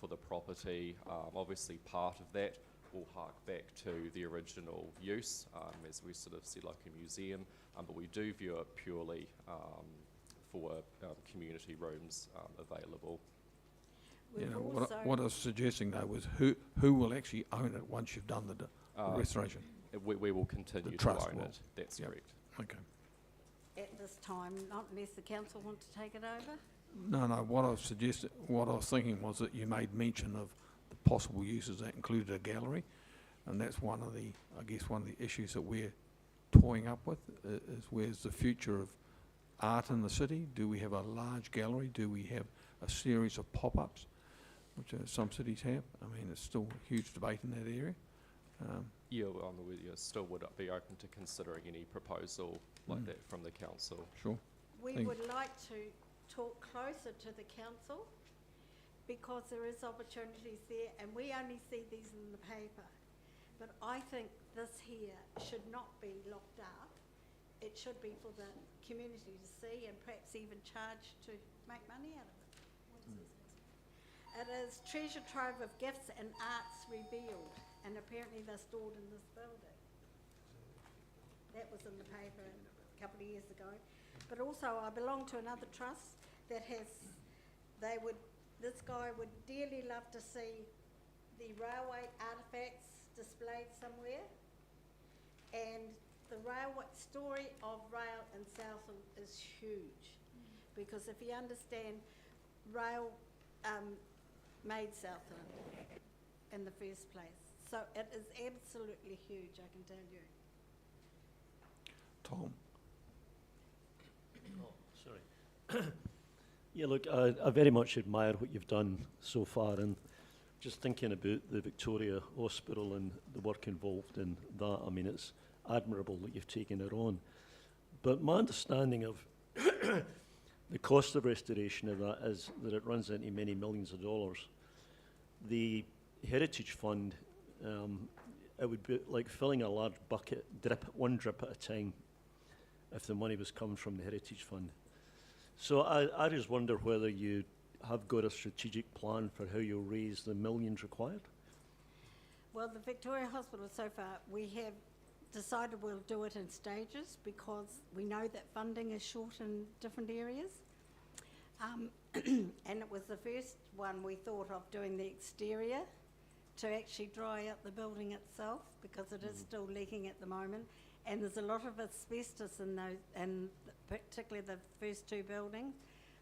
for the property. Obviously part of that will hark back to the original use, as we sort of see like a museum, but we do view it purely for community rooms available. You know, what I was suggesting though was who will actually own it once you've done the restoration? We will continue to own it. That's correct. Okay. At this time, not unless the council want to take it over? No, what I was thinking was that you made mention of the possible uses that included a gallery, and that's one of the issues that we're toying up with, is where's the future of art in the city? Do we have a large gallery? Do we have a series of pop-ups, which some cities have? I mean, there's still a huge debate in that area. Yeah, well, still would be open to considering any proposal like that from the council. Sure. We would like to talk closer to the council because there is opportunities there and we only see these in the paper. But I think this here should not be locked up. It should be for the community to see and perhaps even charge to make money out of it. It is treasure trove of gifts and arts revealed, and apparently they're stored in this building. That was in the paper a couple of years ago. But also I belong to another trust that has, this guy would dearly love to see the railway artefacts displayed somewhere. And the railway story of rail in Southland is huge. Because if you understand, rail made Southland in the first place. So it is absolutely huge, I can tell you. Tom? Oh, sorry. Yeah, look, I very much admire what you've done so far, and just thinking about the Victoria Hospital and the work involved in that, I mean, it's admirable that you've taken it on. But my understanding of the cost of restoration of that is that it runs into many millions of dollars. The Heritage Fund, it would be like filling a large bucket, one drip at a time, if the money was coming from the Heritage Fund. So I just wonder whether you have got a strategic plan for how you'll raise the millions required? Well, the Victoria Hospital so far, we have decided we'll do it in stages because we know that funding is short in different areas. And it was the first one we thought of doing the exterior to actually dry up the building itself because it is still leaking at the moment. And there's a lot of asbestos in those, and particularly the first two buildings,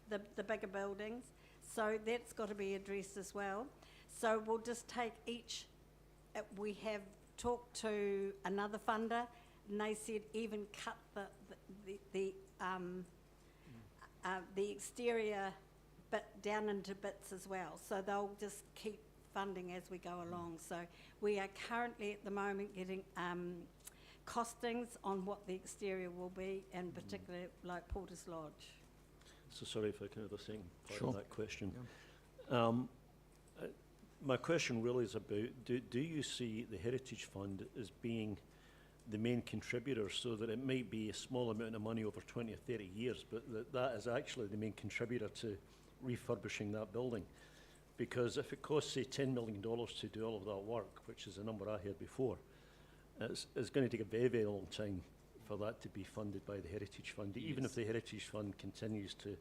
the bigger buildings. So that's got to be addressed as well. So we'll just take each, we have talked to another funder and they said even cut the exterior bit down into bits as well. So they'll just keep funding as we go along. So we are currently at the moment getting costings on what the exterior will be, and particularly like Porter's Lodge. So sorry if I can have a second part Sure. of that question. My question really is about, do you see the Heritage Fund as being the main contributor, so that it might be a small amount of money over 20 or 30 years, but that is actually the main contributor to refurbishing that building? Because if it costs, say, $10 million to do all of that work, which is a number I heard before, it's going to take a very, very long time for that to be funded by the Heritage Fund, even if the Heritage Fund continues to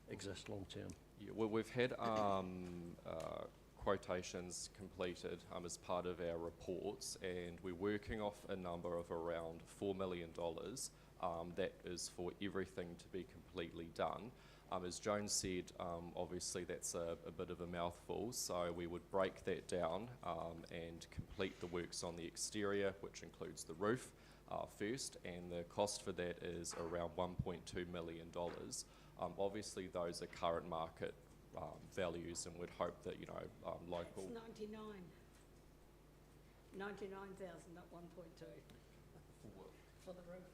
exist long term. Yeah, well, we've had quotations completed as part of our reports, and we're working off a number of around $4 million. That is for everything to be completely done. As Joan said, obviously that's a bit of a mouthful, so we would break that down and complete the works on the exterior, which includes the roof first, and the cost for that is around $1.2 million. Obviously those are current market values, and we'd hope that, you know, local... It's 99,000, not 1.2. For the roof.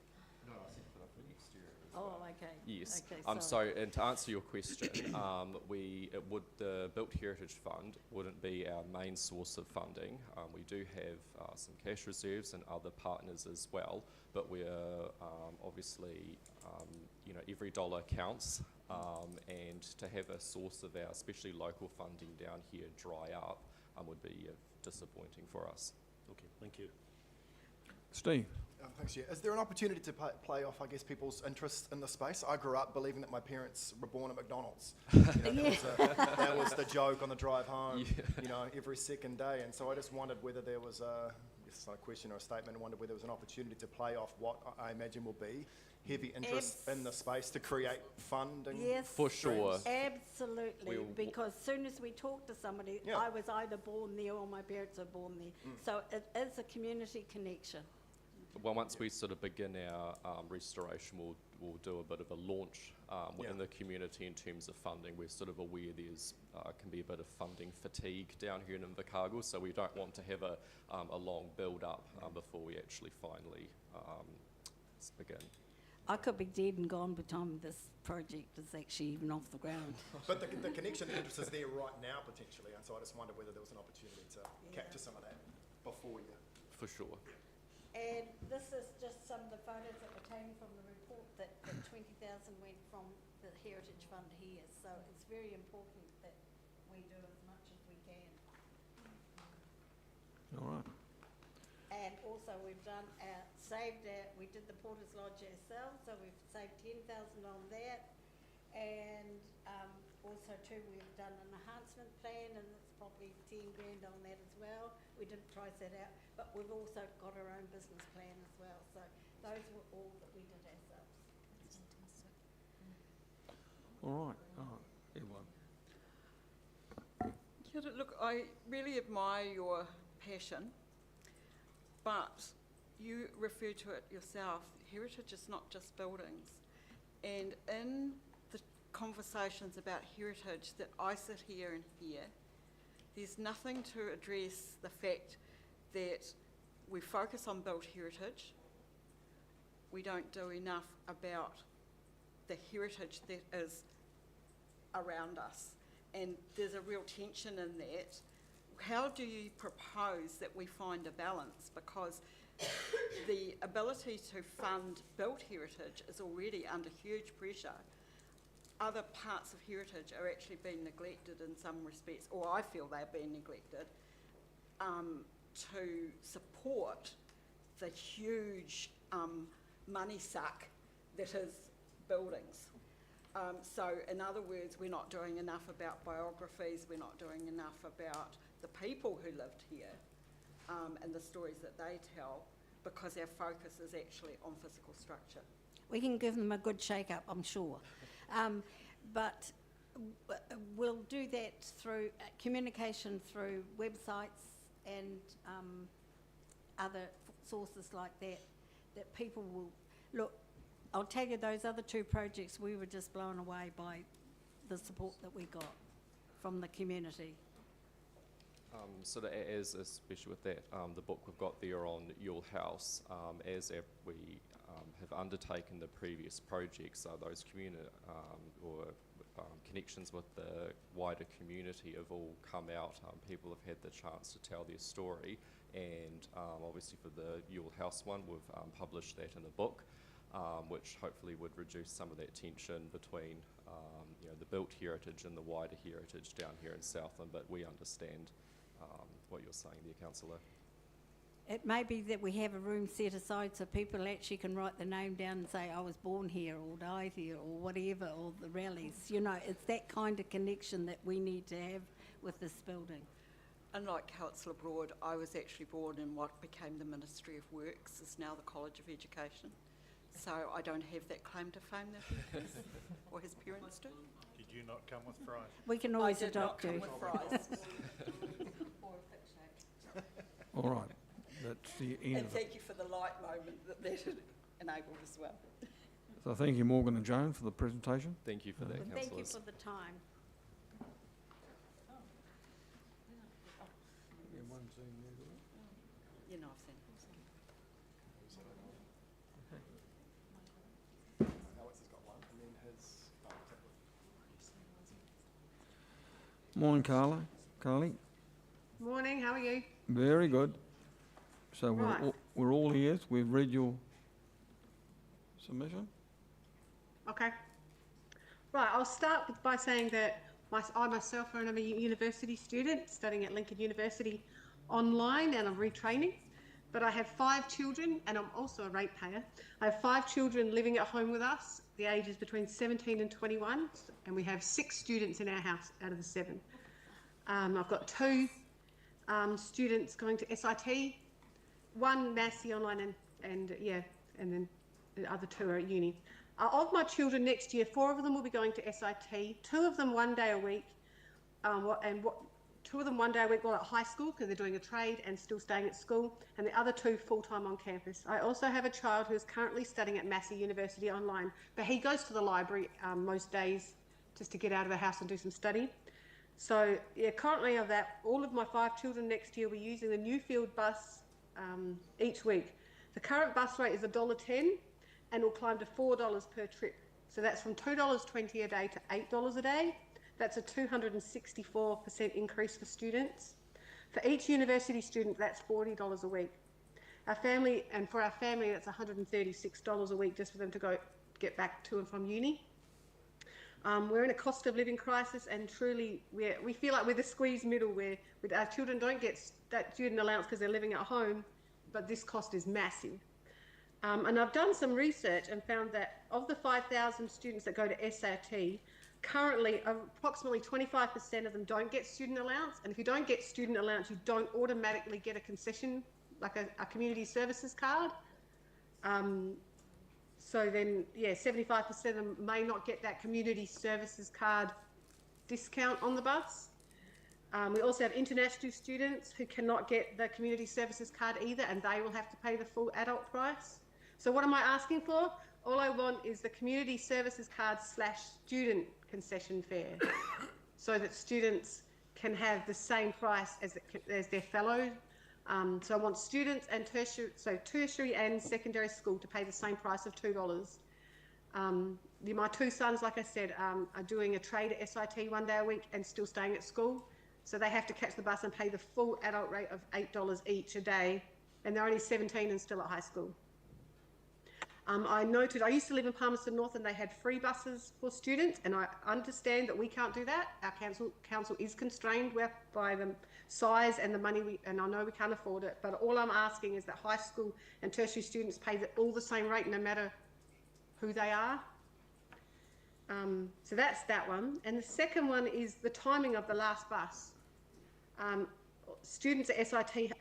No, I said for the exterior as well. well. Okay. Yes. Okay, so, and to answer your question, the Built Heritage Fund wouldn't be our main source of funding. We do have some cash reserves and other partners as well, but we're obviously, you know, every dollar counts, and to have a source of our, especially local funding down here, dry up would be disappointing for us. Okay, thank you. Steve? Thanks, yeah. Is there an opportunity to play off, I guess, people's interest in the space? I grew up believing that my parents were born at McDonald's. You know, that was the joke on the drive home, you know, every second day. And so I just wondered whether there was a question or a statement, I wondered whether there was an opportunity to play off what I imagine will be heavy interest in the space to create funding. Yes, for sure. Absolutely, because as soon as we talk to somebody, I was either born there or my parents were born there. So it is a community connection. well, once we sort of begin our restoration, we'll do a bit of a launch in the community in terms of funding. We're sort of aware there's can be a bit of funding fatigue down here in Invercargill, so we don't want to have a long build-up before we actually finally begin. I could be dead and gone by the time this project is actually even off the ground. But the connection interest is there right now potentially, and so I just wonder whether there was an opportunity to capture some of that before you. For sure. And this is just some of the photos that were taken from the report that 20,000 went from the Heritage Fund here. So it's very important that we do as much as we can. All right. And also we've done we did the Porter's Lodge ourselves, so we've saved 10,000 on that. And also too, we've done an enhancement plan, and it's probably 10 grand on that as well. We didn't price that out, but we've also got our own business plan as well. So those were all that we did ourselves. All right. Everyone. Yeah, look, I really admire your passion, but you refer to it yourself. Heritage is not just buildings. And in the conversations about heritage that I sit here and hear, there's nothing to address the fact that we focus on built heritage. We don't do enough about the heritage that is around us. And there's a real tension in that. How do you propose that we find a balance? Because the ability to fund built heritage is already under huge pressure. Other parts of heritage are actually being neglected in some respects, or I feel they're being neglected, to support the huge money suck that is buildings. So in other words, we're not doing enough about biographies, we're not doing enough about the people who lived here and the stories that they tell, because our focus is actually on physical structure. We can give them a good shake-up, I'm sure. But we'll do that through communication through websites and other sources like that, that people will look. I'll tell you, those other two projects, we were just blown away by the support that we got from the community. Sort of as, especially with that, the book we've got there on Yule House, as we have undertaken the previous projects, those connections with the wider community have all come out. People have had the chance to tell their story, and obviously for the Yule House one, we've published that in a book, which hopefully would reduce some of that tension between the built heritage and the wider heritage down here in Southland, but we understand what you're saying there, Councillor. It may be that we have a room set aside so people actually can write the name down and say, I was born here or died here or whatever, or the rallies. You know, it's that kind of connection that we need to have with this building. Unlike Councillor Broad, I was actually born in what became the Ministry of Works, is now the College of Education. So I don't have that claim to fame that he has, or his parents do. Did you not come with fries? We can always adopt you. I did not come with fries. All right. That's the end And of it. thank you for the light moment that enabled as well. So thank you, Morgan and Joan, for the presentation. Thank you for that, And thank you councillors. for the time. You know, I've seen Alex has got one, and then his. Morning, Carla. Carly. Morning, how are you? Very good. So Right. we're all ears. We've read your submission. Okay. Right, I'll start by saying that I myself am a university student studying at Lincoln University online, and I'm retraining. But I have 5 children, and I'm also a ratepayer. I have 5 children living at home with us, the ages between 17 and 21, and we have 6 students in our house out of the 7. I've got 2 students going to SIT, 1 Massey online, and then the other 2 are at uni. Of my children next year, 4 of them will be going to SIT, 2 of them 1 day a week, 2 of them 1 day a week while at high school because they're doing a trade and still staying at school, and the other 2 full-time on campus. I also have a child who is currently studying at Massey University online, but he goes to the library most days just to get out of the house and do some study. So yeah, currently of that, all of my 5 children next year will be using the Newfield bus each week. The current bus rate is $1.10 and will climb to $4 per trip. So that's from $2.20 a day to $8 a day. That's a 264% increase for students. For each university student, that's $40 a week. For our family, that's $136 a week just for them to get back to and from uni. We're in a cost of living crisis, and truly we feel like we're the squeezed middle where our children don't get that student allowance because they're living at home, but this cost is massive. And I've done some research and found that of the 5,000 students that go to SRT, currently approximately 25% of them don't get student allowance, and if you don't get student allowance, you don't automatically get a concession, like a community services card. So then, yeah, 75% of them may not get that community services card discount on the bus. We also have international students who cannot get the community services card either, and they will have to pay the full adult price. So what am I asking for? All I want is the community services card / student concession fare, so that students can have the same price as their fellow. So I want students and tertiary and secondary school to pay the same price of $2. My 2 sons, like I said, are doing a trade at SIT 1 day a week and still staying at school. So they have to catch the bus and pay the full adult rate of $8 each a day, and they're only 17 and still at high school. I noted, I used to live in Palmerston North and they had free buses for students, and I understand that we can't do that. Our council is constrained by the size and the money, and I know we can't afford it, but all I'm asking is that high school and tertiary students pay all the same rate no matter who they are. So that's that one. And the second one is the timing of the last bus. Students at SIT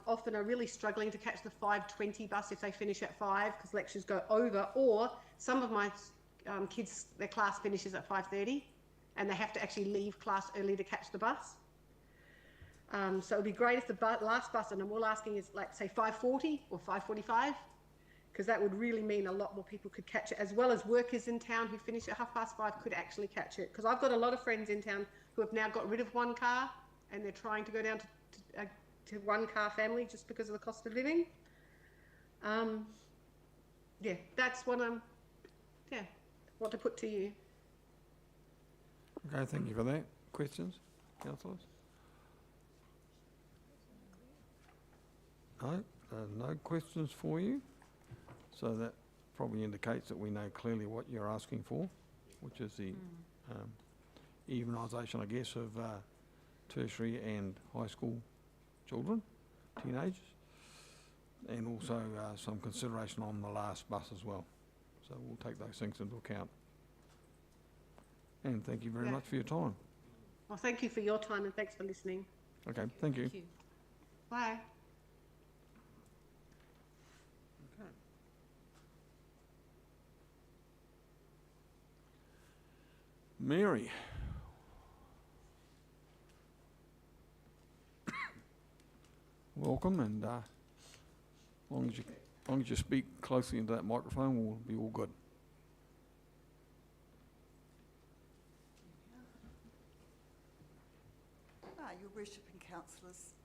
often are really struggling to catch the 5:20 bus if they finish at 5 because lectures go over, or some of my kids, their class finishes at 5:30 and they have to actually leave class early to catch the bus. So it would be great if the last bus, and I'm all asking, is like say 5:40 or 5:45, because that would really mean a lot more people could catch it, as well as workers in town who finish at 5:30 could actually catch it. Because I've got a lot of friends in town who have now got rid of 1 car and they're trying to go down to 1 car family just because of the cost of living. Yeah, that's what what to put to you. Okay, thank you for that. Questions, councillors? No, no questions for you. So that probably indicates that we know clearly what you're asking for, which is the evenisation, I guess, of tertiary and high school children, teenagers, and also some consideration on the last bus as well. So we'll take those things into account. And thank you very much for your time. Well, thank you for your time and thanks for listening. Okay, thank you. Bye. Mary. Welcome, and as long as you speak closely into that microphone, we'll be all good. Your Worship and Councillors,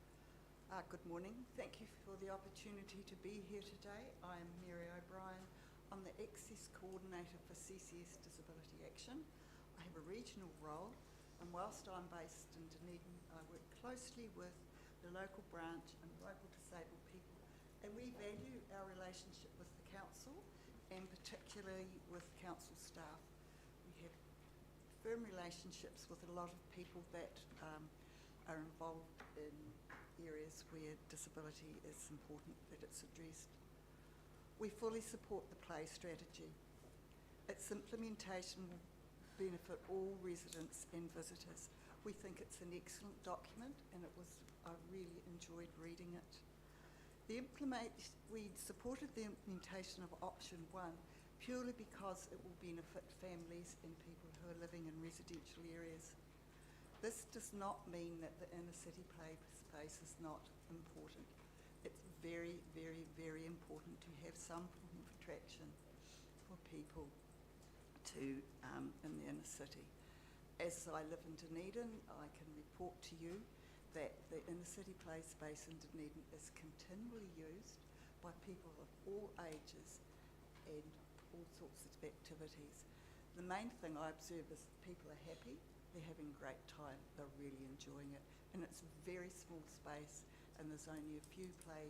good morning. Thank you for the opportunity to be here today. I am Mary O'Brien. I'm the Access Coordinator for CCS Disability Action. I have a regional role, and whilst I'm based in Dunedin, I work closely with the local branch and local disabled people, and we value our relationship with the council and particularly with council staff. We have firm relationships with a lot of people that are involved in areas where disability is important that it's addressed. We fully support the play strategy. Its implementation will benefit all residents and visitors. We think it's an excellent document, and I really enjoyed reading it. We supported the implementation of option 1 purely because it will benefit families and people who are living in residential areas. This does not mean that the inner city play space is not important. It's very, very, very important to have some form of attraction for people to in the inner city. As I live in Dunedin, I can report to you that the inner city play space in Dunedin is continually used by people of all ages and all sorts of activities. The main thing I observe is people are happy, they're having a great time, they're really enjoying it, and it's a very small space and there's only a few play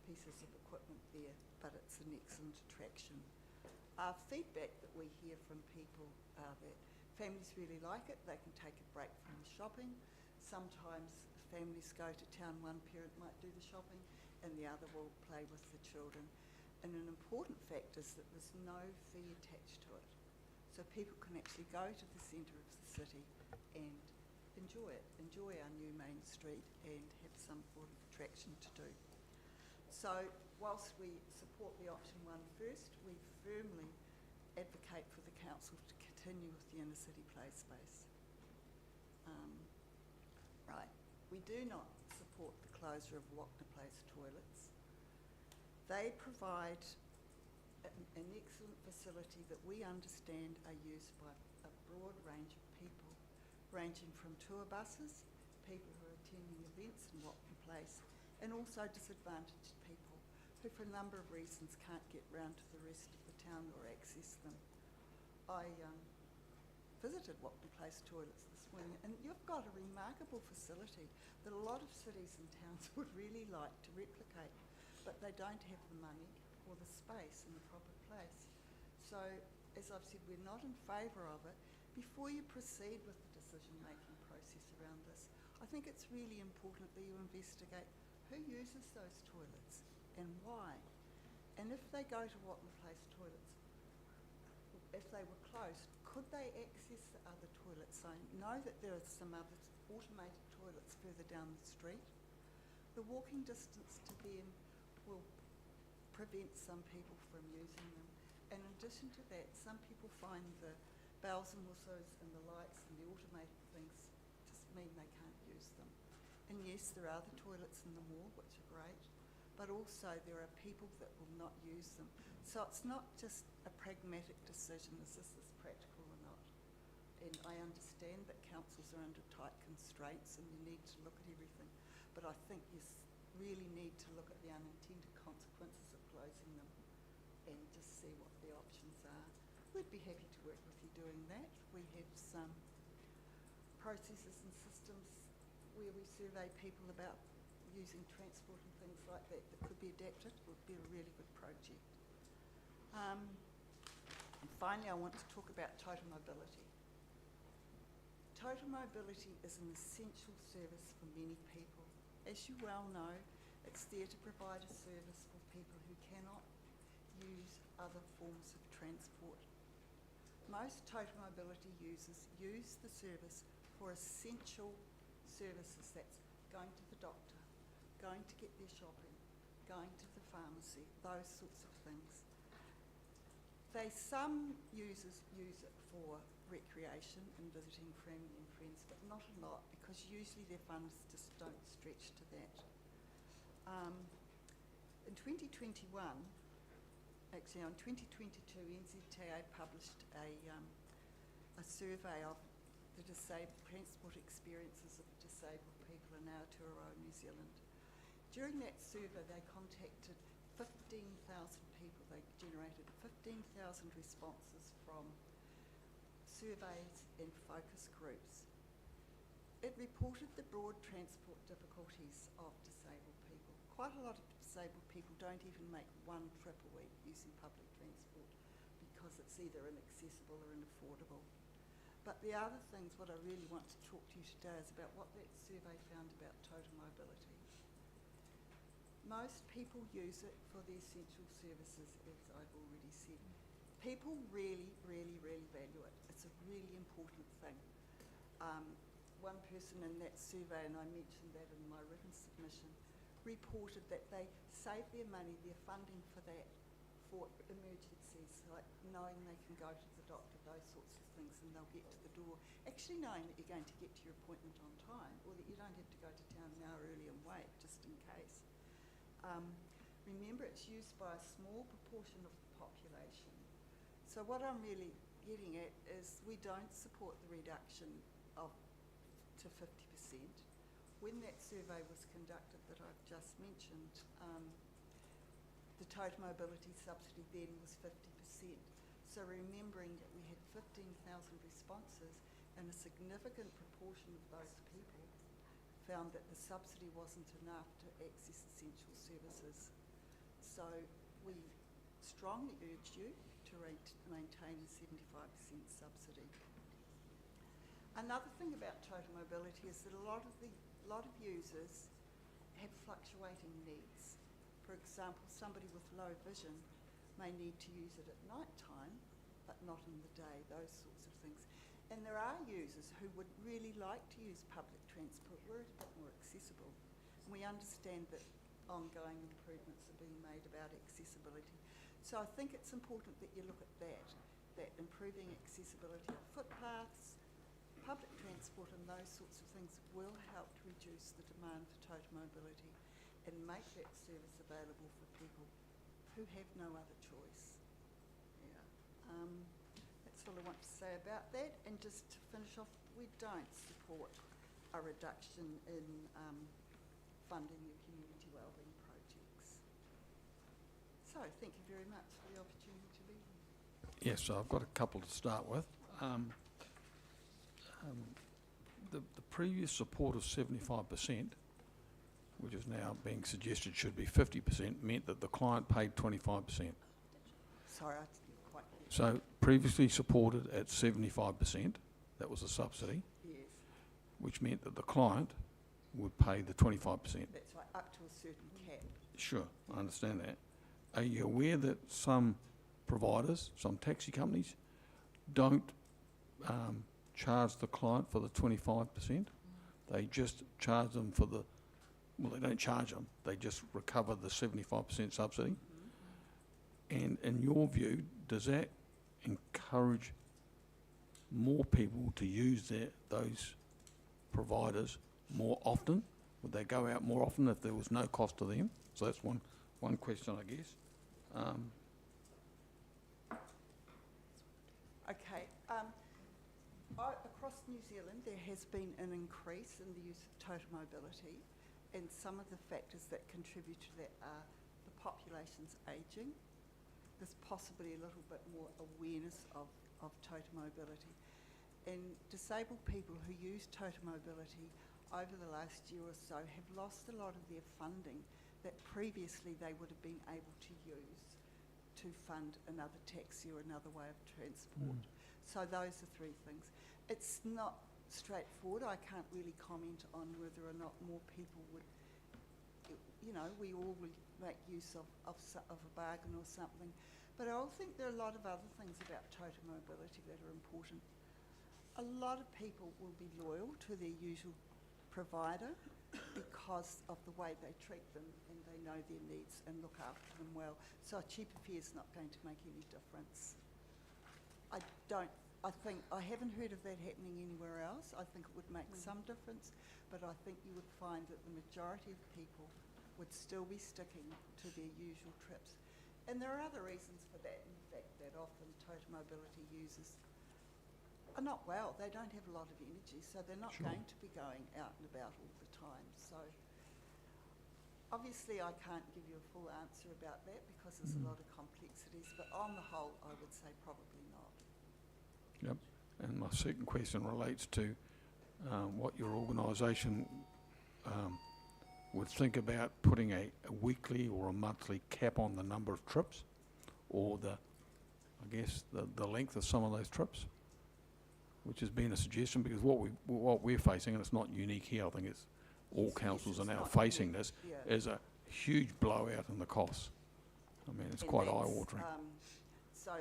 pieces of equipment there, but it's an excellent attraction. Our feedback that we hear from people are that families really like it, they can take a break from the shopping. Sometimes families go to town, one parent might do the shopping and the other will play with the children. And an important fact is that there's no fee attached to it. So people can actually go to the centre of the city and enjoy it, enjoy our new main street and have some sort of attraction to do. So whilst we support the option one first, we firmly advocate for the council to continue with the inner city play space. Right, we do not support the closure of Wapna Place toilets. They provide an excellent facility that we understand are used by a broad range of people, ranging from tour buses, people who are attending events in Wapna Place, and also disadvantaged people who for a number of reasons can't get round to the rest of the town or access them. I visited Wapna Place toilets this morning, and you've got a remarkable facility that a lot of cities and towns would really like to replicate, but they don't have the money or the space in the proper place. So, as I've said, we're not in favour of it. Before you proceed with the decision-making process around this, I think it's really important that you investigate who uses those toilets and why. And if they go to Wapna Place toilets, if they were closed, could they access the other toilets? I know that there are some other automated toilets further down the street. The walking distance to them will prevent some people from using them. And in addition to that, some people find the bells and whistles and the lights and the automated things just mean they can't use them. And yes, there are other toilets in the mall, which are great, but also there are people that will not use them. So it's not just a pragmatic decision, is this practical or not? And I understand that councils are under tight constraints and you need to look at everything, but I think you really need to look at the unintended consequences of closing them and just see what the options are. We'd be happy to work with you doing that. We have some processes and systems where we survey people about using transport and things like that that could be adapted. It would be a really good project. And finally, I want to talk about total mobility. Total mobility is an essential service for many people. As you well know, it's there to provide a service for people who cannot use other forms of transport. Most total mobility users use the service for essential services. That's going to the doctor, going to get their shopping, going to the pharmacy, those sorts of things. Some users use it for recreation and visiting family and friends, but not a lot because usually their funds just don't stretch to that. In 2021, actually on 2022, NZTA published a survey of the transport experiences of disabled people in Aotearoa, New Zealand. During that survey, they contacted 15,000 people. They generated 15,000 responses from surveys and focus groups. It reported the broad transport difficulties of disabled people. Quite a lot of disabled people don't even make one trip a week using public transport because it's either inaccessible or unaffordable. But the other things, what I really want to talk to you today is about what that survey found about total mobility. Most people use it for the essential services, as I've already said. People really, really, really value it. It's a really important thing. One person in that survey, and I mentioned that in my written submission, reported that they save their money, their funding for that, for emergencies, like knowing they can go to the doctor, those sorts of things, and they'll get to the door. actually knowing that you're going to get to your appointment on time, or that you don't have to go to town an hour early and wait, just in case. Remember, it's used by a small proportion of the population. So what I'm really getting at is we don't support the reduction to 50%. When that survey was conducted that I've just mentioned, the total mobility subsidy then was 50%. So remembering that we had 15,000 responses and a significant proportion of those people found that the subsidy wasn't enough to access essential services. So we strongly urge you to maintain the 75% subsidy. Another thing about total mobility is that a lot of users have fluctuating needs. For example, somebody with low vision may need to use it at night time, but not in the day, those sorts of things. And there are users who would really like to use public transport where it's a bit more accessible. And we understand that ongoing improvements are being made about accessibility. So I think it's important that you look at that improving accessibility of footpaths, public transport and those sorts of things will help to reduce the demand for total mobility and make that service available for people who have no other choice. Yeah. That's all I want to say about that. And just to finish off, we don't support a reduction in funding the community wellbeing projects. So thank you very much for the opportunity to be here. Yes, so I've got a couple to start with. The previous support of 75%, which is now being suggested should be 50%, meant that the client paid 25%. Sorry, I didn't quite get So previously supported at 75%, that was a subsidy, Yes, which meant that the client would pay the 25%. that's right, up to a certain cap. Sure, I understand that. Are you aware that some providers, some taxi companies, don't charge the client for the 25%? They just charge them for the, well, they don't charge them, they just recover the 75% subsidy. And in your view, does that encourage more people to use those providers more often? Would they go out more often if there was no cost to them? So that's one question, I guess. Okay. Across New Zealand, there has been an increase in the use of total mobility, and some of the factors that contribute to that are the population's ageing. There's possibly a little bit more awareness of total mobility. And disabled people who use total mobility over the last year or so have lost a lot of their funding that previously they would have been able to use to fund another taxi or another way of transport. So those are three things. It's not straightforward. I can't really comment on whether or not more people would, you know, we all would make use of a bargain or something. But I also think there are a lot of other things about total mobility that are important. A lot of people will be loyal to their usual provider because of the way they treat them and they know their needs and look after them well. So a cheaper fare is not going to make any difference. I haven't heard of that happening anywhere else. I think it would make some difference, but I think you would find that the majority of people would still be sticking to their usual trips. And there are other reasons for that, in fact, that often total mobility users are not well. They don't have a lot of energy, so they're not going to be going out and about all the time. So obviously I can't give you a full answer about that because there's a lot of complexities, but on the whole I would say probably not. Yep. And my second question relates to what your organisation would think about putting a weekly or a monthly cap on the number of trips, or the length of some of those trips, which has been a suggestion, because what we're facing, and it's not unique here, I think it's all councils are now facing this, is a huge blowout in the costs. I mean, it's quite eye-watering. So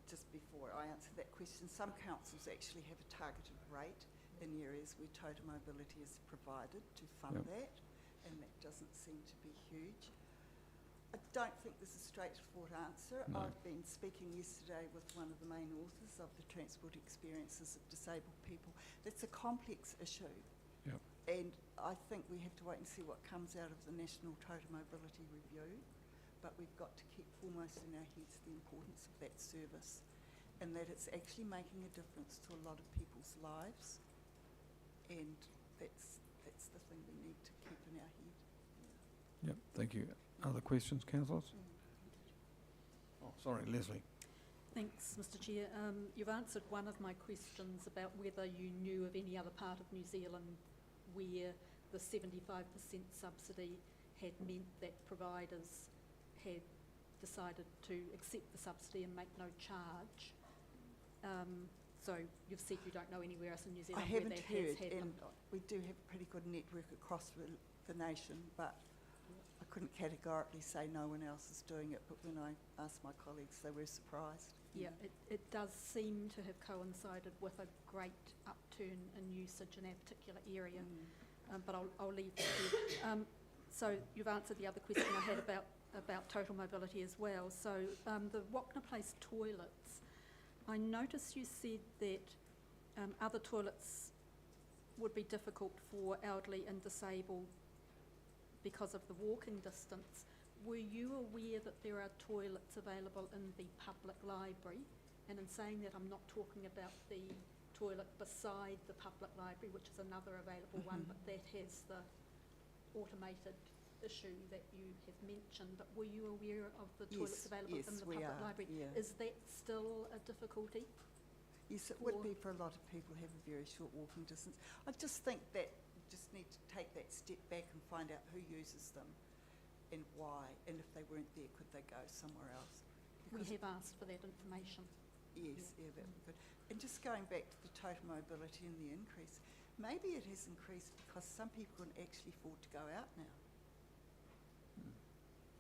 just before I answer that question, some councils actually have a targeted rate in areas where total mobility is provided to fund that, and that doesn't seem to be huge. I don't think there's a straightforward answer. No. I've been speaking yesterday with one of the main authors of the Transport Experiences of Disabled People. It's a complex issue. Yep. And I think we have to wait and see what comes out of the National Total Mobility Review. But we've got to keep foremost in our heads the importance of that service and that it's actually making a difference to a lot of people's lives. And that's the thing we need to keep in our head. Yep, thank you. Other questions, councillors? Oh, sorry, Leslie. Thanks, Mr Chair. You've answered one of my questions about whether you knew of any other part of New Zealand where the 75% subsidy had meant that providers had decided to accept the subsidy and make no charge. So you've said you don't know anywhere else in New Zealand I where haven't that heard, has happened. and we do have a pretty good network across the nation, but I couldn't categorically say no one else is doing it, but when I asked my colleagues, they were surprised. Yeah, it does seem to have coincided with a great upturn in usage in our particular area, but I'll leave that there. So you've answered the other question I had about total mobility as well. So the Wapna Place toilets, I noticed you said that other toilets would be difficult for elderly and disabled because of the walking distance. Were you aware that there are toilets available in the public library? And in saying that, I'm not talking about the toilet beside the public library, which is another available one, but that has the automated issue that you have mentioned. But were you aware of the toilets available in the public library? Yeah. Is that still a difficulty? Yes, it would be for a lot of people who have a very short walking distance. I just think that you just need to take that step back and find out who uses them and why, and if they weren't there, could they go somewhere else? We have asked for that information. Yes, yeah, that would be good. And just going back to the total mobility and the increase, maybe it has increased because some people can actually afford to go out now.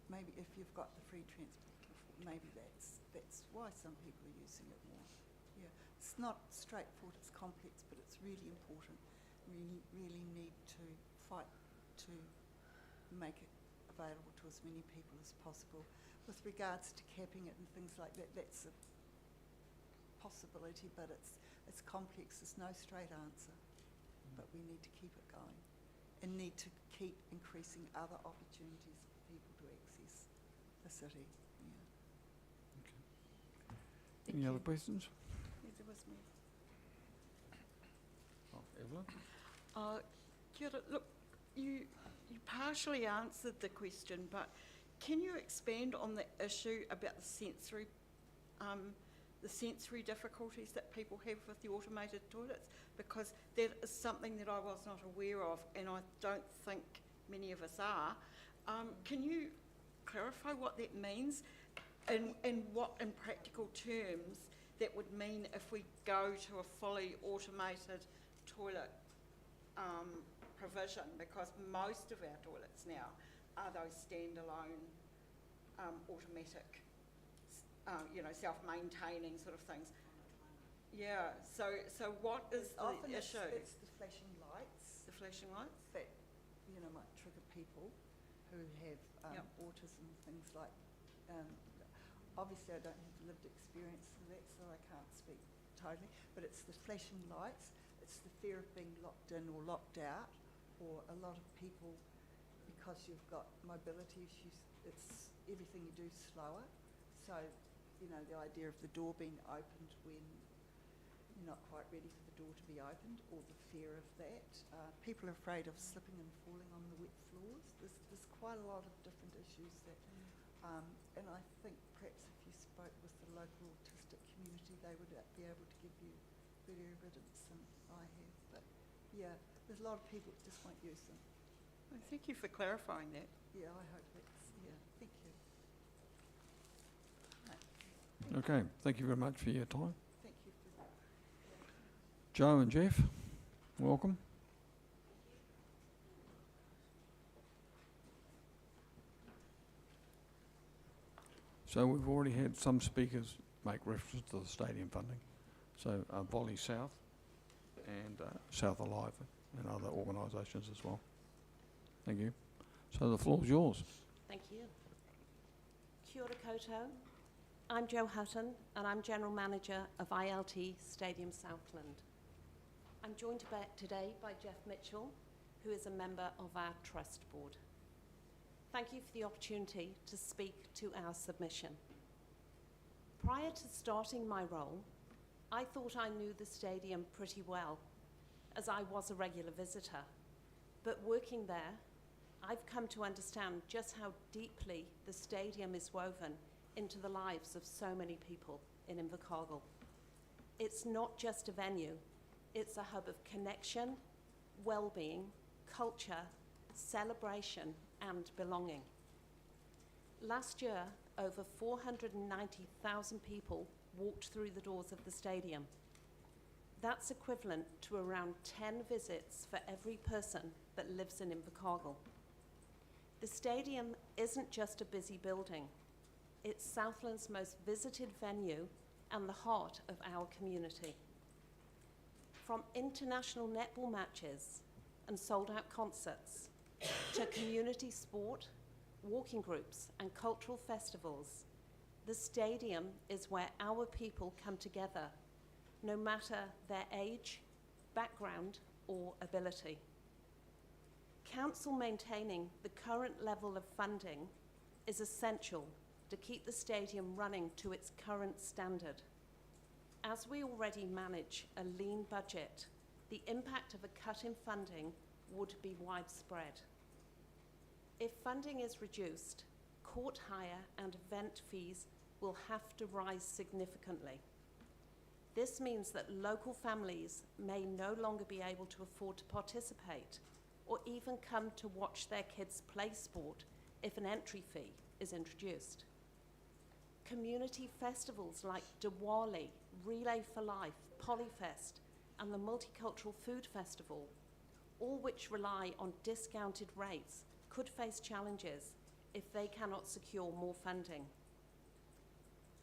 Maybe if you've got the free transport, maybe that's why some people are using it more. Yeah, it's not straightforward, it's complex, but it's really important. We really need to fight to make it available to as many people as possible. With regards to capping it and things like that, that's a possibility, but it's complex. There's no straight answer, but we need to keep it going and need to keep increasing other opportunities for people to access the city. Yeah. Any other questions? Yes, it was me. Oh, Evelyn? Kia ora. Look, you partially answered the question, but can you expand on the issue about the sensory difficulties that people have with the automated toilets? Because that is something that I was not aware of, and I don't think many of us are. Can you clarify what that means, and what, in practical terms, that would mean if we go to a fully automated toilet provision? Because most of our toilets now are those standalone automatic, self-maintaining sort of things. Yeah. So what is the Often issue? it's the flashing lights. The flashing lights that might trigger people who have autism, things like. Obviously, I don't have lived experience of that, so I can't speak totally. But it's the flashing lights. It's the fear of being locked in or locked out, or a lot of people, because you've got mobility issues, it's everything you do slower. So, the idea of the door being opened when you're not quite ready for the door to be opened, or the fear of that. People are afraid of slipping and falling on the wet floors. There's quite a lot of different issues that, and I think perhaps if you spoke with the local autistic community, they would be able to give you better evidence than I have. But yeah, there's a lot of people that just won't use them. Well, thank you for clarifying that. Yeah, I hope that's, thank you. Okay, thank you very much for your time. Thank you for that. Joe and Jeff, welcome. So we've already had some speakers make reference to the stadium funding. So Volley South and South Alive and other organisations as well. Thank you. So the floor is yours. Thank you. Kia ora koutou. I'm Jo Hutton, and I'm General Manager of ILT Stadium Southland. I'm joined today by Jeff Mitchell, who is a member of our Trust Board. Thank you for the opportunity to speak to our submission. Prior to starting my role, I thought I knew the stadium pretty well, as I was a regular visitor. But working there, I've come to understand just how deeply the stadium is woven into the lives of so many people in Invercargill. It's not just a venue, it's a hub of connection, well-being, culture, celebration, and belonging. Last year, over 490,000 people walked through the doors of the stadium. That's equivalent to around 10 visits for every person that lives in Invercargill. The stadium isn't just a busy building, it's Southland's most visited venue and the heart of our community. From international netball matches and sold-out concerts to community sport, walking groups, and cultural festivals, the stadium is where our people come together, no matter their age, background, or ability. Council maintaining the current level of funding is essential to keep the stadium running to its current standard. As we already manage a lean budget, the impact of a cut in funding would be widespread. If funding is reduced, court hire and event fees will have to rise significantly. This means that local families may no longer be able to afford to participate or even come to watch their kids play sport if an entry fee is introduced. Community festivals like Diwali, Relay for Life, Polyfest, and the Multicultural Food Festival, all which rely on discounted rates, could face challenges if they cannot secure more funding.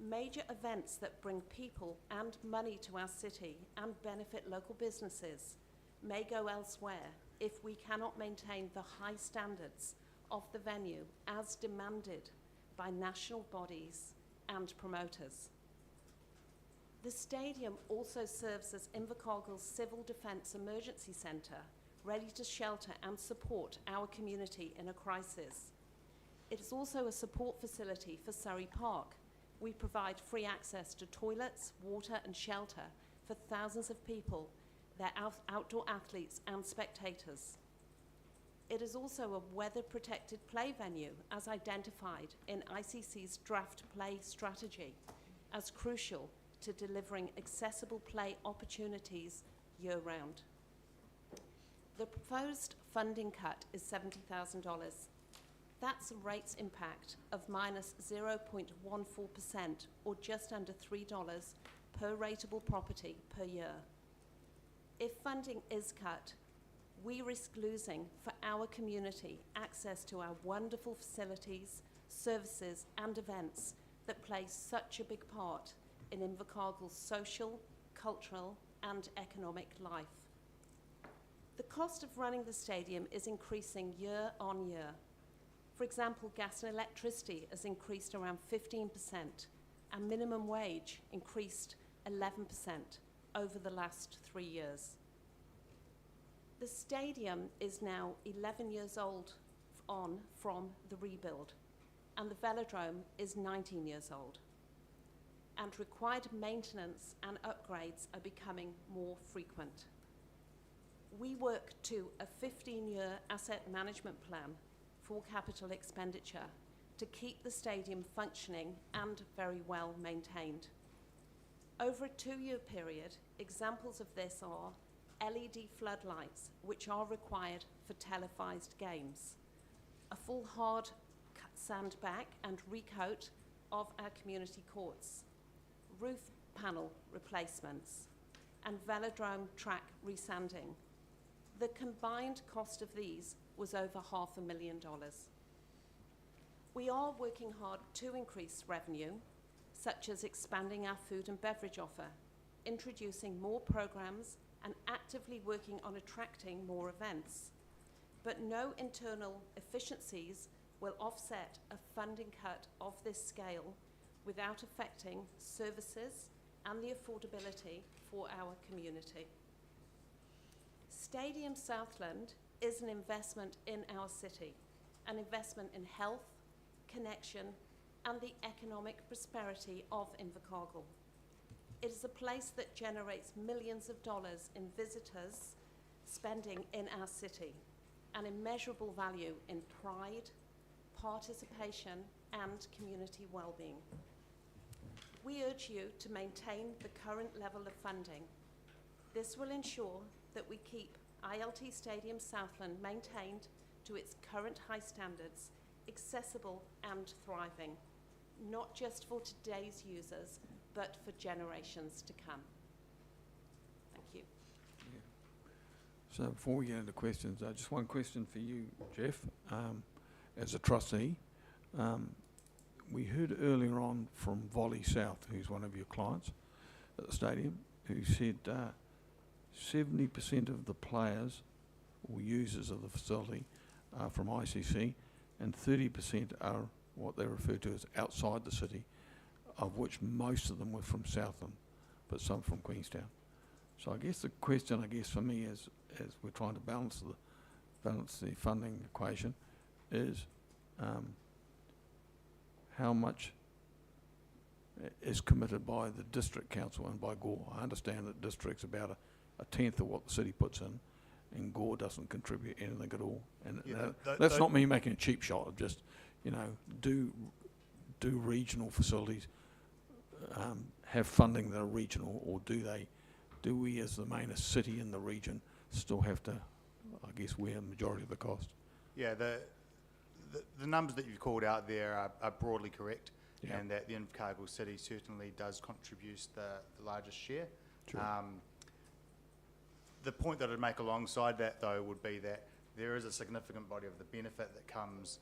Major events that bring people and money to our city and benefit local businesses may go elsewhere if we cannot maintain the high standards of the venue as demanded by national bodies and promoters. The stadium also serves as Invercargill's Civil Defence Emergency Centre, ready to shelter and support our community in a crisis. It is also a support facility for Surrey Park. We provide free access to toilets, water and shelter for thousands of people, their outdoor athletes and spectators. It is also a weather-protected play venue as identified in ICC's draft play strategy as crucial to delivering accessible play opportunities year-round. The proposed funding cut is $70,000. That's a rates impact of minus 0.14% or just under $3 per rateable property per year. If funding is cut, we risk losing for our community access to our wonderful facilities, services and events that play such a big part in Invercargill's social, cultural and economic life. The cost of running the stadium is increasing year on year. For example, gas and electricity has increased around 15% and minimum wage increased 11% over the last 3 years. The stadium is now 11 years old on from the rebuild, and the velodrome is 19 years old. And required maintenance and upgrades are becoming more frequent. We work to a 15-year asset management plan for capital expenditure to keep the stadium functioning and very well maintained. Over a 2-year period, examples of this are LED floodlights, which are required for televised games, a full hard sand back and recoat of our community courts, roof panel replacements, and velodrome track resanding. The combined cost of these was over $500,000. We are working hard to increase revenue, such as expanding our food and beverage offer, introducing more programs, and actively working on attracting more events. But no internal efficiencies will offset a funding cut of this scale without affecting services and the affordability for our community. Stadium Southland is an investment in our city, an investment in health, connection, and the economic prosperity of Invercargill. It is a place that generates millions of dollars in visitors spending in our city, an immeasurable value in pride, participation, and community well-being. We urge you to maintain the current level of funding. This will ensure that we keep ILT Stadium Southland maintained to its current high standards, accessible and thriving, not just for today's users, but for generations to come. Thank you. So before we get into questions, just one question for you, Jeff, as a trustee. We heard earlier on from Volley South, who's one of your clients at the stadium, who said 70% of the players or users of the facility are from ICC and 30% are what they refer to as outside the city, of which most of them were from Southland, but some from Queenstown. So I guess the question, for me, as we're trying to balance the funding equation, is how much is committed by the district council and by Gore. I understand that district's about a tenth of what the city puts in, and Gore doesn't contribute anything at all. And that's not me making a cheap shot of just, do regional facilities have funding that are regional, or do we as the main city in the region still have to, wear a majority of the cost? Yeah, the numbers that you've called out there are broadly correct, and that the Invercargill city certainly does contribute the largest share. True. The point that I'd make alongside that, though, would be that there is a significant body of the benefit that comes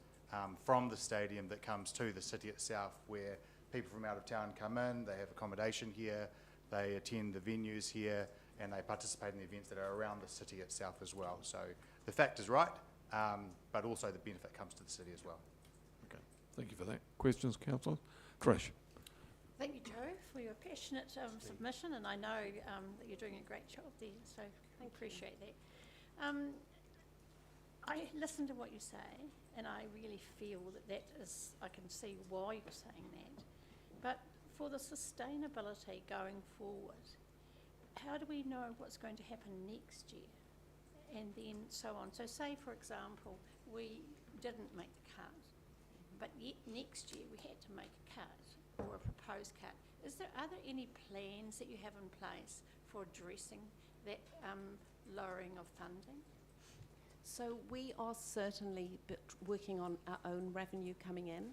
from the stadium that comes to the city itself, where people from out of town come in, they have accommodation here, they attend the venues here, and they participate in the events that are around the city itself as well. So the fact is right, but also the benefit comes to the city as well. Okay, thank you for that. Questions, councillor? Trish. Thank you, Joe, for your passionate submission, and I know that you're doing a great job there, so I appreciate that. I listen to what you say, and I really feel that is, I can see why you're saying that. But for the sustainability going forward, how do we know what's going to happen next year? And then so on. So say, for example, we didn't make the cut, but yet next year we had to make a cut, or a proposed cut. Are there any plans that you have in place for addressing that lowering of funding? So we are certainly working on our own revenue coming in.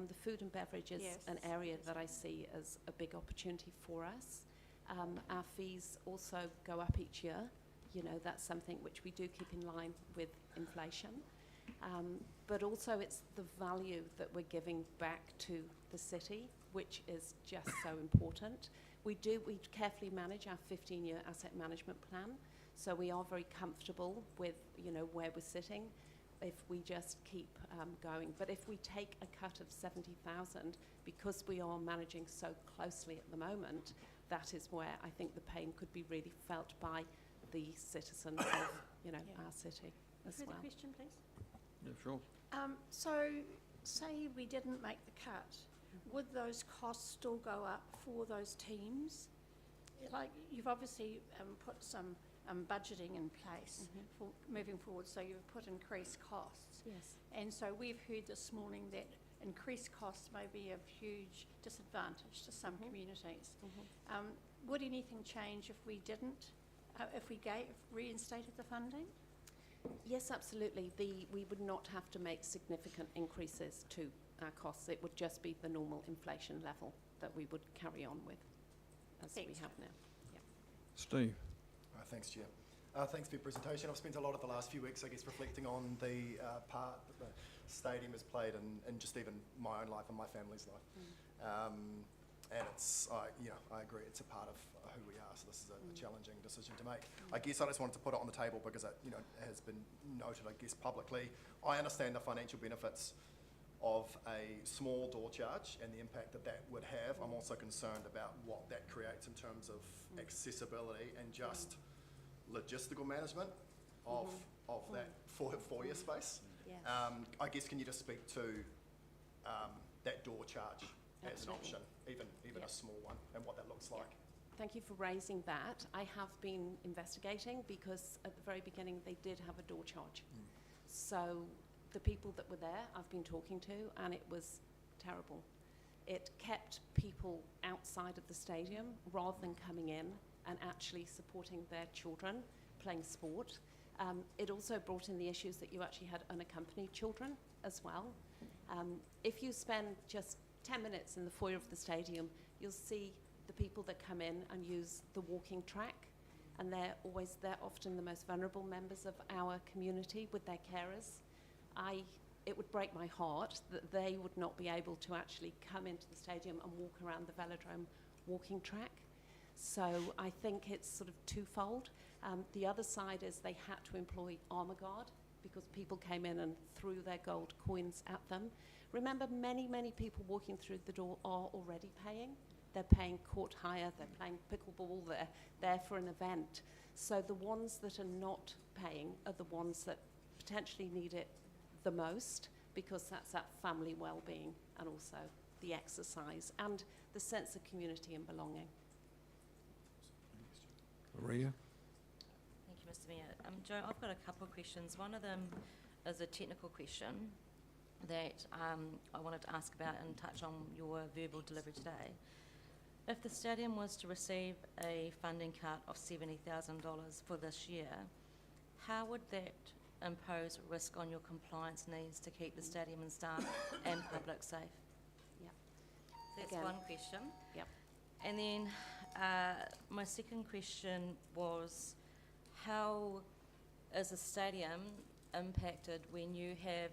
The food and beverage is an area that I see as a big opportunity for us. Our fees also go up each year. That's something which we do keep in line with inflation. But also it's the value that we're giving back to the city, which is just so important. We carefully manage our 15-year asset management plan, so we are very comfortable with, where we're sitting if we just keep going. But if we take a cut of 70,000, because we are managing so closely at the moment, that is where I think the pain could be really felt by the citizens of, our city as well. Further question, please? Yeah, sure. So, say we didn't make the cut, would those costs still go up for those teams? Like, you've obviously put some budgeting in place for moving forward, so you've put increased costs. Yes. And so we've heard this morning that increased costs may be of huge disadvantage to some communities. Would anything change if we didn't, if we reinstated the funding? Yes, absolutely. We would not have to make significant increases to our costs. It would just be the normal inflation level that we would carry on with, as we have now. Yeah. Steve. Thanks, Chair. Thanks for your presentation. I've spent a lot of the last few weeks, reflecting on the part that the stadium has played in just even my own life and my family's life. And it's, I agree, it's a part of who we are, so this is a challenging decision to make. I guess I just wanted to put it on the table because it, has been noted, publicly. I understand the financial benefits of a small door charge and the impact that that would have. I'm also concerned about what that creates in terms of accessibility and just logistical management of that foyer space. Yes. I guess, can you just speak to that door charge as an Absolutely. option, even a small one, and what that looks like? Thank you for raising that. I have been investigating because at the very beginning they did have a door charge. So the people that were there I've been talking to, and it was terrible. It kept people outside of the stadium rather than coming in and actually supporting their children playing sport. It also brought in the issues that you actually had unaccompanied children as well. If you spend just 10 minutes in the foyer of the stadium, you'll see the people that come in and use the walking track, and they're often the most vulnerable members of our community with their carers. It would break my heart that they would not be able to actually come into the stadium and walk around the velodrome walking track. So I think it's sort of twofold. The other side is they had to employ armour guard because people came in and threw their gold coins at them. Remember, many, many people walking through the door are already paying. They're paying court hire, they're playing pickleball, they're there for an event. So the ones that are not paying are the ones that potentially need it the most, because that's that family well-being and also the exercise and the sense of community and belonging. Maria? Thank you, Mr. Mayor. Joe, I've got a couple of questions. One of them is a technical question that I wanted to ask about and touch on your verbal delivery today. If the stadium was to receive a funding cut of $70,000 for this year, how would that impose risk on your compliance needs to keep the stadium and staff and public safe? Yeah. That's Again. one question. Yep. And then my second question was, how is a stadium impacted when you have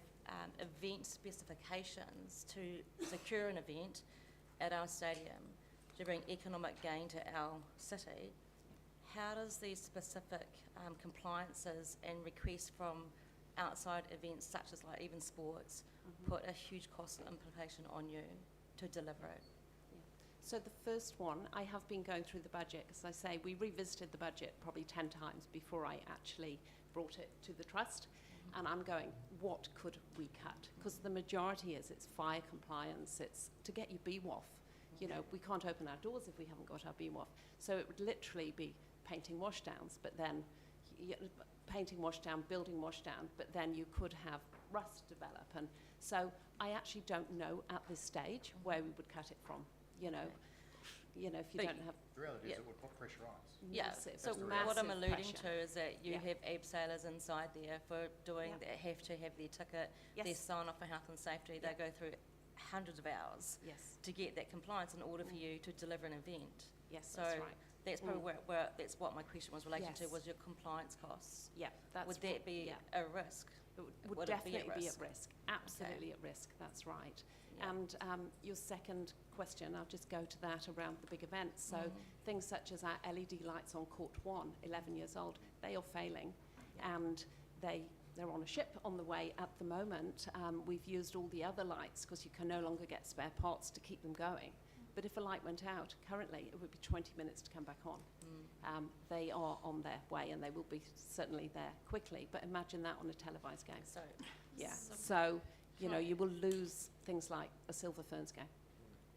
event specifications to secure an event at our stadium to bring economic gain to our city? How does these specific compliances and requests from outside events, such as like even sports, put a huge cost implication on you to deliver it? So the first one, I have been going through the budget, because I say we revisited the budget probably 10 times before I actually brought it to the trust. And I'm going, what could we cut? Because the majority is it's fire compliance, it's to get your BWOF. You know, we can't open our doors if we haven't got our BWOF. So it would literally be painting washdowns, but then painting washdown, building washdown, but then you could have rust develop. And so I actually don't know at this stage where we would cut it from. You know, if you don't have... The reality is it would put pressure on us. Yeah, Massive, so massive what I'm alluding pressure. to is that you have abseilers inside there for doing, Yeah. that have to have their ticket, Yes. their sign off for health and safety. Yeah. They go through hundreds of hours Yes. to get that compliance in order for you to deliver an event. Yes, So that's right. that's probably that's what my question was relating to, Yes. was your compliance costs. Yeah, that's Would that be a risk? It would it be definitely be at risk. Absolutely at risk, that's right. Yeah. And your second question, I'll just go to that around the big events. So things such as our LED lights on Court 1, 11 years old, they are failing. And they're on a ship on the way at the moment. We've used all the other lights because you can no longer get spare parts to keep them going. But if a light went out, currently it would be 20 minutes to come back on. They are on their way, and they will be certainly there quickly. But imagine that on a televised game. So, So you know, you will lose things like a Silver Ferns game.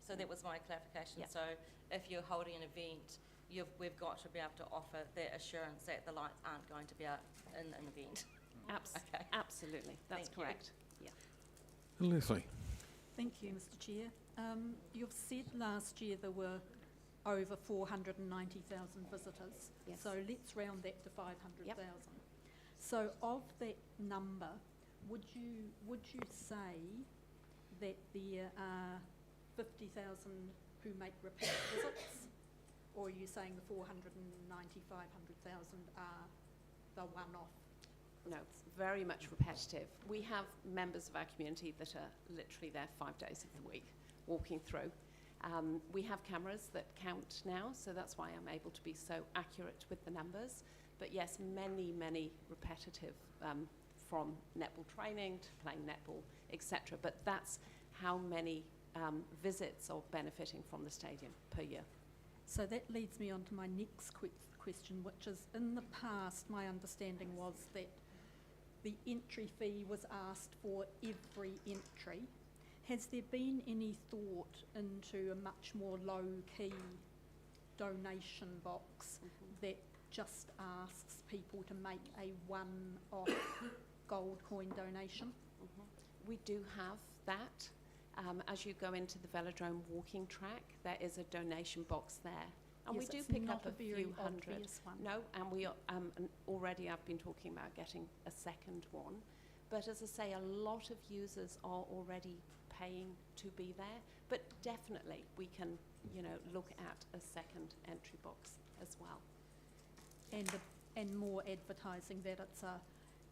So that was my clarification. Yeah. So if you're holding an event, we've got to be able to offer that assurance that the lights aren't going to be out in an event. Okay. Absolutely, that's Thank you. correct. Yeah. Leslie? Thank you, Mr. Chair. You've said last year there were over 490,000 visitors. Yes. So let's round that to 500,000. So of that number, would you say that there are 50,000 who make repeat visits, or are you saying the 490,000, 500,000 are the one-off? No, very much repetitive. We have members of our community that are literally there 5 days of the week, walking through. We have cameras that count now, so that's why I'm able to be so accurate with the numbers. But yes, many, many repetitive from netball training to playing netball, etc. But that's how many visits are benefiting from the stadium per year. So that leads me on to my next question, which is, in the past, my understanding was that the entry fee was asked for every entry. Has there been any thought into a much more low-key donation box that just asks people to make a one-off gold coin donation? We do have that. As you go into the velodrome walking track, there is a donation box there. And Yes, we do it's pick not up a a very few hundred. obvious one. No, and we and already I've been talking about getting a second one. But as I say, a lot of users are already paying to be there. But definitely we can, you know, look at a second entry box as well. And more advertising that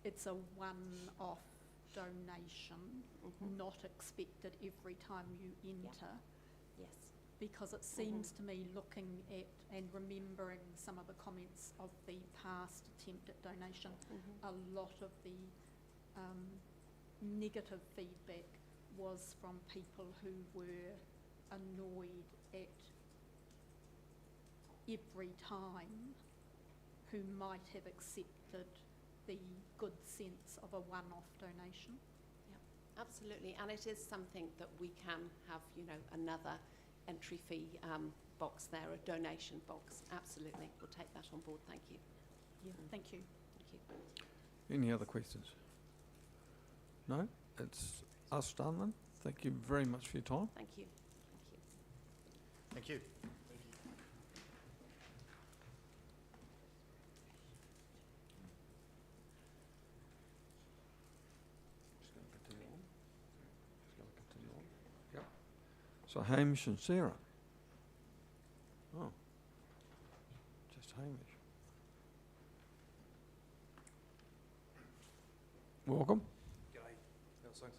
it's a one-off donation, not expected every time you enter. Yes. Because it seems to me, looking at and remembering some of the comments of the past attempt at donation, a lot of the negative feedback was from people who were annoyed at every time who might have accepted the good sense of a one-off donation. Yeah, absolutely. And it is something that we can have, you know, another entry fee box there, a donation box. Absolutely. We'll take that on board. Thank you. Yeah, thank you. Thank you. Any other questions? No? It's us done then. Thank you very much for your time. Thank you. Thank you. Just going to continue on. Just going to continue on. Yep. So Hamish and Sarah. Oh. Just Hamish. Welcome. G'day, how's things?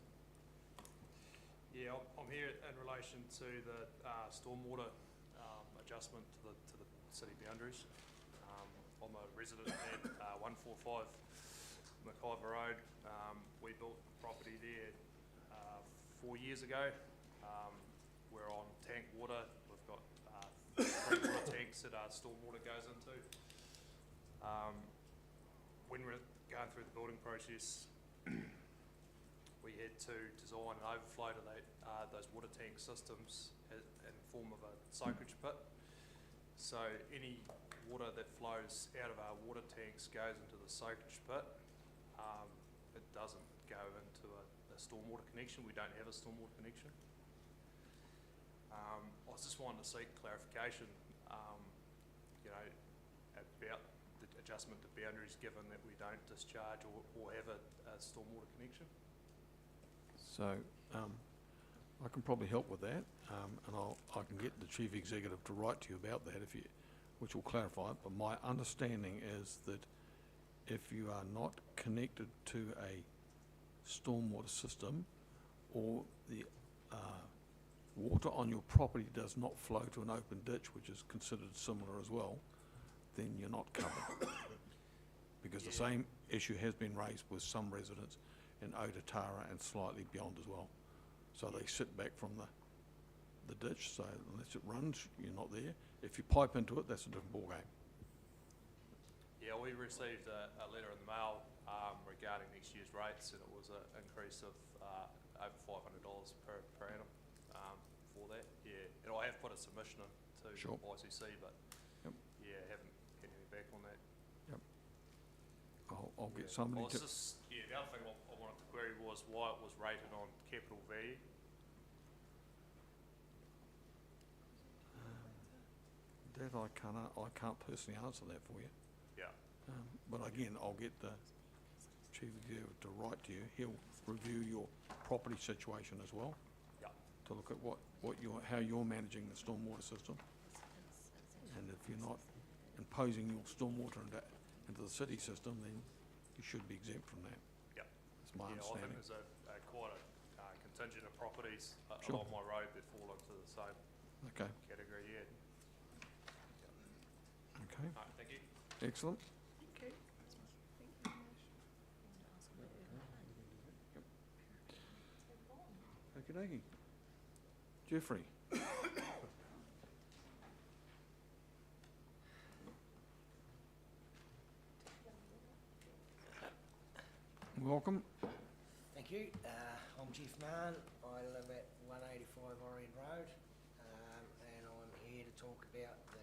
Yeah, I'm here in relation to the stormwater adjustment to the city boundaries. I'm a resident at 145 McIver Road. We built property there 4 years ago. We're on tank water. We've got 3 water tanks that our stormwater goes into. When we're going through the building process, we had to design an overflow to those water tank systems in the form of a soakage pit. So any water that flows out of our water tanks goes into the soakage pit. It doesn't go into a stormwater connection. We don't have a stormwater connection. I was just wanting to seek clarification, you know, about the adjustment to boundaries, given that we don't discharge or have a stormwater connection. So I can probably help with that, and I can get the Chief Executive to write to you about that, which will clarify it. But my understanding is that if you are not connected to a stormwater system, or the water on your property does not flow to an open ditch, which is considered similar as well, then you're not covered. Because the same issue has been raised with some residents in Otatara and slightly beyond as well. So they sit back from the ditch, so unless it runs, you're not there. If you pipe into it, that's a different ballgame. Yeah, we received a letter in the mail regarding next year's rates, and it was an increase of over $500 per annum for that. Yeah, and I have put a submission in to ICC, but yeah, haven't had anything back on that. Yep. I'll get somebody to... Yeah, the other thing I wanted to query was why it was rated on capital value. That I can't personally answer that for you. Yeah. But again, I'll get the Chief Executive to write to you. He'll review your property situation as well. Yeah. To look at how you're managing the stormwater system. And if you're not imposing your stormwater into the city system, then you should be exempt from that. Yeah. That's my I understanding. think there's quite a contingent of properties Sure. along my road that fall into the same category. Yeah. Okay. Thank you. Excellent. Okay. Okey-dokey. Jeffrey? Welcome. Thank you. I'm Jeff Mann. I live at 185 Orient Road, and I'm here to talk about the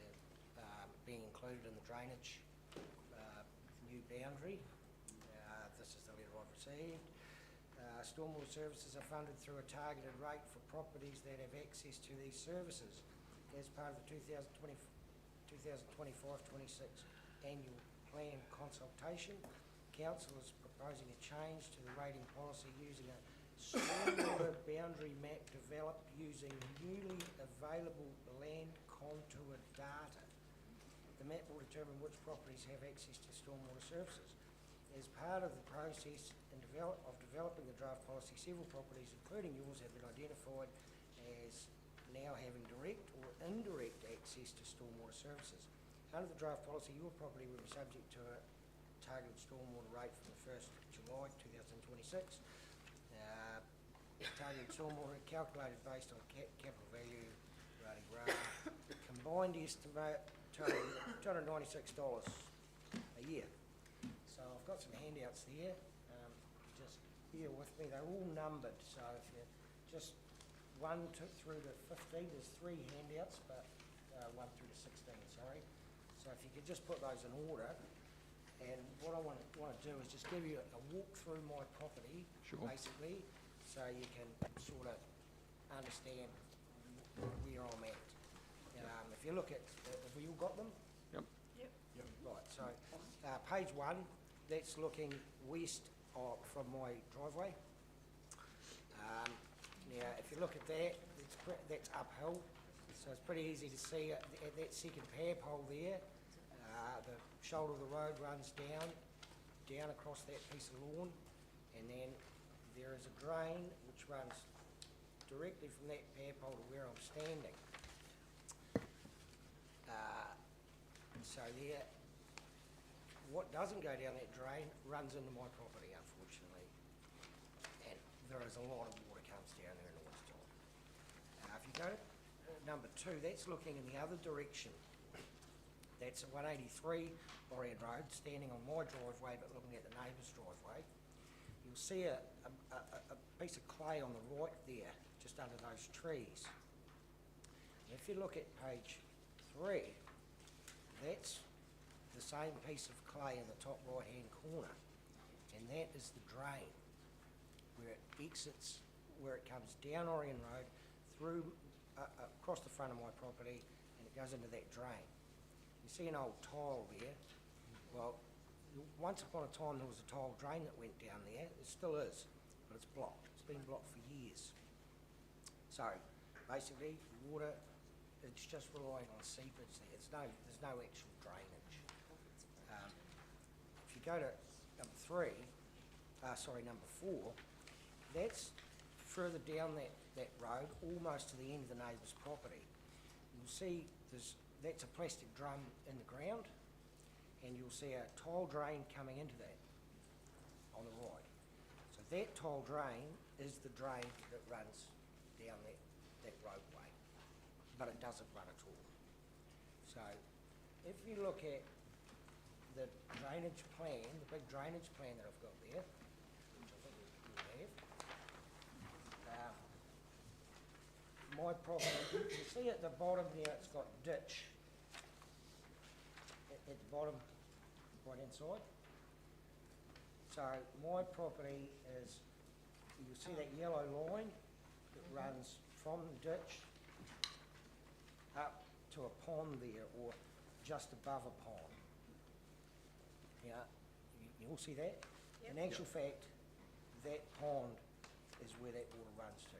being included in the drainage new boundary. This is the letter I've received. Stormwater services are funded through a targeted rate for properties that have access to these services. As part of the 2025-26 annual plan consultation, Council is proposing a change to the rating policy using a stormwater boundary map developed using newly available land contour data. The map will determine which properties have access to stormwater services. As part of the process of developing the draft policy, several properties, including yours, have been identified as now having direct or indirect access to stormwater services. Under the draft policy, your property will be subject to a targeted stormwater rate from the 1st of July 2026. Targeted stormwater calculated based on capital value, combined estimate $296 a year. So I've got some handouts there. Just bear with me. They're all numbered. So if you just 1 through to 15, there's 3 handouts, but 1 through to 16, sorry. So if you could just put those in order. And what I want to do is just give you a walk through my property, basically, so you can sort of understand where I'm at. If you look at, have we all got them? Yep. Yep. Right, so page 1, that's looking west from my driveway. Now, if you look at that, that's uphill, so it's pretty easy to see at that second pair pole there. The shoulder of the road runs down across that piece of lawn, and then there is a drain which runs directly from that pair pole to where I'm standing. So there, what doesn't go down that drain runs into my property, unfortunately, and there is a lot of water comes down there in the winter time. If you go to number 2, that's looking in the other direction. That's at 183 Orient Road, standing on my driveway but looking at the neighbour's driveway. You'll see a piece of clay on the right there, just under those trees. And if you look at page 3, that's the same piece of clay in the top right-hand corner, and that is the drain, where it exits, where it comes down Orient Road, through across the front of my property, and it goes into that drain. You see an old tile there. Well, once upon a time there was a tile drain that went down there. It still is, but it's blocked. It's been blocked for years. So, basically, water, it's just relying on seepage there. There's no actual drainage. If you go to number 4, that's further down that road, almost to the end of the neighbour's property. You'll see that's a plastic drum in the ground, and you'll see a tile drain coming into that on the right. So that tile drain is the drain that runs down that roadway, but it doesn't run at all. So if you look at the drainage plan, the big drainage plan that I've got there, which I think you have, my property, you see at the bottom there it's got ditch at the bottom right hand side. So my property is, you see that yellow line that runs from the ditch up to a pond there, or just above a pond. Yeah, you all see that? In actual fact, that pond is where that water runs to.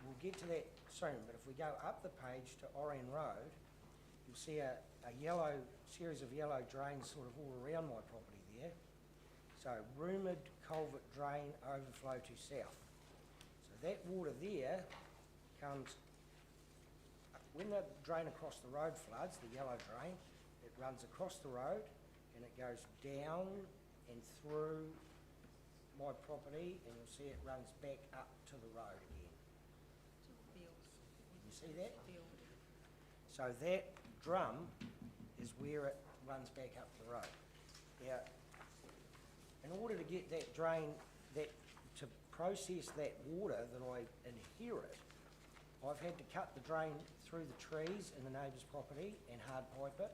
We'll get to that soon, but if we go up the page to Orient Road, you'll see a series of yellow drains sort of all around my property there. So rumoured culvert drain overflow to south. So that water there comes, when the drain across the road floods, the yellow drain, it runs across the road and it goes down and through my property, and you'll see it runs back up to the road again. see that? So that drum is where it runs back up the road. Now, in order to get that drain, to process that water that I inherit, I've had to cut the drain through the trees in the neighbour's property and hard pipe it,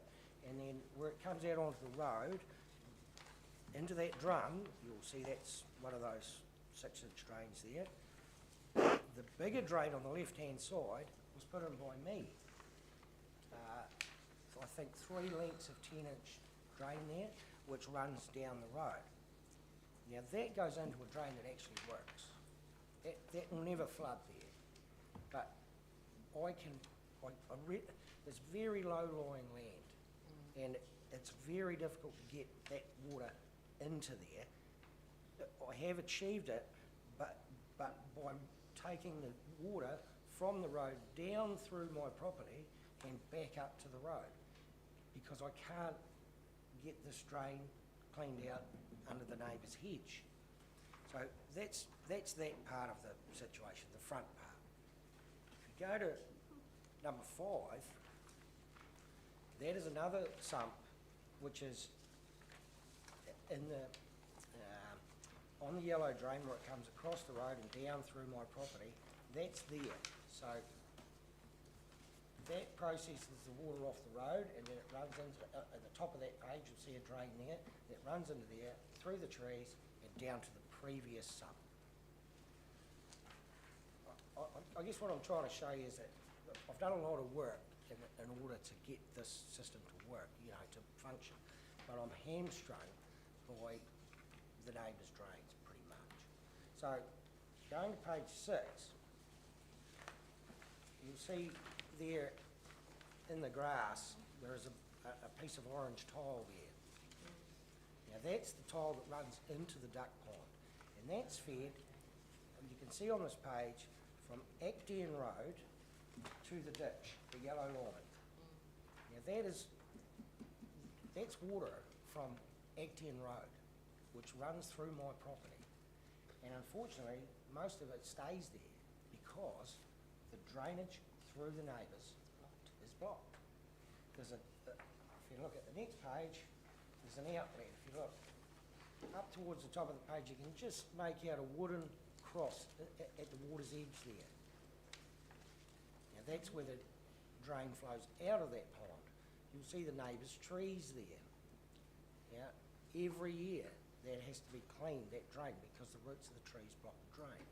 and then where it comes out onto the road, into that drum, you'll see that's one of those 6-inch drains there. The bigger drain on the left-hand side was put in by me. I think 3 lengths of 10-inch drain there, which runs down the road. Now that goes into a drain that actually works. That will never flood there. But there's very low-lying land, and it's very difficult to get that water into there. I have achieved it, but by taking the water from the road down through my property and back up to the road, because I can't get this drain cleaned out under the neighbour's hedge. So that's that part of the situation, the front part. If you go to number 5, that is another sump which is in the on the yellow drain where it comes across the road and down through my property. That's there. So that processes the water off the road, and then it runs into, at the top of that page you'll see a drain there that runs into there, through the trees and down to the previous sump. I guess what I'm trying to show you is that I've done a lot of work in order to get this system to work, you know, to function, but I'm hamstrung by the neighbour's drains pretty much. So going to page 6, you'll see there in the grass there is a piece of orange tile there. Now that's the tile that runs into the duck pond, and that's fed, you can see on this page, from Acton Road to the ditch, the yellow line. Now that's water from Acton Road, which runs through my property, and unfortunately most of it stays there because the drainage through the neighbours is blocked. There's if you look at the next page, there's an outlet. If you look up towards the top of the page, you can just make out a wooden cross at the water's edge there. Now that's where the drain flows out of that pond. You'll see the neighbours' trees there. Yeah, every year that has to be cleaned, that drain, because the roots of the trees block the drain.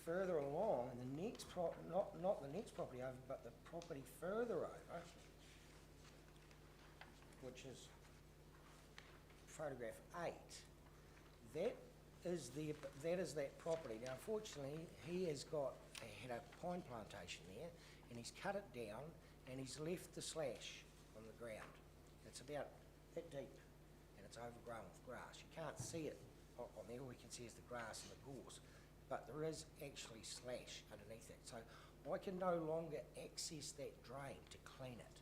Further along, in the next not the next property over, but the property further over, which is photograph 8, that is that property. Now, unfortunately, he had a pine plantation there, and he's cut it down, and he's left the slash on the ground. It's about that deep, and it's overgrown with grass. You can't see it on there. All we can see is the grass and the gorse, but there is actually slash underneath it. So I can no longer access that drain to clean it.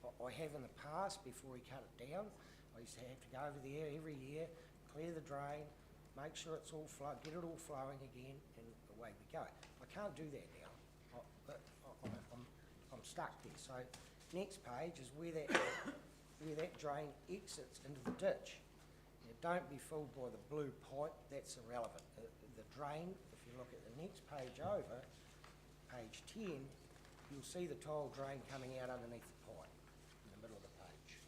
I have in the past, before he cut it down. I used to have to go over there every year, clear the drain, make sure it's all get it all flowing again, and away we go. I can't do that now. I'm stuck there. So next page is where that drain exits into the ditch. Now, don't be fooled by the blue pipe. That's irrelevant. The drain, if you look at the next page over, page 10, you'll see the tile drain coming out underneath the pipe in the middle of the page.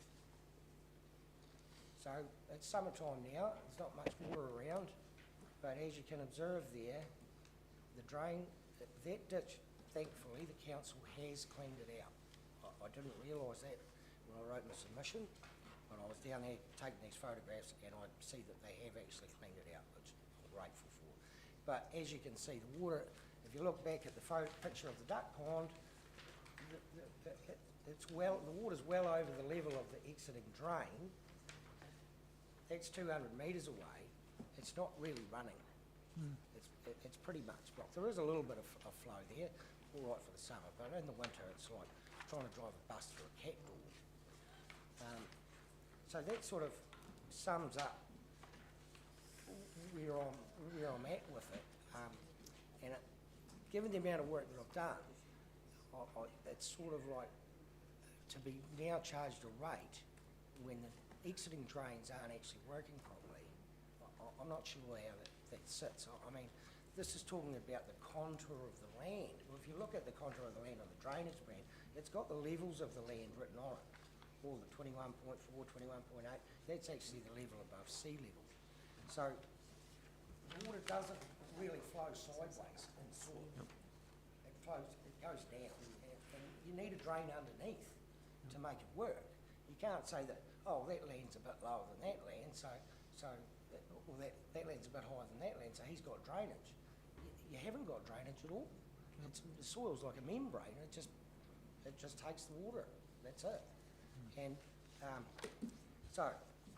So it's summertime now, there's not much water around, but as you can observe there, the drain, that ditch, thankfully, the council has cleaned it out. I didn't realise that when I wrote my submission, but I was down there taking these photographs and I see that they have actually cleaned it out, which I'm grateful for. But as you can see, the water, if you look back at the picture of the duck pond, the water's well over the level of the exiting drain. That's 200 metres away. It's not really running. It's pretty much blocked. There is a little bit of flow there, all right for the summer, but in the winter it's like trying to drive a bus through a cat door. So that sort of sums up where I'm at with it. And given the amount of work that I've done, it's sort of like to be now charged a rate when the exiting drains aren't actually working properly. I'm not sure how that sits. I mean, this is talking about the contour of the land. Well, if you look at the contour of the land on the drainage plan, it's got the levels of the land written on it. All the 21.4, 21.8, that's actually the level above sea level. So the water doesn't really flow sideways in soil. It goes down, and you need a drain underneath to make it work. You can't say that, oh, that land's a bit lower than that land, or that land's a bit higher than that land, so he's got drainage. You haven't got drainage at all. The soil's like a membrane. It just takes the water. That's it. And so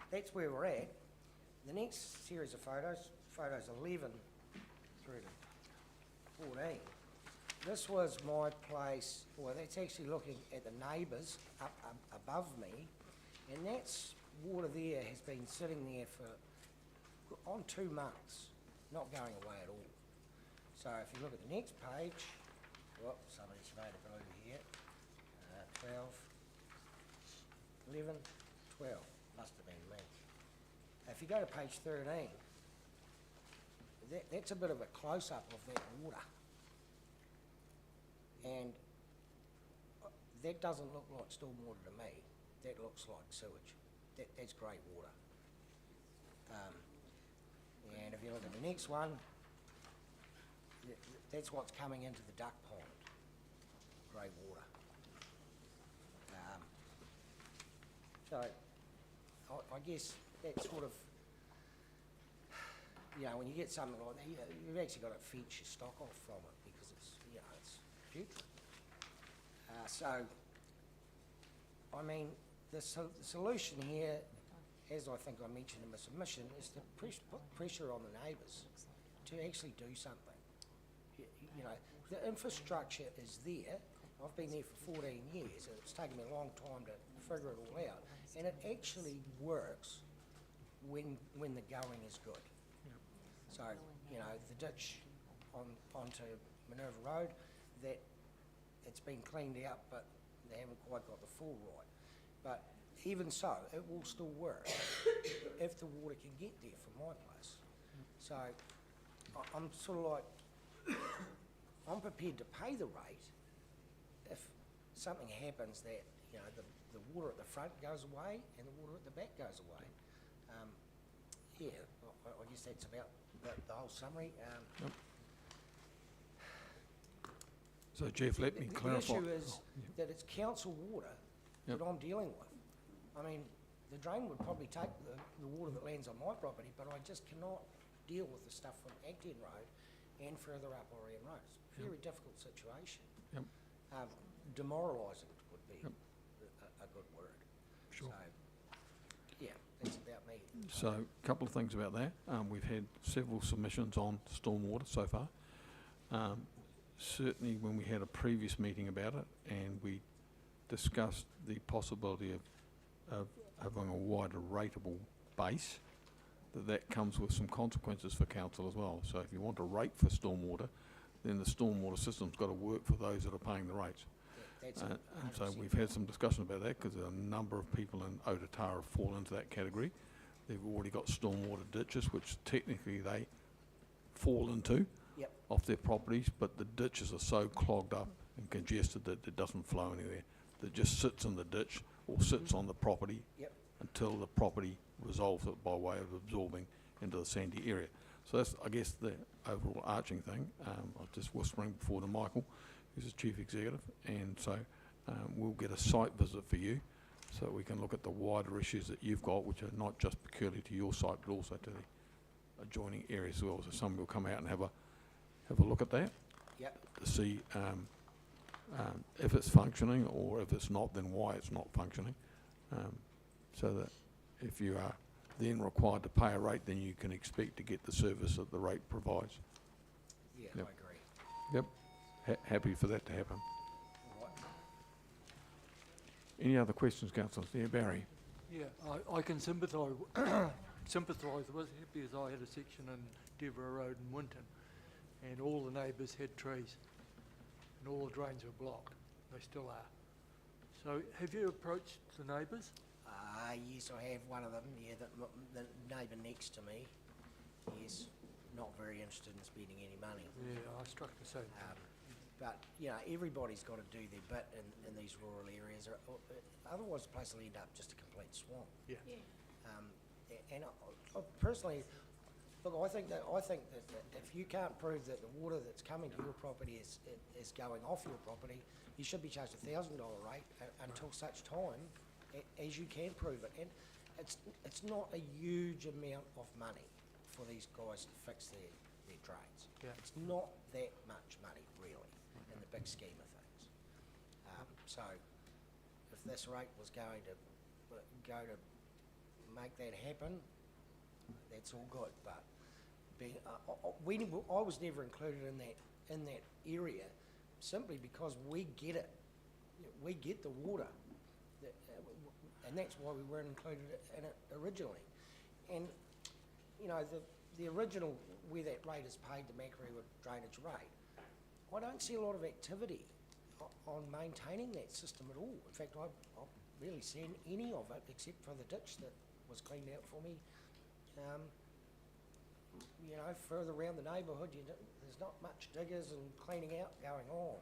that's where we're at. The next series of photos 11 through to 14. This was my place. Well, that's actually looking at the neighbours up above me, and that's water there has been sitting there on 2 months, not going away at all. So if you look at the next page, somebody's made a blue here, 12, 11, 12, must have been me. If you go to page 13, that's a bit of a close-up of that water. And that doesn't look like stormwater to me. That looks like sewage. That's grey water. And if you look at the next one, that's what's coming into the duck pond, grey water. So I guess that sort of, when you get something like that, you've actually got to fence your stock off from it because it's putrid. So, I mean, the solution here, as I think I mentioned in my submission, is to put pressure on the neighbours to actually do something. The infrastructure is there. I've been there for 14 years, and it's taken me a long time to figure it all out. And it actually works when the going is good. So, the ditch onto Minerva Road, that it's been cleaned out, but they haven't quite got the full right. But even so, it will still work if the water can get there from my place. So I'm sort of like, I'm prepared to pay the rate if something happens that, the water at the front goes away and the water at the back goes away. I guess that's about the whole summary. So Jeff, let me clarify. The issue is that it's council water that I'm dealing with. I mean, the drain would probably take the water that lands on my property, but I just cannot deal with the stuff from Acton Road and further up Orion Road. It's a very difficult situation. Demoralising would be a good word. Sure. So, that's about me. So, a couple of things about that. We've had several submissions on stormwater so far. Certainly when we had a previous meeting about it and we discussed the possibility of having a wider rateable base, that comes with some consequences for council as well. So if you want a rate for stormwater, then the stormwater system's got to work for those that are paying the rates. And so we've had some discussion about that because a number of people in Otatara fall into that category. They've already got stormwater ditches, which technically they fall into off their properties, but the ditches are so clogged up and congested that it doesn't flow anywhere. It just sits in the ditch or sits on the property until the property resolves it by way of absorbing into the sandy area. So that's, I guess, the overall arching thing. I'm just whispering before to Michael, who's the Chief Executive, and so we'll get a site visit for you so that we can look at the wider issues that you've got, which are not just peculiar to your site, but also to the adjoining areas as well. So somebody will come out and have a look at that to see if it's functioning, or if it's not, then why it's not functioning, so that if you are then required to pay a rate, then you can expect to get the service that the rate provides. I agree. Happy for that to happen. Any other questions, councillors? Yeah, Barry. Yeah, I can sympathise with it because I had a section in Deborah Road in Winton, and all the neighbours had trees and all the drains were blocked. They still are. So have you approached the neighbours? Yes, I have one of them, yeah, the neighbour next to me, yes, not very interested in spending any money. Yeah, I struck the same. But, you know, everybody's got to do their bit in these rural areas, or otherwise the place will end up just a complete swamp. Yeah. And I personally, look, I think that if you can't prove that the water that's coming to your property is going off your property, you should be charged $1,000 rate until such time as you can prove it. And it's not a huge amount of money for these guys to fix their drains. Yeah. It's not that much money, really, in the big scheme of things. So if this rate was going to make that happen, that's all good. But I was never included in that area simply because we get it. We get the water, and that's why we weren't included in it originally. And you know, the original where that rate is paid, the Macquarie drainage rate, I don't see a lot of activity on maintaining that system at all. In fact, I've barely seen any of it except for the ditch that was cleaned out for me. You know, further around the neighbourhood, there's not much diggers and cleaning out going on.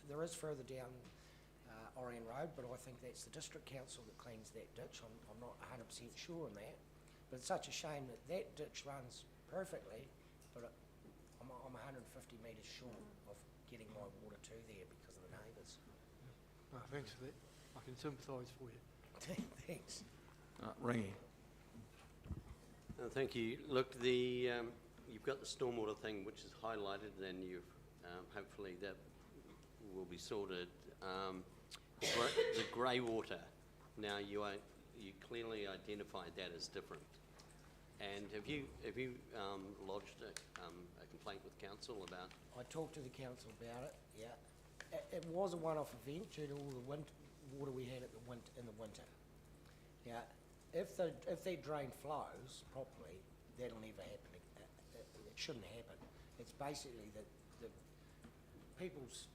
There is further down Orion Road, but I think that's the district council that cleans that ditch. I'm not 100% sure on that. But it's such a shame that that ditch runs perfectly, but I'm 150 metres short of getting my water to there because of the neighbours. Oh, thanks for that. I can sympathise for you. Thanks. Ringy. Thank you. Look, you've got the stormwater thing which is highlighted, and you've hopefully that will be sorted. The grey water. Now you clearly identified that as different. And have you lodged a complaint with council about? I talked to the council about it. Yeah, it was a one-off event due to all the water we had in the winter. Yeah, if that drain flows properly, that'll never happen. It shouldn't happen. It's basically that the people's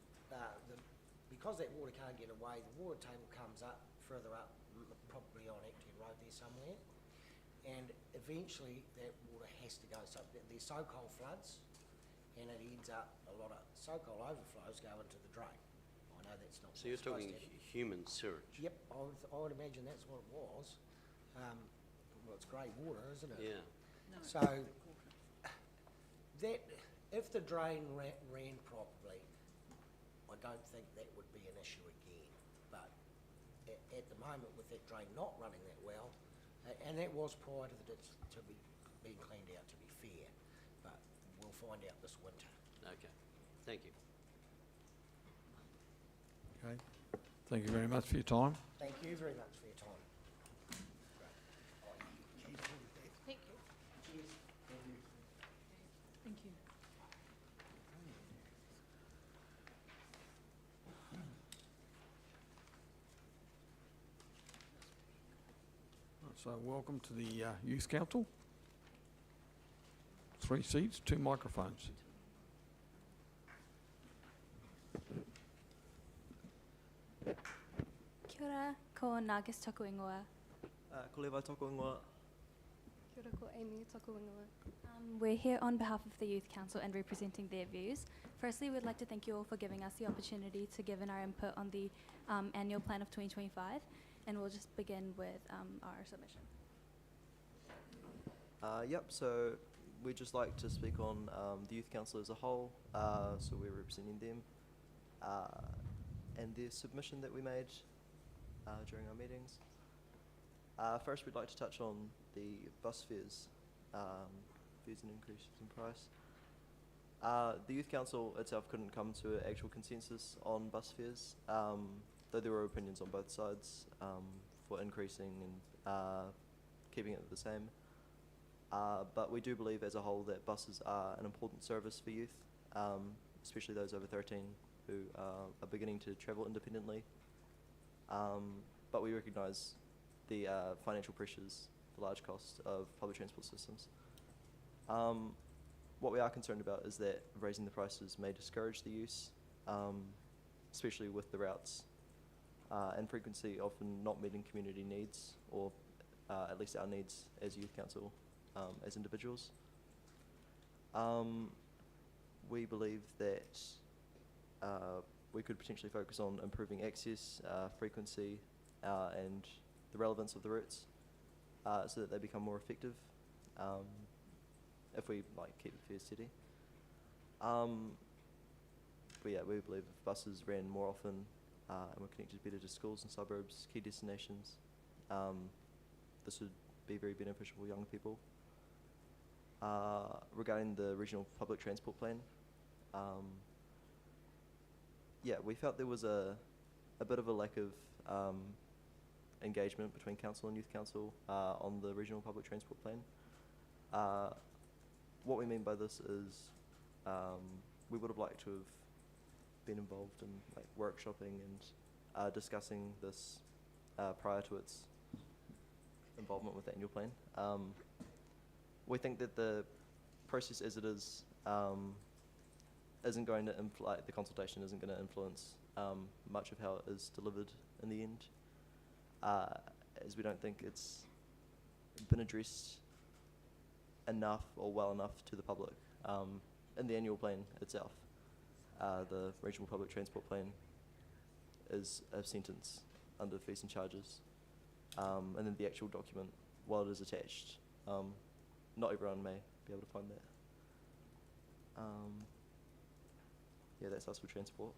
because that water can't get away, the water table comes up further up, probably on Acton Road there somewhere, and eventually that water has to go. So there's so-called floods, and it ends up a lot of so-called overflows go into the drain. I know that's not. So you're talking human sewage. Yep, I would imagine that's what it was. Well, it's grey water, isn't it? Yeah. No. So that if the drain ran properly, I don't think that would be an issue again. But at the moment, with that drain not running that well, and that was prior to the ditch to be being cleaned out, to be fair, but we'll find out this winter. Okay. Thank you. Okay. Thank you very much for your time. Thank you very much for your time. Thank you. Cheers. Thank you. Thank you. So welcome to the Youth Council. 3 seats, 2 microphones. Kia ora, ko Nagas toku ingoa. Ko lewa toko ingoa. Kia ora, ko Amy toku ingoa. We're here on behalf of the Youth Council and representing their views. Firstly, we'd like to thank you all for giving us the opportunity to give in our input on the annual plan of 2025, and we'll just begin with our submission. Yep, so we'd just like to speak on the Youth Council as a whole, so we're representing them, and the submission that we made during our meetings. First, we'd like to touch on the bus fares, fees and increases in price. The Youth Council itself couldn't come to an actual consensus on bus fares, though there were opinions on both sides for increasing and keeping it the same. But we do believe as a whole that buses are an important service for youth, especially those over 13 who are beginning to travel independently. But we recognise the financial pressures, the large cost of public transport systems. What we are concerned about is that raising the prices may discourage the use, especially with the routes and frequency often not meeting community needs, or at least our needs as youth council, as individuals. We believe that we could potentially focus on improving access, frequency, and the relevance of the routes, so that they become more effective. If we keep the fares steady. But yeah, we believe if buses ran more often and were connected better to schools and suburbs, key destinations, this would be very beneficial for young people. Regarding the regional public transport plan, yeah, we felt there was a bit of a lack of engagement between council and youth council on the regional public transport plan. What we mean by this is we would have liked to have been involved in workshopping and discussing this prior to its involvement with the annual plan. We think that the process as it is isn't going to the consultation isn't going to influence much of how it is delivered in the end, as we don't think it's been addressed enough or well enough to the public in the annual plan itself. The regional public transport plan is a sentence under fees and charges, and then the actual document, while it is attached, not everyone may be able to find that. Yeah, that's us for transport.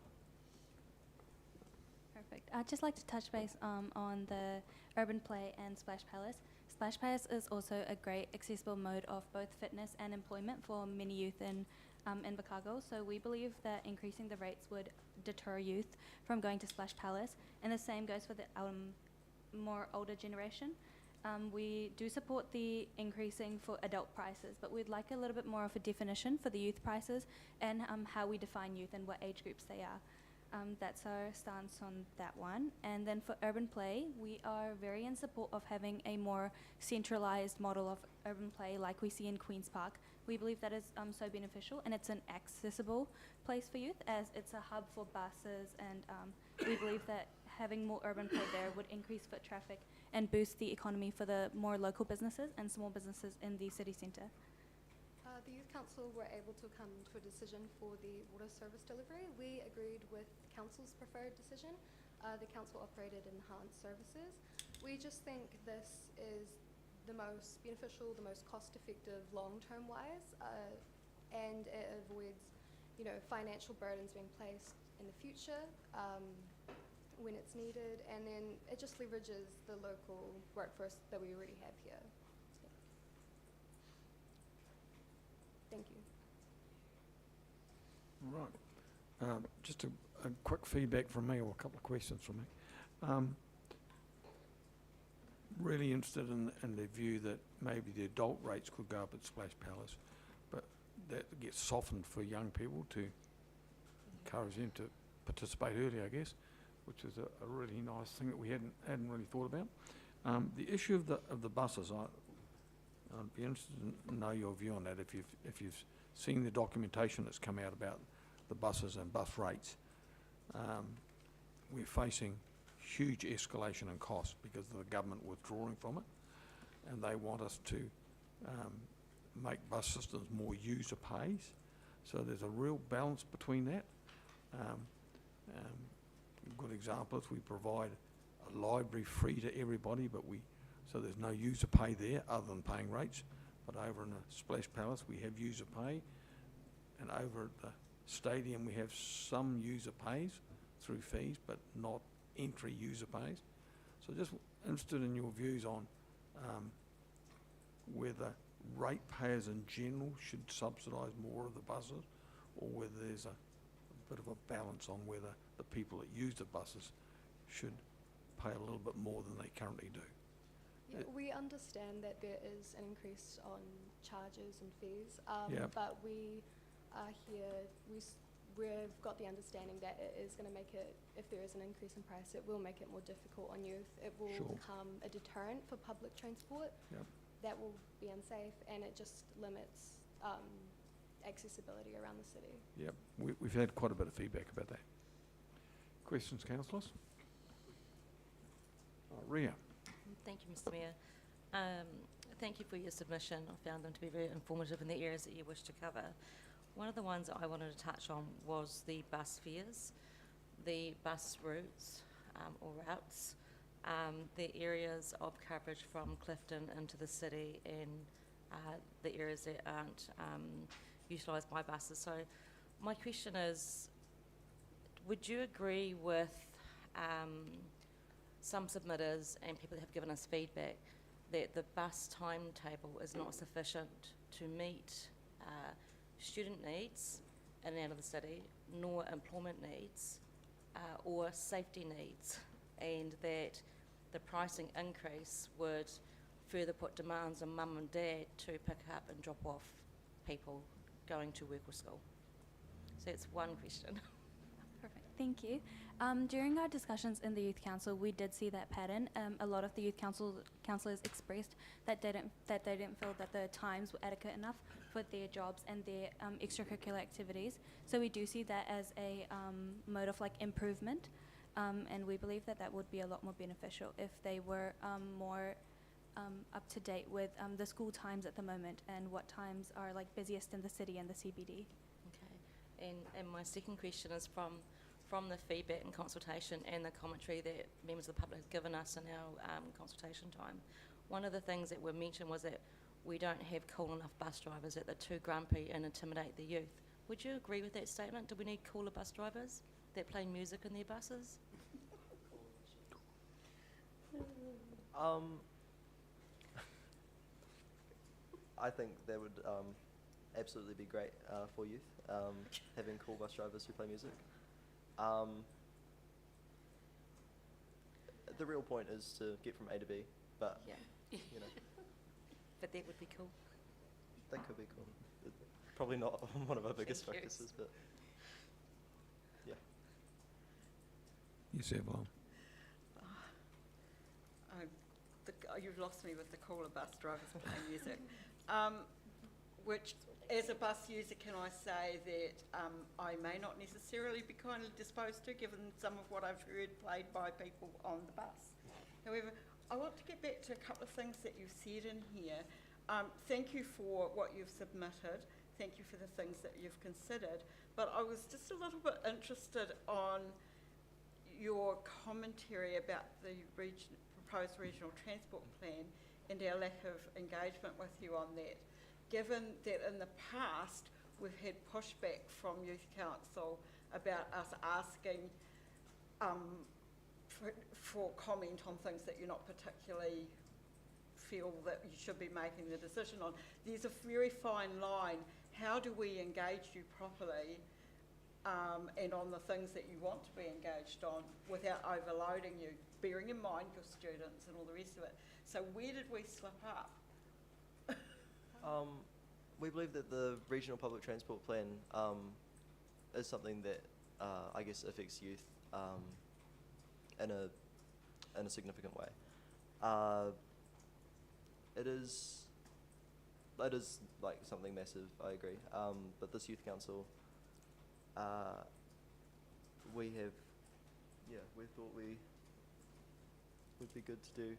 Perfect. I'd just like to touch base on the urban play and Splash Palace. Splash Palace is also a great accessible mode of both fitness and employment for many youth in Invercargill. So we believe that increasing the rates would deter youth from going to Splash Palace, and the same goes for the more older generation. We do support the increasing for adult prices, but we'd like a little bit more of a definition for the youth prices and how we define youth and what age groups they are. That's our stance on that one. And then for urban play, we are very in support of having a more centralised model of urban play like we see in Queen's Park. We believe that is so beneficial, and it's an accessible place for youth as it's a hub for buses, and we believe that having more urban play there would increase foot traffic and boost the economy for the more local businesses and small businesses in the city centre. The Youth Council were able to come to a decision for the water service delivery. We agreed with Council's preferred decision. The Council operated enhanced services. We just think this is the most beneficial, the most cost-effective long-term wise, and it avoids, financial burdens being placed in the future when it's needed, and then it just leverages the local workforce that we already have here. Thank you. All right. Just a quick feedback from me, or a couple of questions from me. Really interested in the view that maybe the adult rates could go up at Splash Palace, but that gets softened for young people to encourage them to participate early, I guess, which is a really nice thing that we hadn't really thought about. The issue of the buses, I'd be interested to know your view on that. If you've seen the documentation that's come out about the buses and bus rates, we're facing huge escalation in cost because of the government withdrawing from it, and they want us to make bus systems more user pays. So there's a real balance between that. A good example is we provide a library free to everybody, so there's no user pay there other than paying rates. But over in the Splash Palace, we have user pay, and over at the stadium, we have some user pays through fees, but not entry user pays. So just interested in your views on whether ratepayers in general should subsidise more of the buses, or whether there's a bit of a balance on whether the people that use the buses should pay a little bit more than they currently do. Yeah, we understand that there is an increase on charges and fees, but we are here, we've got the understanding that it is going to make it, if there is an increase in price, it will make it more difficult on youth. It will become a deterrent for public transport. That will be unsafe, and it just limits accessibility around the city. Yep, we've had quite a bit of feedback about that. Questions, councillors? Ria. Thank you, Mr Mayor. Thank you for your submission. I found them to be very informative in the areas that you wish to cover. One of the ones that I wanted to touch on was the bus fares, the bus routes or routes, the areas of coverage from Clifton into the city and the areas that aren't utilised by buses. So my question is, would you agree with some submitters and people that have given us feedback that the bus timetable is not sufficient to meet student needs in and out of the city, nor employment needs or safety needs, and that the pricing increase would further put demands on mum and dad to pick up and drop off people going to work or school? So it's one question. Perfect, thank you. During our discussions in the Youth Council, we did see that pattern. A lot of the Youth councillors expressed that they didn't feel that the times were adequate enough for their jobs and their extracurricular activities. So we do see that as a mode of improvement, and we believe that that would be a lot more beneficial if they were more up to date with the school times at the moment and what times are busiest in the city and the CBD. Okay, and my second question is from the feedback and consultation and the commentary that members of the public have given us in our consultation time. One of the things that were mentioned was that we don't have cool enough bus drivers, that they're too grumpy and intimidate the youth. Would you agree with that statement? Do we need cooler bus drivers that play music in their buses? I think that would absolutely be great for youth, having cool bus drivers who play music. The real point is to get from A to B, but yeah. You know, But that would be cool. that could be cool. Probably not one of our biggest Thank you. focuses, but yeah. Yes, Evelyn. You've lost me with the cooler bus drivers playing music. Which, as a bus user, can I say that I may not necessarily be kindly disposed to, given some of what I've heard played by people on the bus. However, I want to get back to a couple of things that you've said in here. Thank you for what you've submitted. Thank you for the things that you've considered. But I was just a little bit interested on your commentary about the proposed regional transport plan and our lack of engagement with you on that. Given that in the past we've had pushback from Youth Council about us asking for comment on things that you're not particularly feel that you should be making the decision on. There's a very fine line. How do we engage you properly and on the things that you want to be engaged on without overloading you, bearing in mind your students and all the rest of it? So where did we slip up? We believe that the regional public transport plan is something that I guess affects youth in a significant way. It is something massive, I agree. But this youth council, we thought we would be good to do.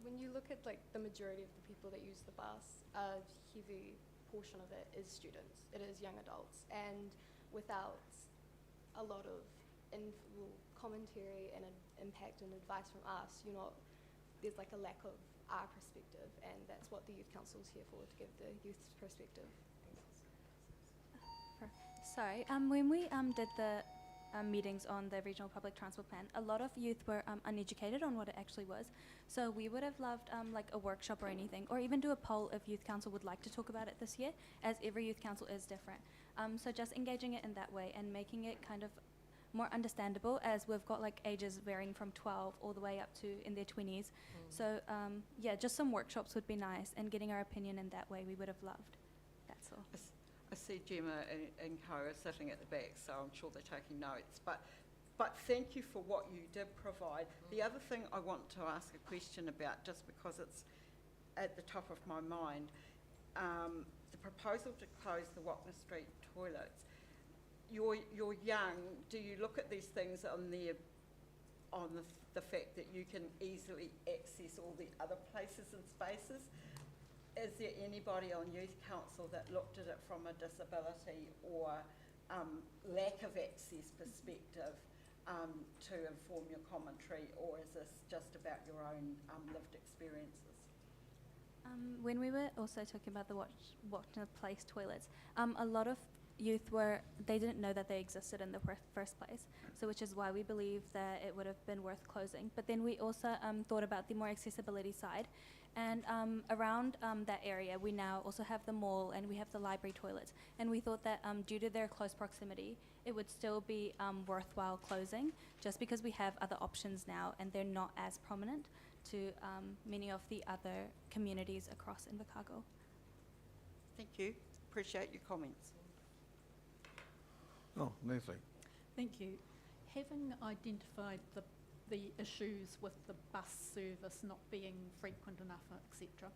When you look at the majority of the people that use the bus, a heavy portion of it is students. It is young adults, and without a lot of commentary and impact and advice from us, there's a lack of our perspective, and that's what the youth council is here for, to give the youth perspective. Sorry, when we did the meetings on the regional public transport plan, a lot of youth were uneducated on what it actually was. So we would have loved a workshop or anything, or even do a poll if youth council would like to talk about it this year, as every youth council is different. So just engaging it in that way and making it kind of more understandable, as we've got ages varying from 12 all the way up to in their 20s. So yeah, just some workshops would be nice, and getting our opinion in that way we would have loved. That's all. I see Gemma and Co are sitting at the back, so I'm sure they're taking notes. But thank you for what you did provide. The other thing I want to ask a question about, just because it's at the top of my mind, the proposal to close the Wapna Street toilets. you're young, do you look at these things on the fact that you can easily access all the other places and spaces? Is there anybody on youth council that looked at it from a disability or lack of access perspective to inform your commentary, or is this just about your own lived experiences? When we were also talking about the Watchner Place toilets, a lot of youth they didn't know that they existed in the first place, so which is why we believe that it would have been worth closing. But then we also thought about the more accessibility side, and around that area we now also have the mall and we have the library toilets, and we thought that due to their close proximity it would still be worthwhile closing, just because we have other options now and they're not as prominent to many of the other communities across Invercargill. Thank you. Appreciate your comments. Oh, Leslie. Thank you. Having identified the issues with the bus service not being frequent enough, etc.,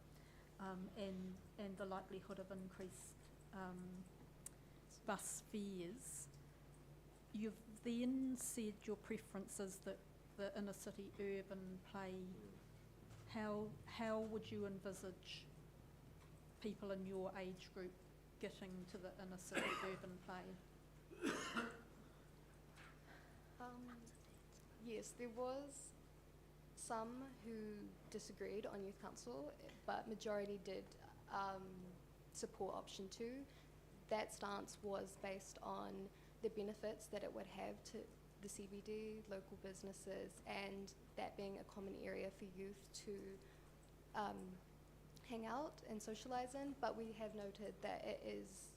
and the likelihood of increased bus fares, you've then said your preference is that the inner city urban play. How would you envisage people in your age group getting to the inner city urban play? Yes, there was some who disagreed on youth council, but majority did support option 2. That stance was based on the benefits that it would have to the CBD, local businesses, and that being a common area for youth to hang out and socialise in. But we have noted that it is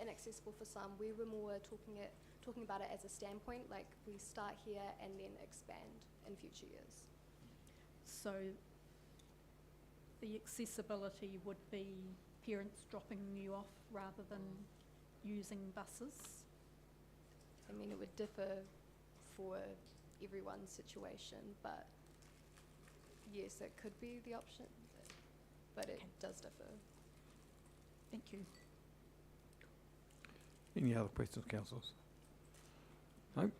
inaccessible for some. We were more talking about it as a standpoint, like we start here and then expand in future years. So the accessibility would be parents dropping you off rather than using buses? I mean, it would differ for everyone's situation, but yes, it could be the option, but it does differ. Thank you. Any other questions, councillors? No?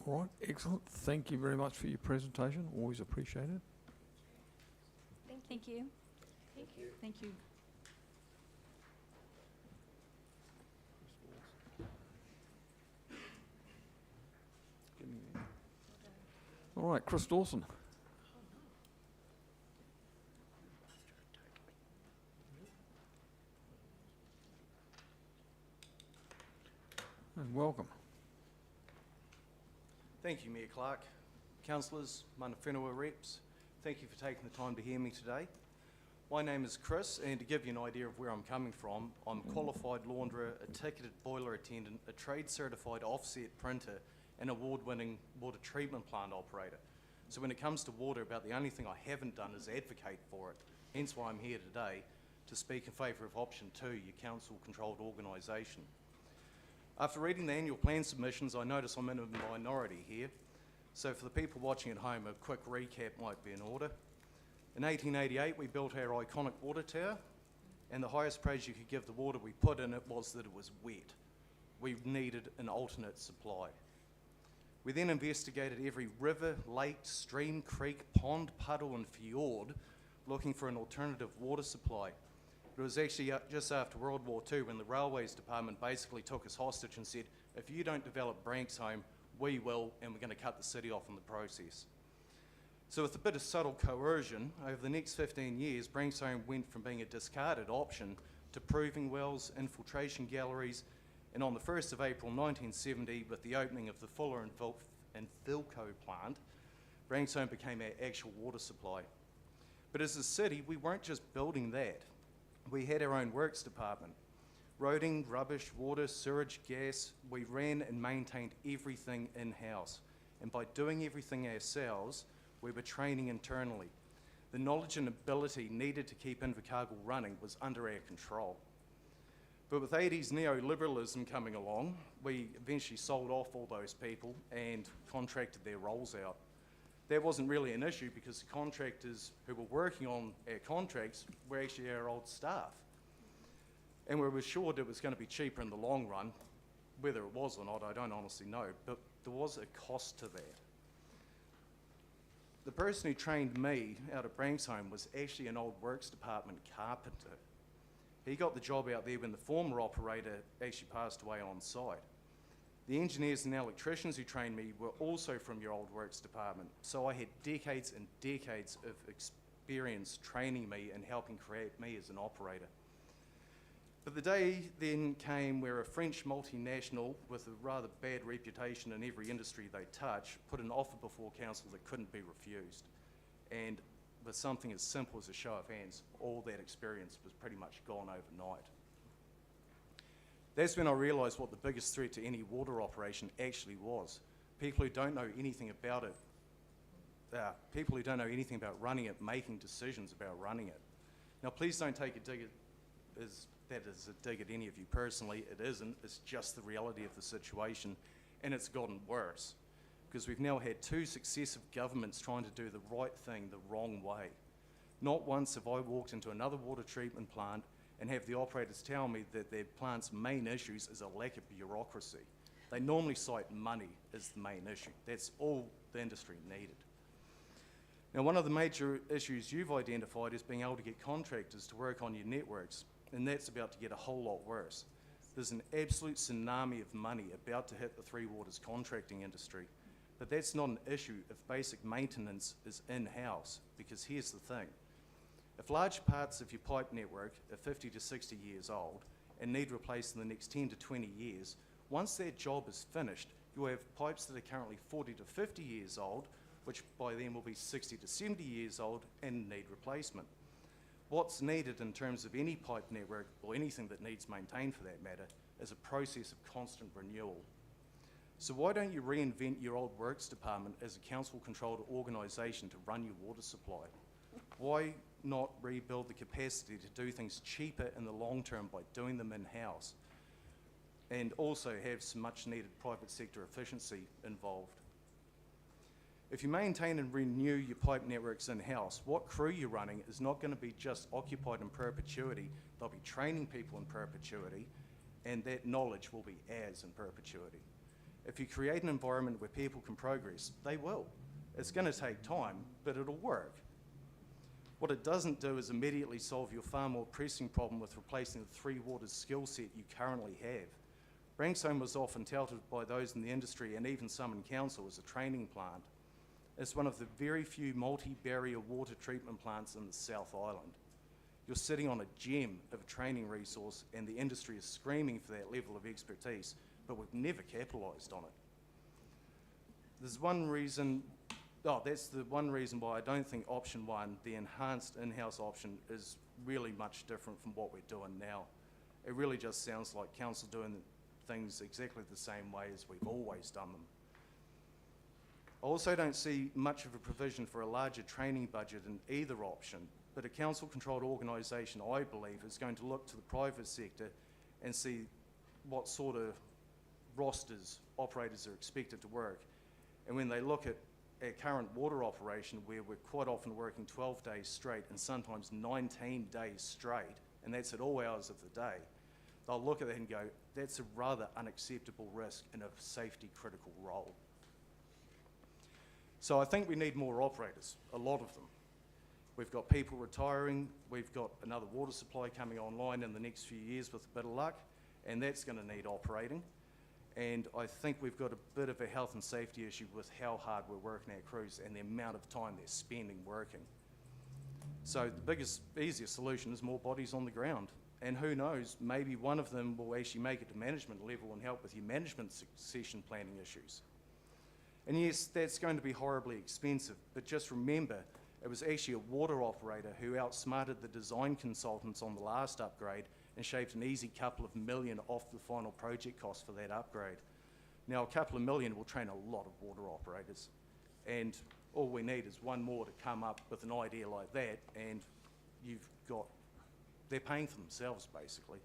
All right, excellent. Thank you very much for your presentation. Always appreciated. Thank you. Thank you. Thank you. All right, Chris Dawson. And welcome. Thank you, Mayor Clark. Councillors, mana whenua reps, thank you for taking the time to hear me today. My name is Chris, and to give you an idea of where I'm coming from, I'm a qualified launderer, a ticketed boiler attendant, a trade-certified offset printer, and award-winning water treatment plant operator. So when it comes to water, about the only thing I haven't done is advocate for it. Hence why I'm here today, to speak in favour of option 2, your council-controlled organisation. After reading the annual plan submissions, I notice I'm in a minority here. So for the people watching at home, a quick recap might be in order. In 1888, we built our iconic water tower, and the highest praise you could give the water we put in it was that it was wet. We needed an alternate supply. We then investigated every river, lake, stream, creek, pond, puddle and fjord looking for an alternative water supply. It was actually just after World War II when the Railways Department basically took us hostage and said, if you don't develop Branksholme, we will, and we're going to cut the city off in the process. So with a bit of subtle coercion, over the next 15 years, Branksholme went from being a discarded option to proving wells, infiltration galleries, and on the 1st of April 1970, with the opening of the Fuller and Philco plant, Branksholme became our actual water supply. But as a city, we weren't just building that. We had our own works department. Roading, rubbish, water, sewage, gas, we ran and maintained everything in-house. And by doing everything ourselves, we were training internally. The knowledge and ability needed to keep Invercargill running was under our control. But with 80s neoliberalism coming along, we eventually sold off all those people and contracted their roles out. That wasn't really an issue because the contractors who were working on our contracts were actually our old staff. And we were assured it was going to be cheaper in the long run. whether it was or not, I don't honestly know, but there was a cost to that. The person who trained me out at Branksholme was actually an old works department carpenter. He got the job out there when the former operator actually passed away on site. The engineers and electricians who trained me were also from your old works department, so I had decades and decades of experience training me and helping create me as an operator. But the day then came where a French multinational with a rather bad reputation in every industry they touch put an offer before council that couldn't be refused. And with something as simple as a show of hands, all that experience was pretty much gone overnight. That's when I realised what the biggest threat to any water operation actually was. People who don't know anything about it, people who don't know anything about running it, making decisions about running it. Now please don't take a dig at that is a dig at any of you personally. It isn't. It's just the reality of the situation, and it's gotten worse because we've now had 2 successive governments trying to do the right thing the wrong way. Not once have I walked into another water treatment plant and have the operators tell me that their plant's main issues is a lack of bureaucracy. They normally cite money as the main issue. That's all the industry needed. Now, one of the major issues you've identified is being able to get contractors to work on your networks, and that's about to get a whole lot worse. There's an absolute tsunami of money about to hit the Three Waters contracting industry, but that's not an issue if basic maintenance is in-house, because here's the thing. If large parts of your pipe network are 50 to 60 years old and need replaced in the next 10 to 20 years, once that job is finished, you'll have pipes that are currently 40 to 50 years old, which by then will be 60 to 70 years old and need replacement. What's needed in terms of any pipe network, or anything that needs maintained for that matter, is a process of constant renewal. So why don't you reinvent your old works department as a council-controlled organisation to run your water supply? Why not rebuild the capacity to do things cheaper in the long term by doing them in-house, and also have some much-needed private sector efficiency involved? If you maintain and renew your pipe networks in-house, what crew you're running is not going to be just occupied in perpetuity. They'll be training people in perpetuity, and that knowledge will be as in perpetuity. If you create an environment where people can progress, they will. It's going to take time, but it'll work. What it doesn't do is immediately solve your far more pressing problem with replacing the Three Waters skill set you currently have. Branksholme was often touted by those in the industry and even some in council as a training plant. It's one of the very few multi-barrier water treatment plants in the South Island. You're sitting on a gem of a training resource, and the industry is screaming for that level of expertise, but we've never capitalised on it. There's one reason, that's the one reason why I don't think option 1, the enhanced in-house option, is really much different from what we're doing now. It really just sounds like council doing things exactly the same way as we've always done them. I also don't see much of a provision for a larger training budget in either option, but a council-controlled organisation, I believe, is going to look to the private sector and see what sort of rosters operators are expected to work. And when they look at our current water operation, where we're quite often working 12 days straight and sometimes 19 days straight, and that's at all hours of the day, they'll look at that and go, that's a rather unacceptable risk in a safety-critical role. So I think we need more operators, a lot of them. We've got people retiring, we've got another water supply coming online in the next few years with a bit of luck, and that's going to need operating. And I think we've got a bit of a health and safety issue with how hard we're working our crews and the amount of time they're spending working. So the biggest, easiest solution is more bodies on the ground. And who knows, maybe one of them will actually make it to management level and help with your management succession planning issues. And yes, that's going to be horribly expensive, but just remember, it was actually a water operator who outsmarted the design consultants on the last upgrade and shaved an easy couple of million off the final project cost for that upgrade. Now, a couple of million will train a lot of water operators, and all we need is one more to come up with an idea like that, and they're paying for themselves, basically.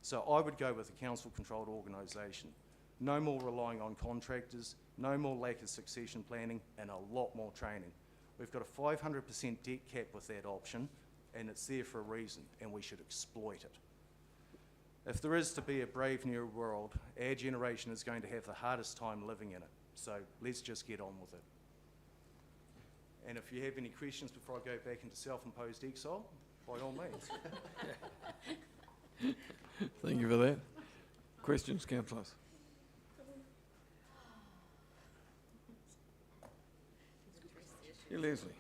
So I would go with a council-controlled organisation. No more relying on contractors, no more lack of succession planning, and a lot more training. We've got a 500% debt cap with that option, and it's there for a reason, and we should exploit it. If there is to be a brave new world, our generation is going to have the hardest time living in it. So let's just get on with it. And if you have any questions before I go back into self-imposed exile, by all means. Thank you for that. Questions, councillors? Yeah, Leslie.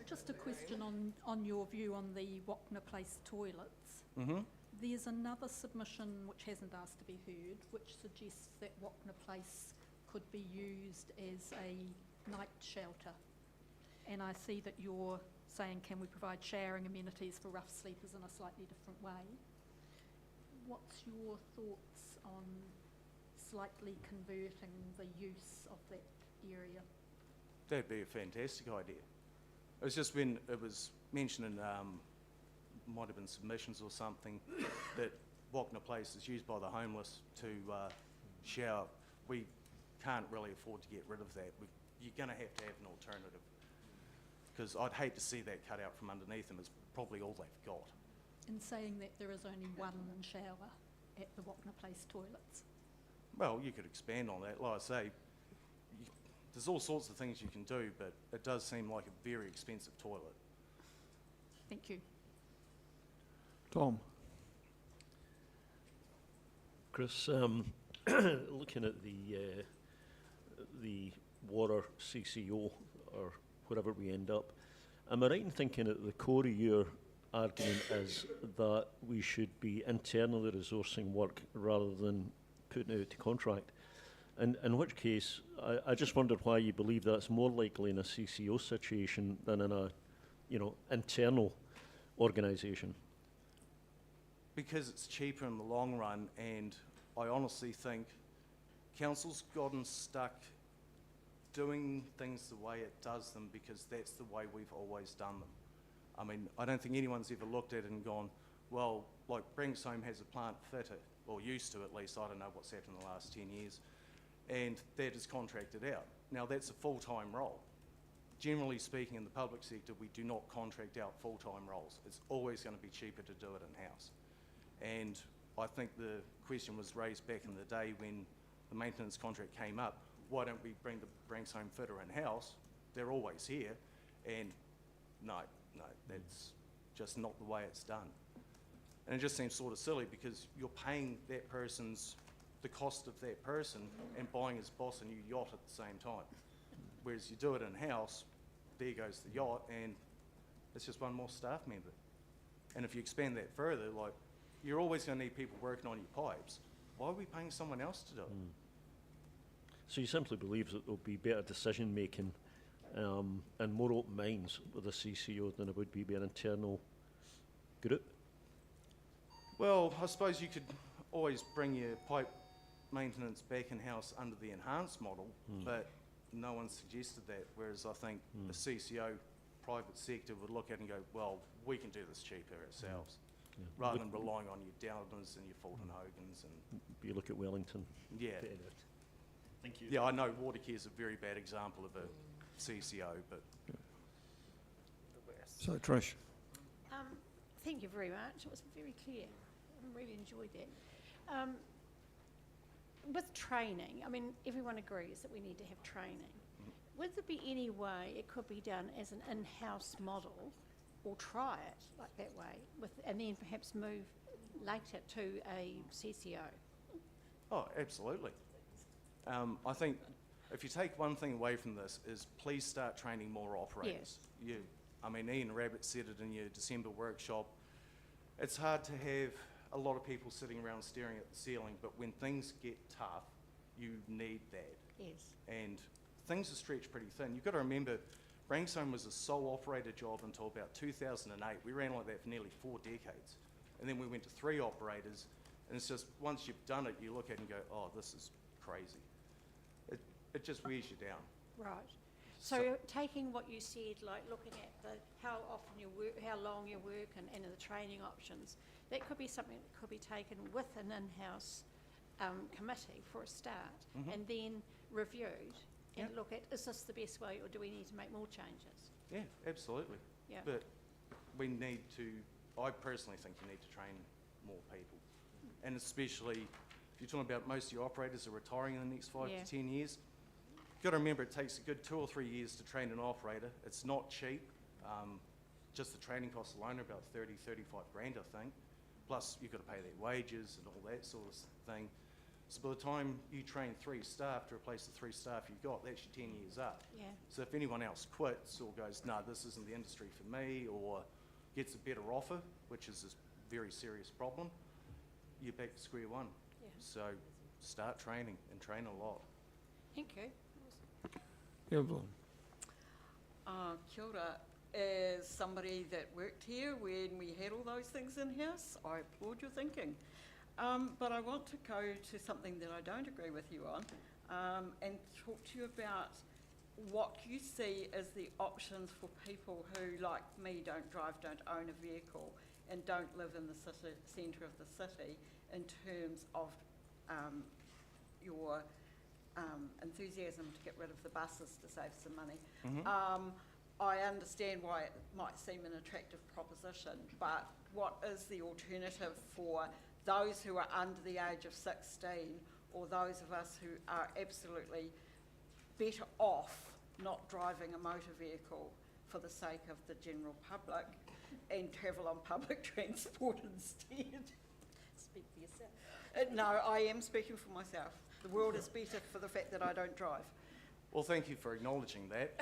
Just a question on your view on the Wapna Place toilets. Mm-hmm. There's another submission which hasn't asked to be heard, which suggests that Wapna Place could be used as a night shelter. And I see that you're saying, can we provide showering amenities for rough sleepers in a slightly different way? What's your thoughts on slightly converting the use of that area? That'd be a fantastic idea. It was just when it was mentioned in, might have been submissions or something, that Wapna Place is used by the homeless to shower. We can't really afford to get rid of that. You're going to have an alternative. Because I'd hate to see that cut out from underneath them. It's probably all they've got. In saying that there is only one shower at the Wapna Place toilets. Well, you could expand on that. Like I say, there's all sorts of things you can do, but it does seem like a very expensive toilet. Thank you. Tom? Chris, looking at the water CCO, or wherever we end up, am I right in thinking that the core of your argument is that we should be internally resourcing work rather than putting it out to contract? And in which case, I just wondered why you believe that's more likely in a CCO situation than in a, internal organisation. Because it's cheaper in the long run, and I honestly think council's gotten stuck doing things the way it does them because that's the way we've always done them. I mean, I don't think anyone's ever looked at it and gone, well, like Bringsome has a plant fitter, or used to at least, I don't know what's happened in the last 10 years, and that is contracted out. Now that's a full-time role. Generally speaking, in the public sector, we do not contract out full-time roles. It's always going to be cheaper to do it in-house. And I think the question was raised back in the day when the maintenance contract came up, why don't we bring the Bringsome fitter in-house? They're always here. And no, that's just not the way it's done. And it just seems sort of silly because you're paying that person's, the cost of that person and buying his boss a new yacht at the same time. Whereas you do it in-house, there goes the yacht and it's just one more staff member. And if you expand that further, like, you're always going to need people working on your pipes. Why are we paying someone else to do it? So you simply believe that there'll be better decision making and more open minds with a CCO than it would be an internal group? Well, I suppose you could always bring your pipe maintenance back in-house under the enhanced model, but no one suggested that, whereas I think the CCO private sector would look at it and go, well, we can do this cheaper ourselves, rather than relying on your Downers and your Fulton Hogans. And you look at Wellington. Yeah. Thank you. Yeah, I know Watercare is a very bad example of a CCO, but... So, Trish? Thank you very much. It was very clear. I really enjoyed that. With training, I mean, everyone agrees that we need to have training. Would there be any way it could be done as an in-house model, or try it like that way, and then perhaps move later to a CCO? Oh, absolutely. I think if you take one thing away from this is please start training more operators. Yes. I mean, Ian Rabbit said it in your December workshop. It's hard to have a lot of people sitting around staring at the ceiling, but when things get tough, you need that. Yes. And things are stretched pretty thin. You've got to remember, Bringsome was a sole operator job until about 2008. We ran like that for nearly 4 decades. And then we went to 3 operators, and it's just, once you've done it, you look at it and go, oh, this is crazy. It just wears you down. Right. So taking what you said, like looking at how often you work, how long you work, and the training options, that could be something that could be taken with an in-house committee for a start, and then reviewed and look at, is this the best way, or do we need to make more changes? Yeah, absolutely. Yeah. But we need to, I personally think you need to train more people. And especially, if you're talking about most of your operators are retiring in the next 5 Yeah. to 10 years, you've got to remember it takes a good 2 or 3 years to train an operator. It's not cheap. Just the training costs alone are about 30, 35 grand, I think. Plus, you've got to pay their wages and all that sort of thing. So by the time you train 3 staff to replace the 3 staff you've got, that's your 10 years up. Yeah. So if anyone else quits or goes, no, this isn't the industry for me, or gets a better offer, which is a very serious problem, you're back to square one. Yeah. So start training and train a lot. Thank you. Evelyn? Kia ora. As somebody that worked here when we had all those things in-house, I applaud your thinking. But I want to go to something that I don't agree with you on, and talk to you about what you see as the options for people who, like me, don't drive, don't own a vehicle, and don't live in the centre of the city, in terms of your enthusiasm to get rid of the buses to save some money. I understand why it might seem an attractive proposition, but what is the alternative for those who are under the age of 16, or those of us who are absolutely better off not driving a motor vehicle for the sake of the general public and travel on public transport instead? Speak for yourself. No, I am speaking for myself. The world is better for the fact that I don't drive. Well, thank you for acknowledging that.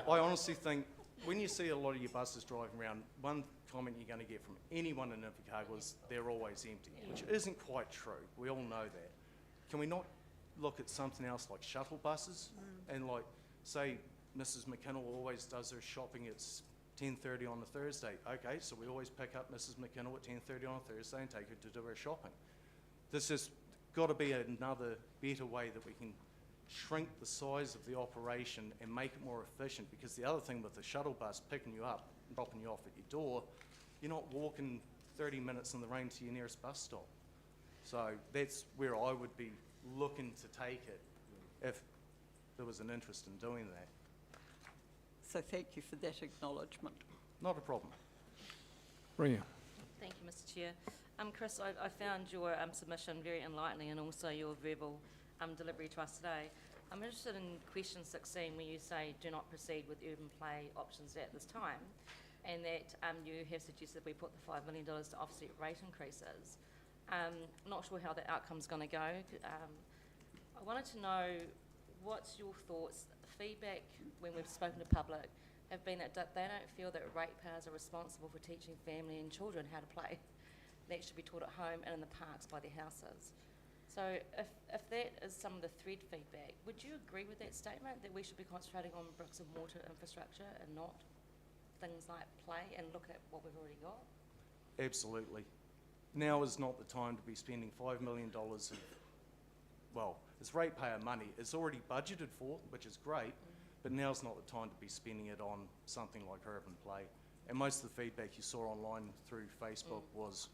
I honestly think when you see a lot of your buses driving around, one comment you're going to get from anyone in Invercargill is they're always empty, which isn't quite true. We all know that. Can we not look at something else like shuttle buses? And like, say, Mrs. McKinnell always does her shopping at 10:30 on a Thursday. Okay, so we always pick up Mrs. McKinnell at 10:30 on a Thursday and take her to do her shopping. There's just got to be another better way that we can shrink the size of the operation and make it more efficient, because the other thing with the shuttle bus picking you up and dropping you off at your door, you're not walking 30 minutes in the rain to your nearest bus stop. So that's where I would be looking to take it if there was an interest in doing that. So thank you for that acknowledgement. Not a problem. Ria? Thank you, Mr. Chair. Chris, I found your submission very enlightening, and also your verbal delivery to us today. I'm interested in question 16, where you say do not proceed with urban play options at this time, and that you have suggested we put the $5 million to offset rate increases. Not sure how the outcome's going to go. I wanted to know what's your thoughts. Feedback when we've spoken to public have been that they don't feel that ratepayers are responsible for teaching family and children how to play. That should be taught at home and in the parks by their houses. So if that is some of the thread feedback, would you agree with that statement, that we should be concentrating on bricks and mortar infrastructure and not things like play, and look at what we've already got? Absolutely. Now is not the time to be spending $5 million of, well, it's ratepayer money. It's already budgeted for, which is great, but now's not the time to be spending it on something like urban play. And most of the feedback you saw online through Facebook was,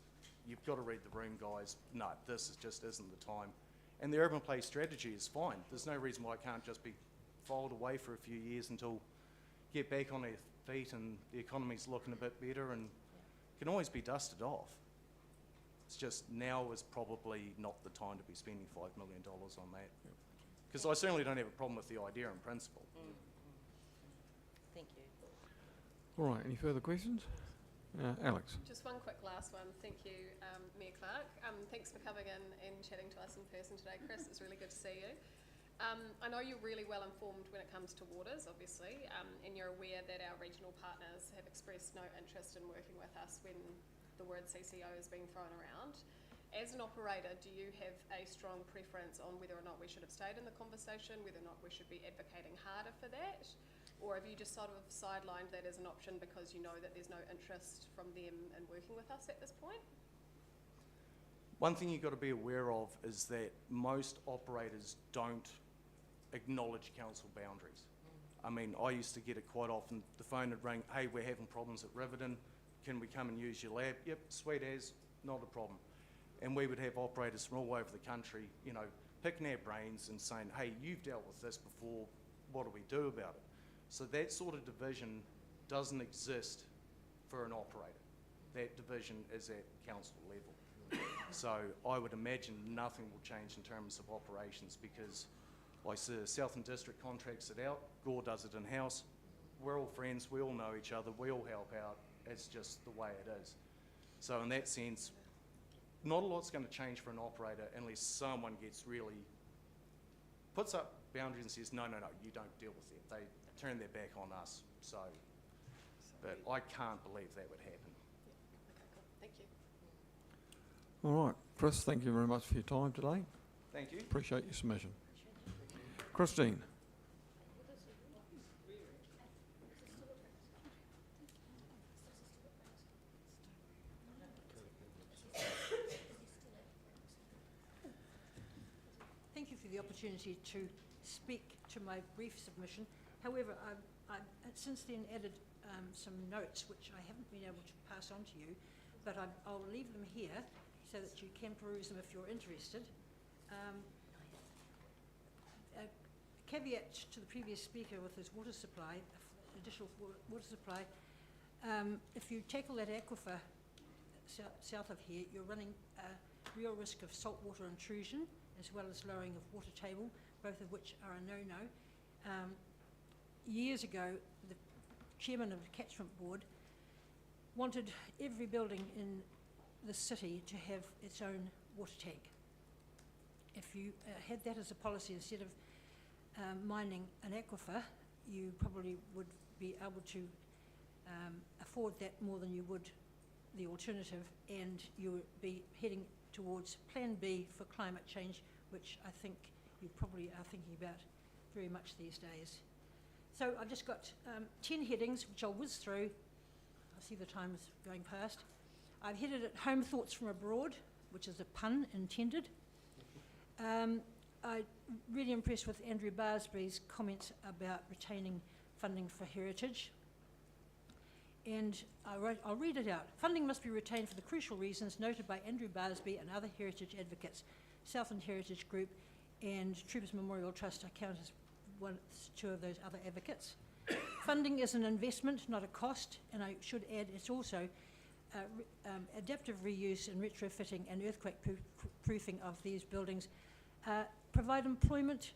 you've got to read the room, guys. No, just isn't the time. And the urban play strategy is fine. There's no reason why it can't just be filed away for a few years until get back on their feet and the economy's looking a bit better, and can always be dusted off. It's just now is probably not the time to be spending $5 million on that. Because I certainly don't have a problem with the idea in principle. Thank you. All right, any further questions? Alex? Just one quick last one. Thank you, Mayor Clark. Thanks for coming in and chatting to us in person today, Chris. It's really good to see you. I know you're really well informed when it comes to waters, obviously, and you're aware that our regional partners have expressed no interest in working with us when the word CCO is being thrown around. As an operator, do you have a strong preference on whether or not we should have stayed in the conversation, whether or not we should be advocating harder for that? Or have you just sort of sidelined that as an option because you know that there's no interest from them in working with us at this point? One thing you've got to be aware of is that most operators don't acknowledge council boundaries. I mean, I used to get it quite often. The phone would ring, hey, we're having problems at Riverton. Can we come and use your lab? Yep, sweet as, not a problem. And we would have operators from all over the country, you know, picking our brains and saying, hey, you've dealt with this before, what do we do about it? So that sort of division doesn't exist for an operator. That division is at council level. So I would imagine nothing will change in terms of operations because like the Southern District contracts it out, Gore does it in-house. We're all friends, we all know each other, we all help out. It's just the way it is. So in that sense, not a lot's going to change for an operator unless someone puts up boundaries and says, no, you don't deal with it. They turn their back on us. So, but I can't believe that would happen. Okay, cool. Thank you. All right, Chris, thank you very much for your time today. Thank you. Appreciate your submission. Christine. Thank you for the opportunity to speak to my brief submission. However, I've since then added some notes which I haven't been able to pass on to you, but I'll leave them here so that you can peruse them if you're interested. A caveat to the previous speaker with his water supply, additional water supply, if you tackle that aquifer south of here, you're running a real risk of saltwater intrusion as well as lowering of water table, both of which are a no-no. Years ago, the chairman of the catchment board wanted every building in the city to have its own water tank. If you had that as a policy instead of mining an aquifer, you probably would be able to afford that more than you would the alternative, and you would be heading towards Plan B for climate change, which I think you probably are thinking about very much these days. So I've just got 10 headings, which I'll whiz through. I see the time is going past. I've headed it Home Thoughts from Abroad, which is a pun intended. I'm really impressed with Andrew Barsby's comments about retaining funding for heritage. And I'll read it out. Funding must be retained for the crucial reasons noted by Andrew Barsby and other heritage advocates. Southern Heritage Group and Troopers Memorial Trust I count as two of those other advocates. Funding is an investment, not a cost, and I should add it's also adaptive reuse and retrofitting and earthquake proofing of these buildings provide employment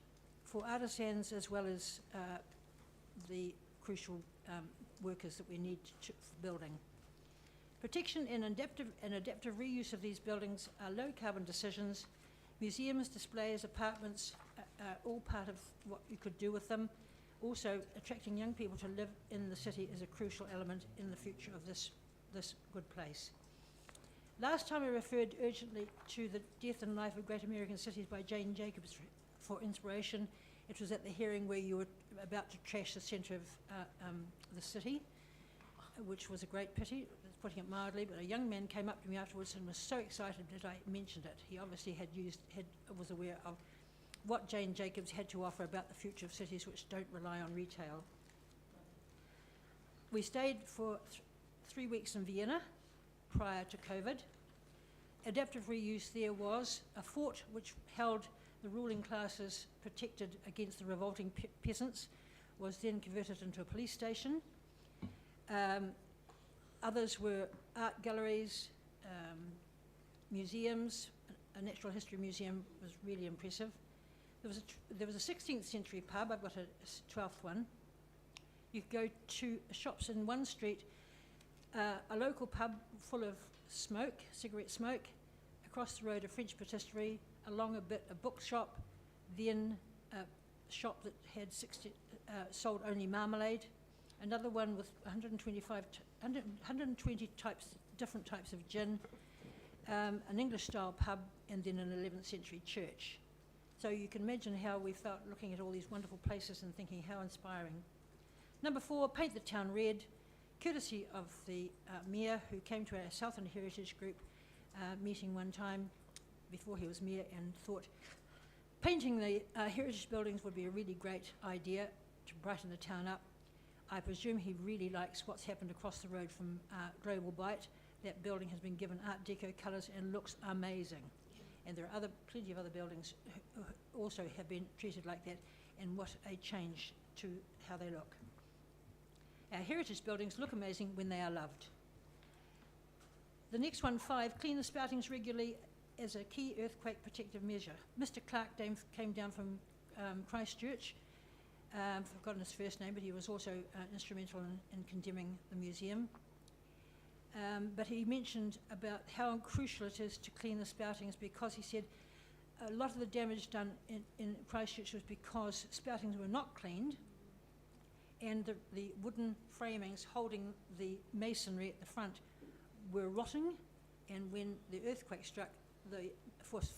for artisans as well as the crucial workers that we need for building. Protection and adaptive reuse of these buildings are low carbon decisions. Museums, displays, apartments are all part of what you could do with them. Also, attracting young people to live in the city is a crucial element in the future of this good place. Last time I referred urgently to The Death and Life of Great American Cities by Jane Jacobs for inspiration. It was at the hearing where you were about to trash the centre of the city, which was a great pity, putting it mildly, but a young man came up to me afterwards and was so excited that I mentioned it. He obviously was aware of what Jane Jacobs had to offer about the future of cities which don't rely on retail. We stayed for 3 weeks in Vienna prior to COVID. Adaptive reuse there was a fort which held the ruling classes protected against the revolting peasants, was then converted into a police station. Others were art galleries, museums. A natural history museum was really impressive. There was a 16th century pub. I've got a 12th one. You could go to shops in one street, a local pub full of smoke, cigarette smoke. Across the road, a French patisserie. Along a bit, a bookshop. Then a shop that had sold only marmalade. Another one with 120 different types of gin, an English-style pub, and then an 11th century church. So you can imagine how we felt looking at all these wonderful places and thinking how inspiring. Number 4, paint the town red, courtesy of the mayor who came to our Southern Heritage Group meeting one time before he was mayor and thought painting the heritage buildings would be a really great idea to brighten the town up. I presume he really likes what's happened across the road from Global Bite. That building has been given Art Deco colours and looks amazing. And there are plenty of other buildings who also have been treated like that, and what a change to how they look. Our heritage buildings look amazing when they are loved. The next one, 5, clean the spoutings regularly as a key earthquake protective measure. Mr. Clark came down from Christchurch. I've forgotten his first name, but he was also instrumental in condemning the museum. But he mentioned about how crucial it is to clean the spoutings, because he said a lot of the damage done in Christchurch was because spoutings were not cleaned, and the wooden framings holding the masonry at the front were rotting, and when the earthquake struck, the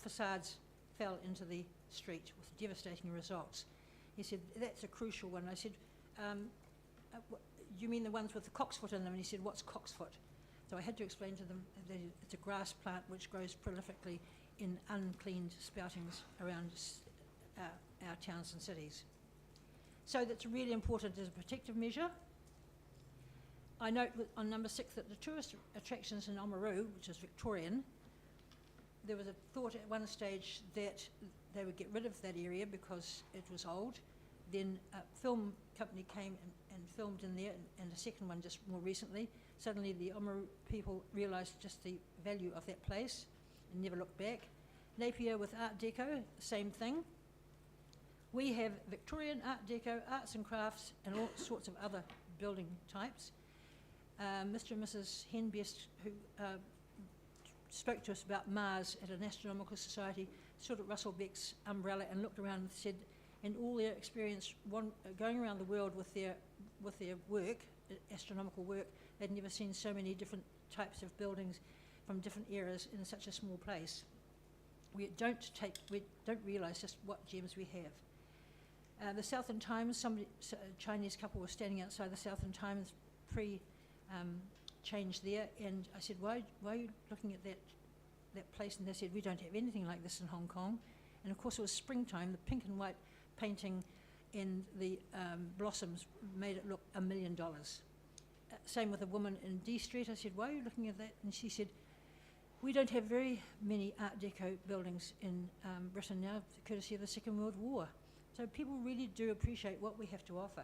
facades fell into the street with devastating results. He said, that's a crucial one. I said, you mean the ones with the cocksfoot in them? And he said, what's cocksfoot? So I had to explain to them that it's a grass plant which grows prolifically in uncleaned spoutings around our towns and cities. So that's really important as a protective measure. I note on number 6 that the tourist attractions in Oamaru, which is Victorian, there was a thought at one stage that they would get rid of that area because it was old. Then a film company came and filmed in there, and a second one just more recently. Suddenly the Oamaru people realised just the value of that place and never looked back. Napier with Art Deco, same thing. We have Victorian Art Deco, arts and crafts, and all sorts of other building types. Mr. and Mrs. Henbest, who spoke to us about Mars at an astronomical society, stood at Russell Beck's umbrella and looked around and said, in all their experience going around the world with their work, astronomical work, they'd never seen so many different types of buildings from different eras in such a small place. We don't realise just what gems we have. The Southern Times, a Chinese couple was standing outside the Southern Times change there, and I said, why are you looking at that place? And they said, we don't have anything like this in Hong Kong. And of course it was springtime. The pink and white painting in the blossoms made it look $1 million. Same with a woman in D Street. I said, why are you looking at that? And she said, we don't have very many Art Deco buildings in Britain now, courtesy of the Second World War. So people really do appreciate what we have to offer.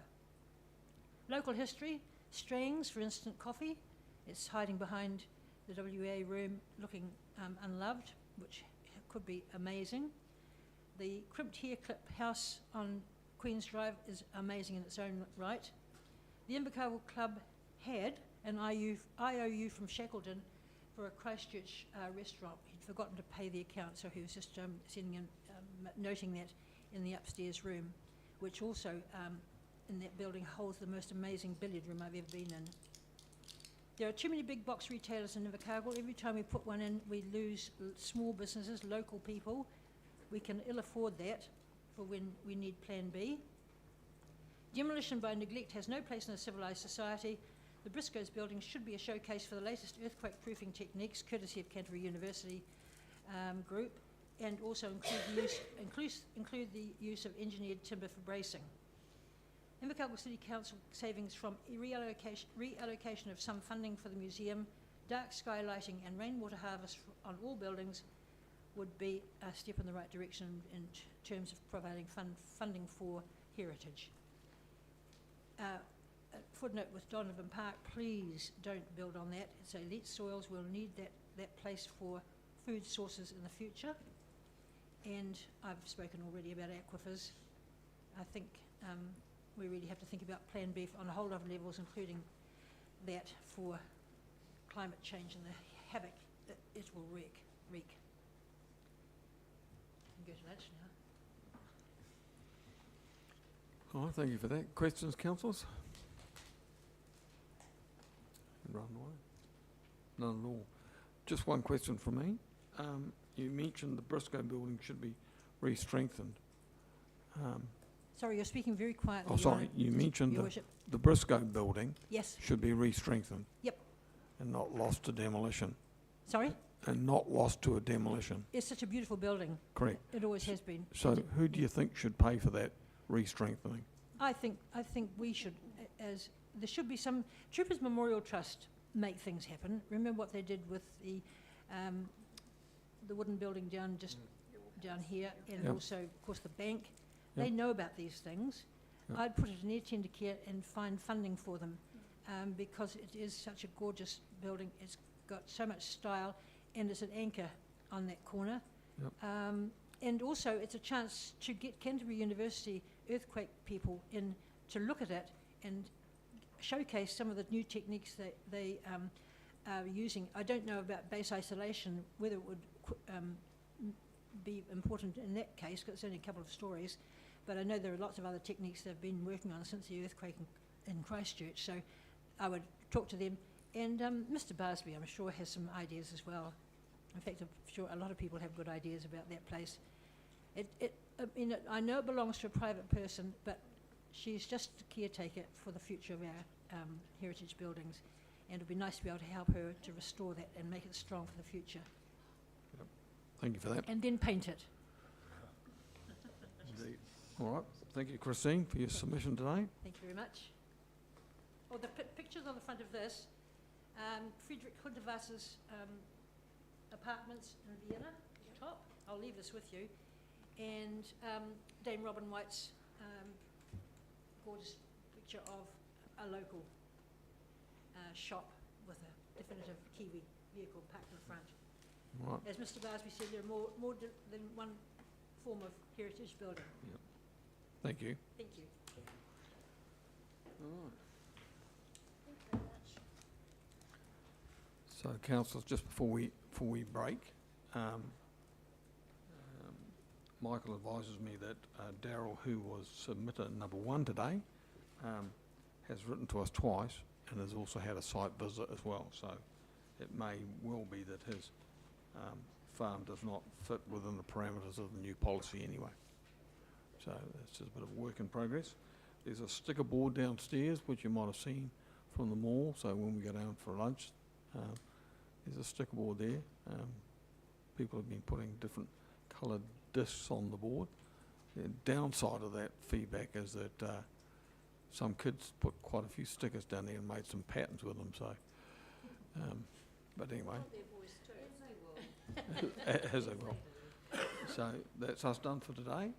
Local history, Strang's, for instant coffee. It's hiding behind the WA room looking unloved, which could be amazing. The crimped hair clip house on Queen's Drive is amazing in its own right. The Invercargill Club had an IOU from Shackleton for a Christchurch restaurant. He'd forgotten to pay the account, so he was just noting that in the upstairs room, which also in that building holds the most amazing billiard room I've ever been in. There are too many big box retailers in Invercargill. Every time we put one in, we lose small businesses, local people. We can ill afford that for when we need Plan B. Demolition by neglect has no place in a civilised society. The Briscoes building should be a showcase for the latest earthquake-proofing techniques, courtesy of Canterbury University Group, and also include the use of engineered timber for bracing. Invercargill City Council savings from reallocation of some funding for the museum, dark sky lighting and rainwater harvest on all buildings would be a step in the right direction in terms of providing funding for heritage. A footnote with Donovan Park, please don't build on that. It's elite soils. We'll need that place for food sources in the future. And I've spoken already about aquifers. I think we really have to think about Plan B on a whole lot of levels, including that for climate change and the havoc that it will wreak. We can go to lunch now. All right, thank you for that. Questions, councillors? Run away. None at all. Just one question from me. You mentioned the Briscoe building should be re-strengthened. Sorry, you're speaking very quietly. Oh, sorry. You mentioned the Briscoe building should be re-strengthened. Yep. And not lost to demolition. Sorry? And not lost to a demolition. It's such a beautiful building. Correct. It always has been. So who do you think should pay for that re-strengthening? I think we should, as there should be some. Troopers Memorial Trust make things happen. Remember what they did with the wooden building down here, and also, of course, the bank. They know about these things. I'd put it in their tender care and find funding for them. because it is such a gorgeous building. It's got so much style, and it's an anchor on that corner. Yep. And also, it's a chance to get Canterbury University earthquake people in to look at it and showcase some of the new techniques that they are using. I don't know about base isolation, whether it would be important in that case, because it's only a couple of stories, but I know there are lots of other techniques they've been working on since the earthquake in Christchurch, so I would talk to them. And Mr. Barsby, I'm sure, has some ideas as well. In fact, I'm sure a lot of people have good ideas about that place. I know it belongs to a private person, but she's just a caretaker for the future of our heritage buildings, and it'd be nice to be able to help her to restore that and make it strong for the future. Yep. Thank you for that. And then paint it. Indeed. All right. Thank you, Christine, for your submission today. Thank you very much. Oh, the pictures on the front of this, Friedrich Hunderwasser's apartments in Vienna, top. I'll leave this with you. And Dame Robin White's gorgeous picture of a local shop with a definitive Kiwi vehicle parked in front. Right. As Mr. Barsby said, there are more than one form of heritage building. Yep. Thank you. Thank you. All right. So, councillors, just before we break, Michael advises me that Daryl, who was submitter number 1 today, has written to us twice and has also had a site visit as well. So it may well be that his farm does not fit within the parameters of the new policy anyway. So it's just a bit of work in progress. There's a sticker board downstairs, which you might have seen from the mall. So when we go down for lunch, there's a sticker board there. People have been putting different coloured discs on the board. The downside of that feedback is that some kids put quite a few stickers down there and made some patterns with them. So, but anyway, as they will. So that's us done for today.